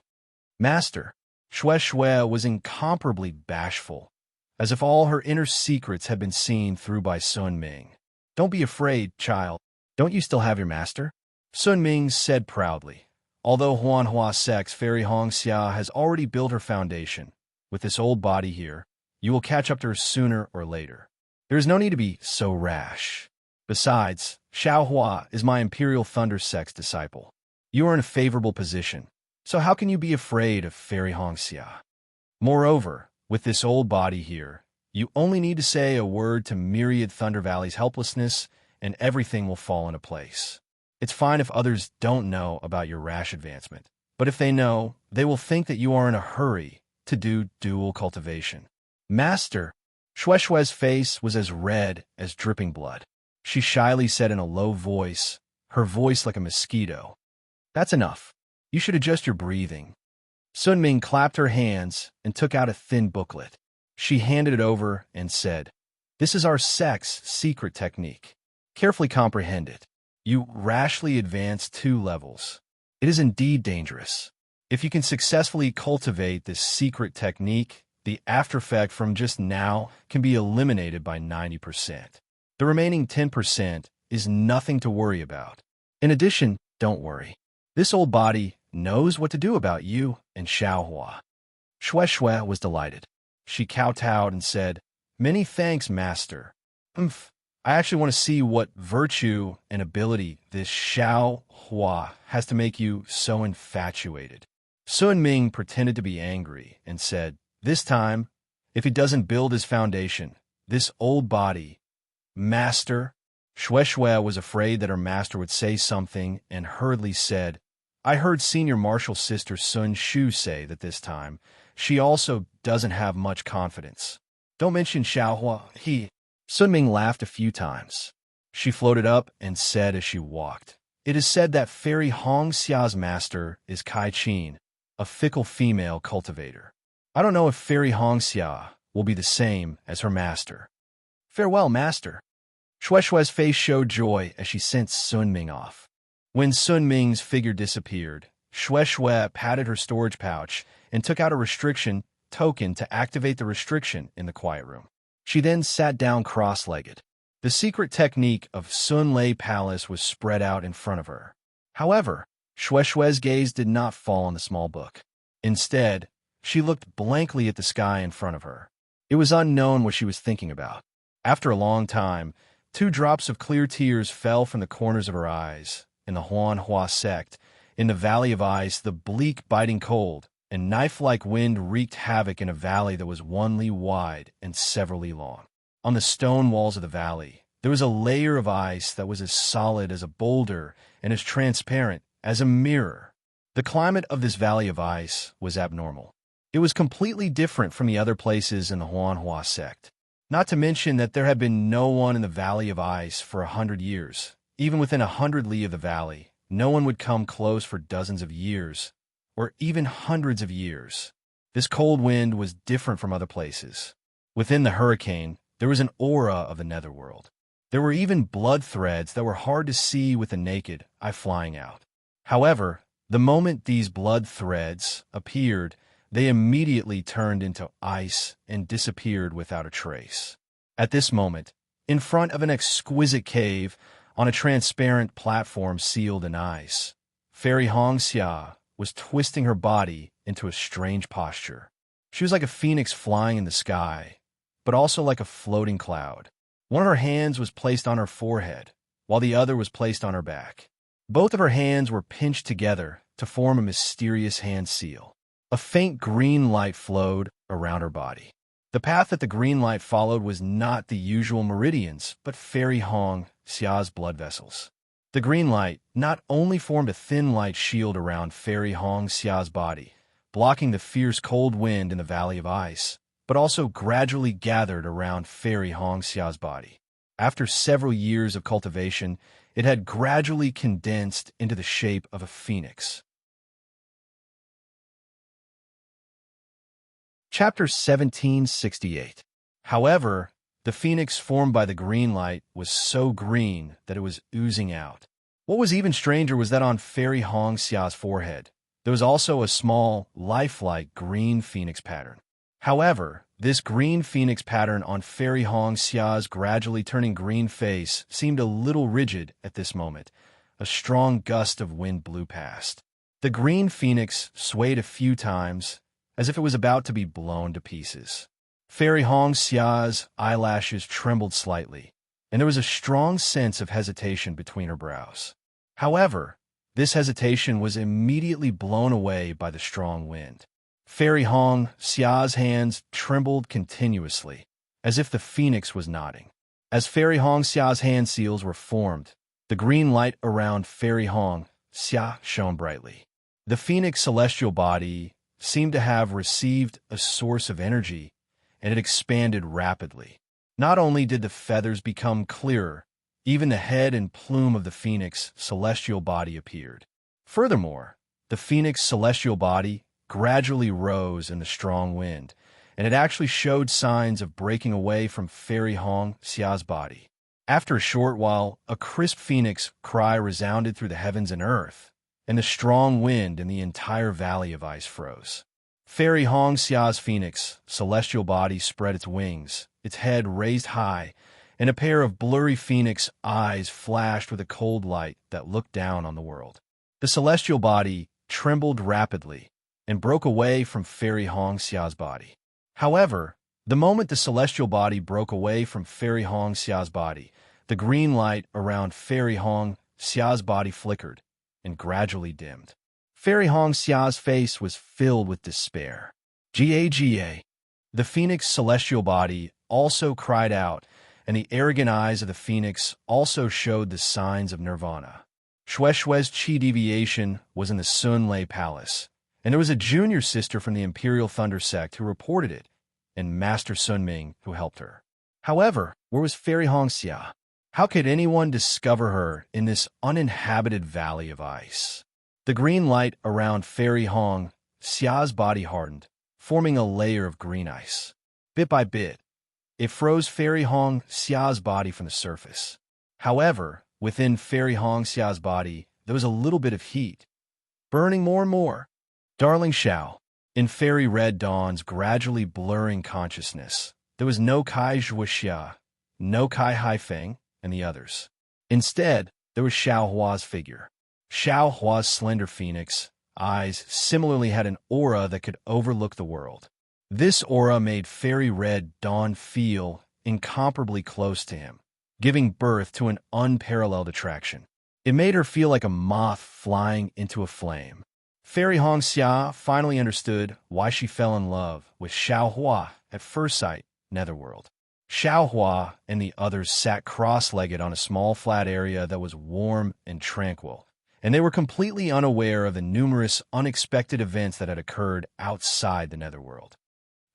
Master. Shui was incomparably bashful, as if all her inner secrets had been seen through by Sun Ming. Don't be afraid, child. Don't you still have your master? Sun Ming said proudly. Although Wanhua sect's Fairy Hong Xia has already built her foundation, with this old body here, you will catch up to her sooner or later. There is no need to be so rash. Besides, Xiaohua is my Imperial Thunder sect's disciple. You are in a favorable position, so how can you be afraid of Fairy Hong Xia? Moreover, with this old body here, you only need to say a word to Myriad Thunder Valley's helplessness, and everything will fall into place. It's fine if others don't know about your rash advancement, but if they know, they will think that you are in a hurry to do dual cultivation. Master. Shui's face was as red as dripping blood. She shyly said in a low voice, her voice like a mosquito, That's enough. You should adjust your breathing. Sun Ming clapped her hands and took out a thin booklet. She handed it over and said, This is our sect's secret technique. Carefully comprehend it. You rashly advance 2 levels. It is indeed dangerous. If you can successfully cultivate this secret technique, the aftereffect from just now can be eliminated by 90%. The remaining 10% is nothing to worry about. In addition, don't worry. This old body knows what to do about you and Xiaohua. Shui was delighted. She kowtowed and said, "Many thanks, master. I actually want to see what virtue and ability this Xiaohua has to make you so infatuated." Sun Ming pretended to be angry and said, "This time, if he doesn't build his foundation, this old body, master." Shui was afraid that her master would say something and hurriedly said, "I heard Senior Marshal's sister Sun Shu say that this time, she also doesn't have much confidence. Don't mention Xiaohua, he..." Sun Ming laughed a few times. She floated up and said as she walked, "It is said that Fairy Hong Xia's master is Kai Qin, a fickle female cultivator. I don't know if Fairy Hong Xia will be the same as her master. Farewell, master." Shui's face showed joy as she sent Sun Ming off. When Sun Ming's figure disappeared, Shui patted her storage pouch and took out a restriction token to activate the restriction in the quiet room. She then sat down cross-legged. The secret technique of Sun Lei Palace was spread out in front of her. However, Shui's gaze did not fall on the small book. Instead, she looked blankly at the sky in front of her. It was unknown what she was thinking about. After a long time, 2 drops of clear tears fell from the corners of her eyes. In the Huanhua sect, in the Valley of Ice, the bleak, biting cold and knife-like wind wreaked havoc in a valley that was 1 li wide and several li long. On the stone walls of the valley, there was a layer of ice that was as solid as a boulder and as transparent as a mirror. The climate of this Valley of Ice was abnormal. It was completely different from the other places in the Huanhua sect. Not to mention that there had been no one in the Valley of Ice for 100 years. Even within 100 li of the valley, no one would come close for dozens of years, or even hundreds of years. This cold wind was different from other places. Within the hurricane, there was an aura of the netherworld. There were even blood threads that were hard to see with the naked eye flying out. However, the moment these blood threads appeared, they immediately turned into ice and disappeared without a trace. At this moment, in front of an exquisite cave, on a transparent platform sealed in ice, Fairy Hong Xia was twisting her body into a strange posture. She was like a phoenix flying in the sky, but also like a floating cloud. One of her hands was placed on her forehead, while the other was placed on her back. Both of her hands were pinched together to form a mysterious hand seal. A faint green light flowed around her body. The path that the green light followed was not the usual meridians, but Fairy Hong Xia's blood vessels. The green light not only formed a thin light shield around Fairy Hong Xia's body, blocking the fierce cold wind in the Valley of Ice, but also gradually gathered around Fairy Hong Xia's body. After several years of cultivation, it had gradually condensed into the shape of a phoenix. Chapter 1768. However, the phoenix formed by the green light was so green that it was oozing out. What was even stranger was that on Fairy Hong Xia's forehead, there was also a small, lifelike green phoenix pattern. However, this green phoenix pattern on Fairy Hong Xia's gradually turning green face seemed a little rigid at this moment. A strong gust of wind blew past. The green phoenix swayed a few times, as if it was about to be blown to pieces. Fairy Hong Xia's eyelashes trembled slightly, and there was a strong sense of hesitation between her brows. However, this hesitation was immediately blown away by the strong wind. Fairy Hong Xia's hands trembled continuously, as if the phoenix was nodding. As Fairy Hong Xia's hand seals were formed, the green light around Fairy Hong Xia shone brightly. The phoenix celestial body seemed to have received a source of energy, and it expanded rapidly. Not only did the feathers become clearer, even the head and plume of the phoenix celestial body appeared. Furthermore, the phoenix celestial body gradually rose in the strong wind, and it actually showed signs of breaking away from Fairy Hong Xia's body. After a short while, a crisp phoenix cry resounded through the heavens and earth, and the strong wind in the entire Valley of Ice froze. Fairy Hong Xia's phoenix celestial body spread its wings, its head raised high, and a pair of blurry phoenix eyes flashed with a cold light that looked down on the world. The celestial body trembled rapidly and broke away from Fairy Hong Xia's body. However, the moment the celestial body broke away from Fairy Hong Xia's body, the green light around Fairy Hong Xia's body flickered and gradually dimmed. Fairy Hong Xia's face was filled with despair. Ga. The phoenix celestial body also cried out, and the arrogant eyes of the phoenix also showed the signs of nirvana. Shue's chi deviation was in the Sun Lei Palace, and there was a junior sister from the Imperial Thunder sect who reported it, and Master Sun Ming who helped her. However, where was Fairy Hong Xia? How could anyone discover her in this uninhabited valley of ice? The green light around Fairy Hong Xia's body hardened, forming a layer of green ice. Bit by bit, it froze Fairy Hong Xia's body from the surface. However, within Fairy Hong Xia's body, there was a little bit of heat, burning more and more. Darling Xiao, in Fairy Red Dawn's gradually blurring consciousness, there was no Kai Zhuoxia, no Kai Haifeng, and the others. Instead, there was Xiao Hua's figure. Xiao Hua's slender phoenix eyes similarly had an aura that could overlook the world. This aura made Fairy Red Dawn feel incomparably close to him, giving birth to an unparalleled attraction. It made her feel like a moth flying into a flame. Fairy Hong Xia finally understood why she fell in love with Xiao Hua at first sight, Netherworld. Xiao Hua and the others sat cross-legged on a small flat area that was warm and tranquil, and they were completely unaware of the numerous unexpected events that had occurred outside the Netherworld.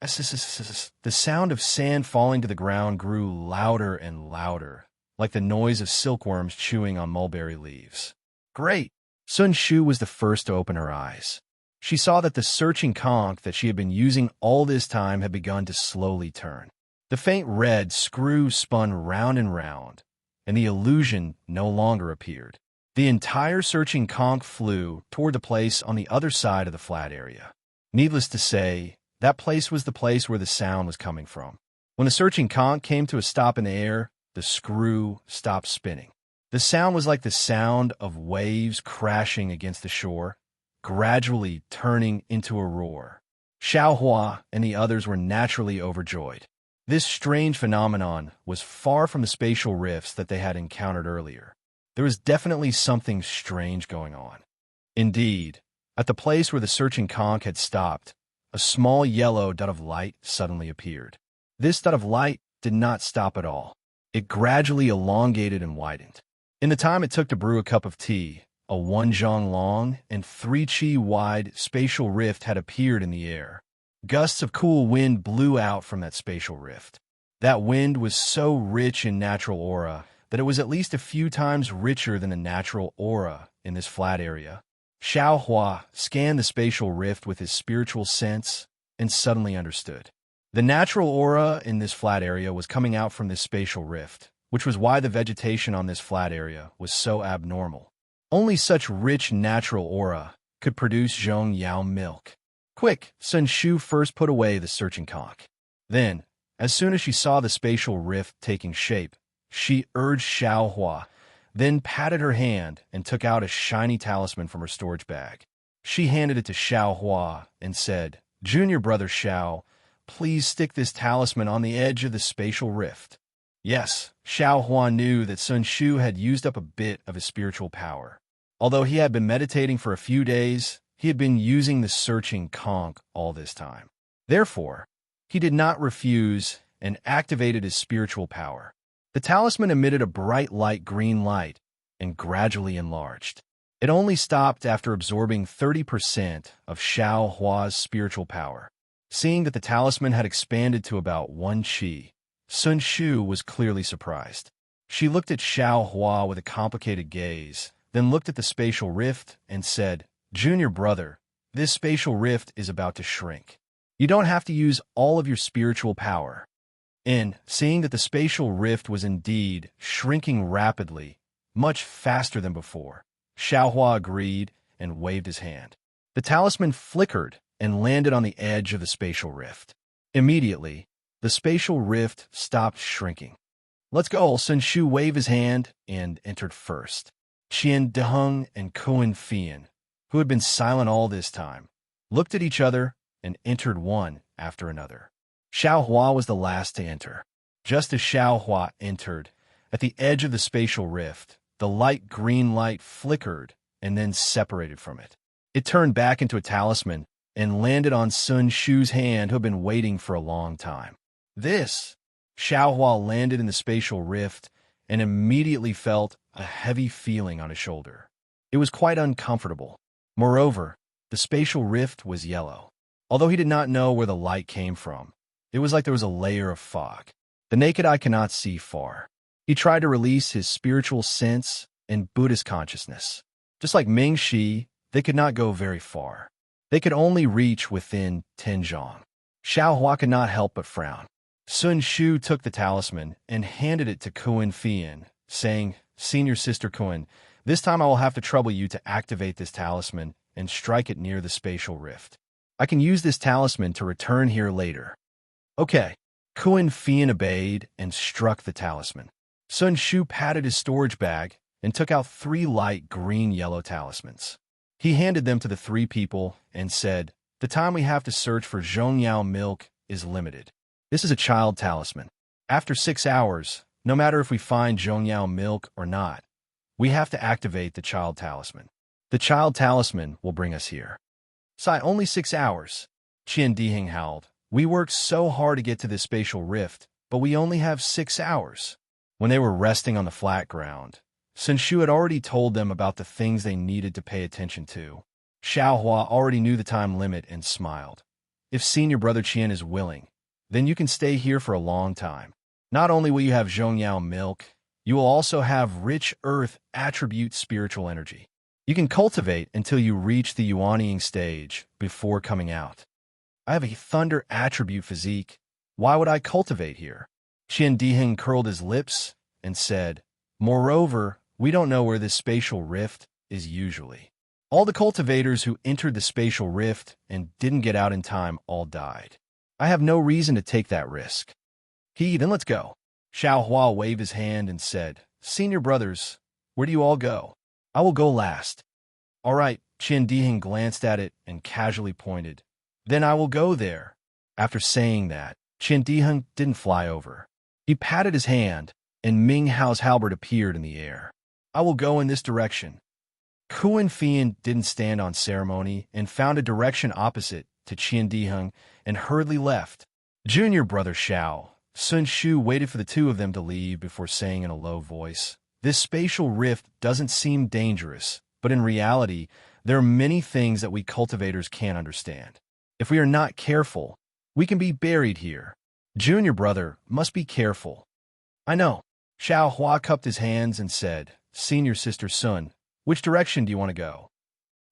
The sound of sand falling to the ground grew louder and louder, like the noise of silkworms chewing on mulberry leaves. Great! Sun Shu was the first to open her eyes. She saw that the searching conch that she had been using all this time had begun to slowly turn. The faint red screw spun round and round, and the illusion no longer appeared. The entire searching conch flew toward the place on the other side of the flat area. Needless to say, that place was the place where the sound was coming from. When the searching conch came to a stop in the air, the screw stopped spinning. The sound was like the sound of waves crashing against the shore, gradually turning into a roar. Xiao Hua and the others were naturally overjoyed. This strange phenomenon was far from the spatial rifts that they had encountered earlier. There was definitely something strange going on. Indeed, at the place where the searching conch had stopped, a small yellow dot of light suddenly appeared. This dot of light did not stop at all. It gradually elongated and widened. In the time it took to brew a cup of tea, a 1 zhang long and 3 qi wide spatial rift had appeared in the air. Gusts of cool wind blew out from that spatial rift. That wind was so rich in natural aura that it was at least a few times richer than the natural aura in this flat area. Xiao Hua scanned the spatial rift with his spiritual sense and suddenly understood. The natural aura in this flat area was coming out from this spatial rift, which was why the vegetation on this flat area was so abnormal. Only such rich natural aura could produce Zhong Yao milk. Quick, Sun Shu first put away the searching conch. Then, as soon as she saw the spatial rift taking shape, she urged Xiao Hua, then patted her hand and took out a shiny talisman from her storage bag. She handed it to Xiao Hua and said, "Junior brother Xiao, please stick this talisman on the edge of the spatial rift." Yes, Xiao Hua knew that Sun Shu had used up a bit of his spiritual power. Although he had been meditating for a few days, he had been using the searching conch all this time. Therefore, he did not refuse and activated his spiritual power. The talisman emitted a bright light green light and gradually enlarged. It only stopped after absorbing 30% of Xiao Hua's spiritual power. Seeing that the talisman had expanded to about 1 qi, Sun Shu was clearly surprised. She looked at Xiao Hua with a complicated gaze, then looked at the spatial rift and said, "Junior brother, this spatial rift is about to shrink. You don't have to use all of your spiritual power." And, seeing that the spatial rift was indeed shrinking rapidly, much faster than before, Xiao Hua agreed and waved his hand. The talisman flickered and landed on the edge of the spatial rift. Immediately, the spatial rift stopped shrinking. Let's go. Sun Shu waved his hand and entered first. Qian Deheng and Kuan Fian, who had been silent all this time, looked at each other and entered one after another. Xiao Hua was the last to enter. Just as Xiao Hua entered, at the edge of the spatial rift, the light green light flickered and then separated from it. It turned back into a talisman and landed on Sun Shu's hand, who had been waiting for a long time. This, Xiao Hua landed in the spatial rift and immediately felt a heavy feeling on his shoulder. It was quite uncomfortable. Moreover, the spatial rift was yellow. Although he did not know where the light came from, it was like there was a layer of fog. The naked eye cannot see far. He tried to release his spiritual sense and Buddhist consciousness. Just like Ming Shi, they could not go very far. They could only reach within 10 zhang. Xiao Hua could not help but frown. Sun Shu took the talisman and handed it to Kuan Fian, saying, "Senior Sister Kuan, this time I will have to trouble you to activate this talisman and strike it near the spatial rift. I can use this talisman to return here later." Okay. Kuan Fian obeyed and struck the talisman. Sun Shu patted his storage bag and took out 3 light green-yellow talismans. He handed them to the 3 people and said, "The time we have to search for Zhongyao milk is limited. This is a child talisman. After 6 hours, no matter if we find Zhongyao milk or not, we have to activate the child talisman. The child talisman will bring us here." "Sai, only 6 hours." Qian Diheng howled. "We worked so hard to get to this spatial rift, but we only have 6 hours. When they were resting on the flat ground, Sun Shu had already told them about the things they needed to pay attention to. Xiao Hua already knew the time limit and smiled. "If senior brother Qian is willing, then you can stay here for a long time. Not only will you have Zhongyao milk, you will also have rich earth attribute spiritual energy. You can cultivate until you reach the yuanying stage before coming out." "I have a thunder attribute physique. Why would I cultivate here?" Qian Diheng curled his lips and said, "Moreover, we don't know where this spatial rift is usually. All the cultivators who entered the spatial rift and didn't get out in time all died. I have no reason to take that risk." Then let's go." Xiao Hua waved his hand and said, "Senior brothers, where do you all go?" "I will go last." "All right." Qian Diheng glanced at it and casually pointed. "Then I will go there." After saying that, Qian Diheng didn't fly over. He patted his hand, and Ming Hao's halberd appeared in the air. "I will go in this direction." Kuan Fian didn't stand on ceremony and found a direction opposite to Qian Diheng and hurriedly left. Junior brother Xiao, Sun Shu waited for the 2 of them to leave before saying in a low voice, "This spatial rift doesn't seem dangerous, but in reality, there are many things that we cultivators can't understand. If we are not careful, we can be buried here. Junior brother must be careful." "I know." Xiao Hua cupped his hands and said, "Senior sister Sun, which direction do you want to go?"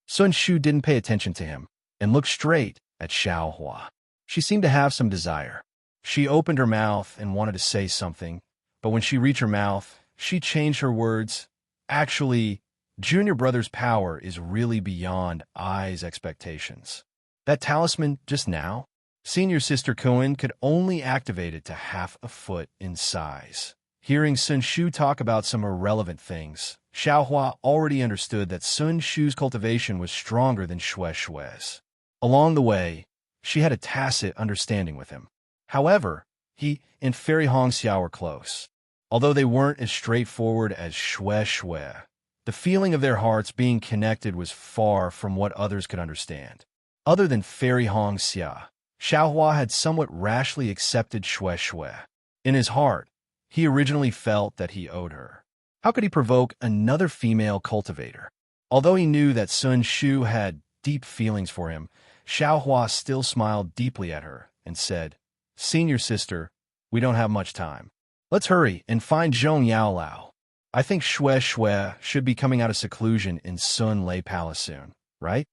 Sun Shu didn't pay attention to him and looked straight at Xiao Hua. She seemed to have some desire. She opened her mouth and wanted to say something, but when she reached her mouth, she changed her words. "Actually, Junior brother's power is really beyond I's expectations. That talisman just now, Senior Sister Kuan could only activate it to half a foot in size." Hearing Sun Shu talk about some irrelevant things, Xiao Hua already understood that Sun Shu's cultivation was stronger than Xue's. Along the way, she had a tacit understanding with him. However, he and Fairy Hongxia were close. Although they weren't as straightforward as Xue, the feeling of their hearts being connected was far from what others could understand. Other than Fairy Hongxia, Xiao Hua had somewhat rashly accepted Xue. In his heart, he originally felt that he owed her. How could he provoke another female cultivator? Although he knew that Sun Shu had deep feelings for him, Xiao Hua still smiled deeply at her and said, "Senior sister, we don't have much time. Let's hurry and find Zhong Yaolao. I think Xue should be coming out of seclusion in Sun Lei Palace soon, right?"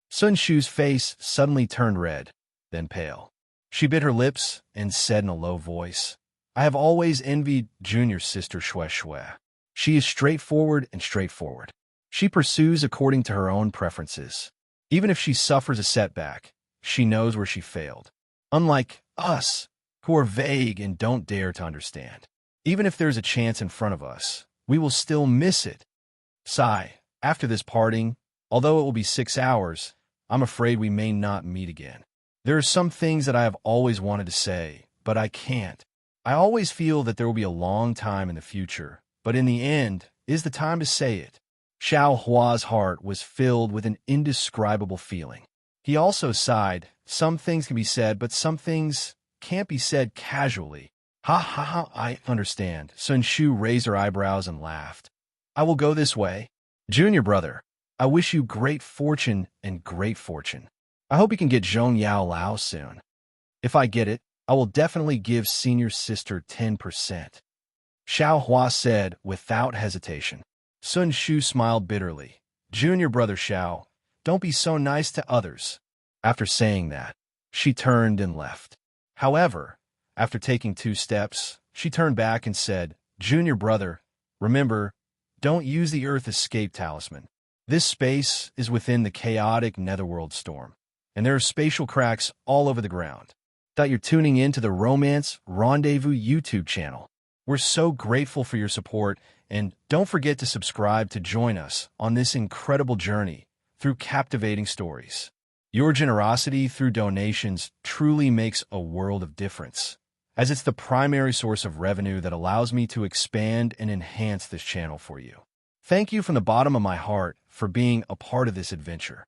Sun Shu's face suddenly turned red, then pale. She bit her lips and said in a low voice, "I have always envied junior sister Xue. She is straightforward and straightforward. She pursues according to her own preferences. Even if she suffers a setback, she knows where she failed. Unlike us, who are vague and don't dare to understand." Even if there's a chance in front of us, we will still miss it. Sigh. After this parting, although it will be 6 hours, I'm afraid we may not meet again. There are some things that I have always wanted to say, but I can't. I always feel that there will be a long time in the future, but in the end, is the time to say it. Xiao Hua's heart was filled with an indescribable feeling. He also sighed. Some things can be said, but some things can't be said casually. Ha ha ha, I understand. Sun Shu raised her eyebrows and laughed. I will go this way. Junior brother, I wish you great fortune and great fortune. I hope you can get Zhong Yao Lao soon. If I get it, I will definitely give senior sister 10%. Xiao Hua said without hesitation. Sun Shu smiled bitterly. Junior brother Xiao, don't be so nice to others. After saying that, she turned and left. However, after taking 2 steps, she turned back and said, Junior brother, remember, don't use the Earth Escape Talisman. This space is within the chaotic netherworld storm, and there are spatial cracks all over the ground. That you're tuning in to the Romance Rendezvous YouTube channel. We're so grateful for your support, and don't forget to subscribe to join us on this incredible journey through captivating stories. Your generosity through donations truly makes a world of difference, as it's the primary source of revenue that allows me to expand and enhance this channel for you. Thank you from the bottom of my heart for being a part of this adventure.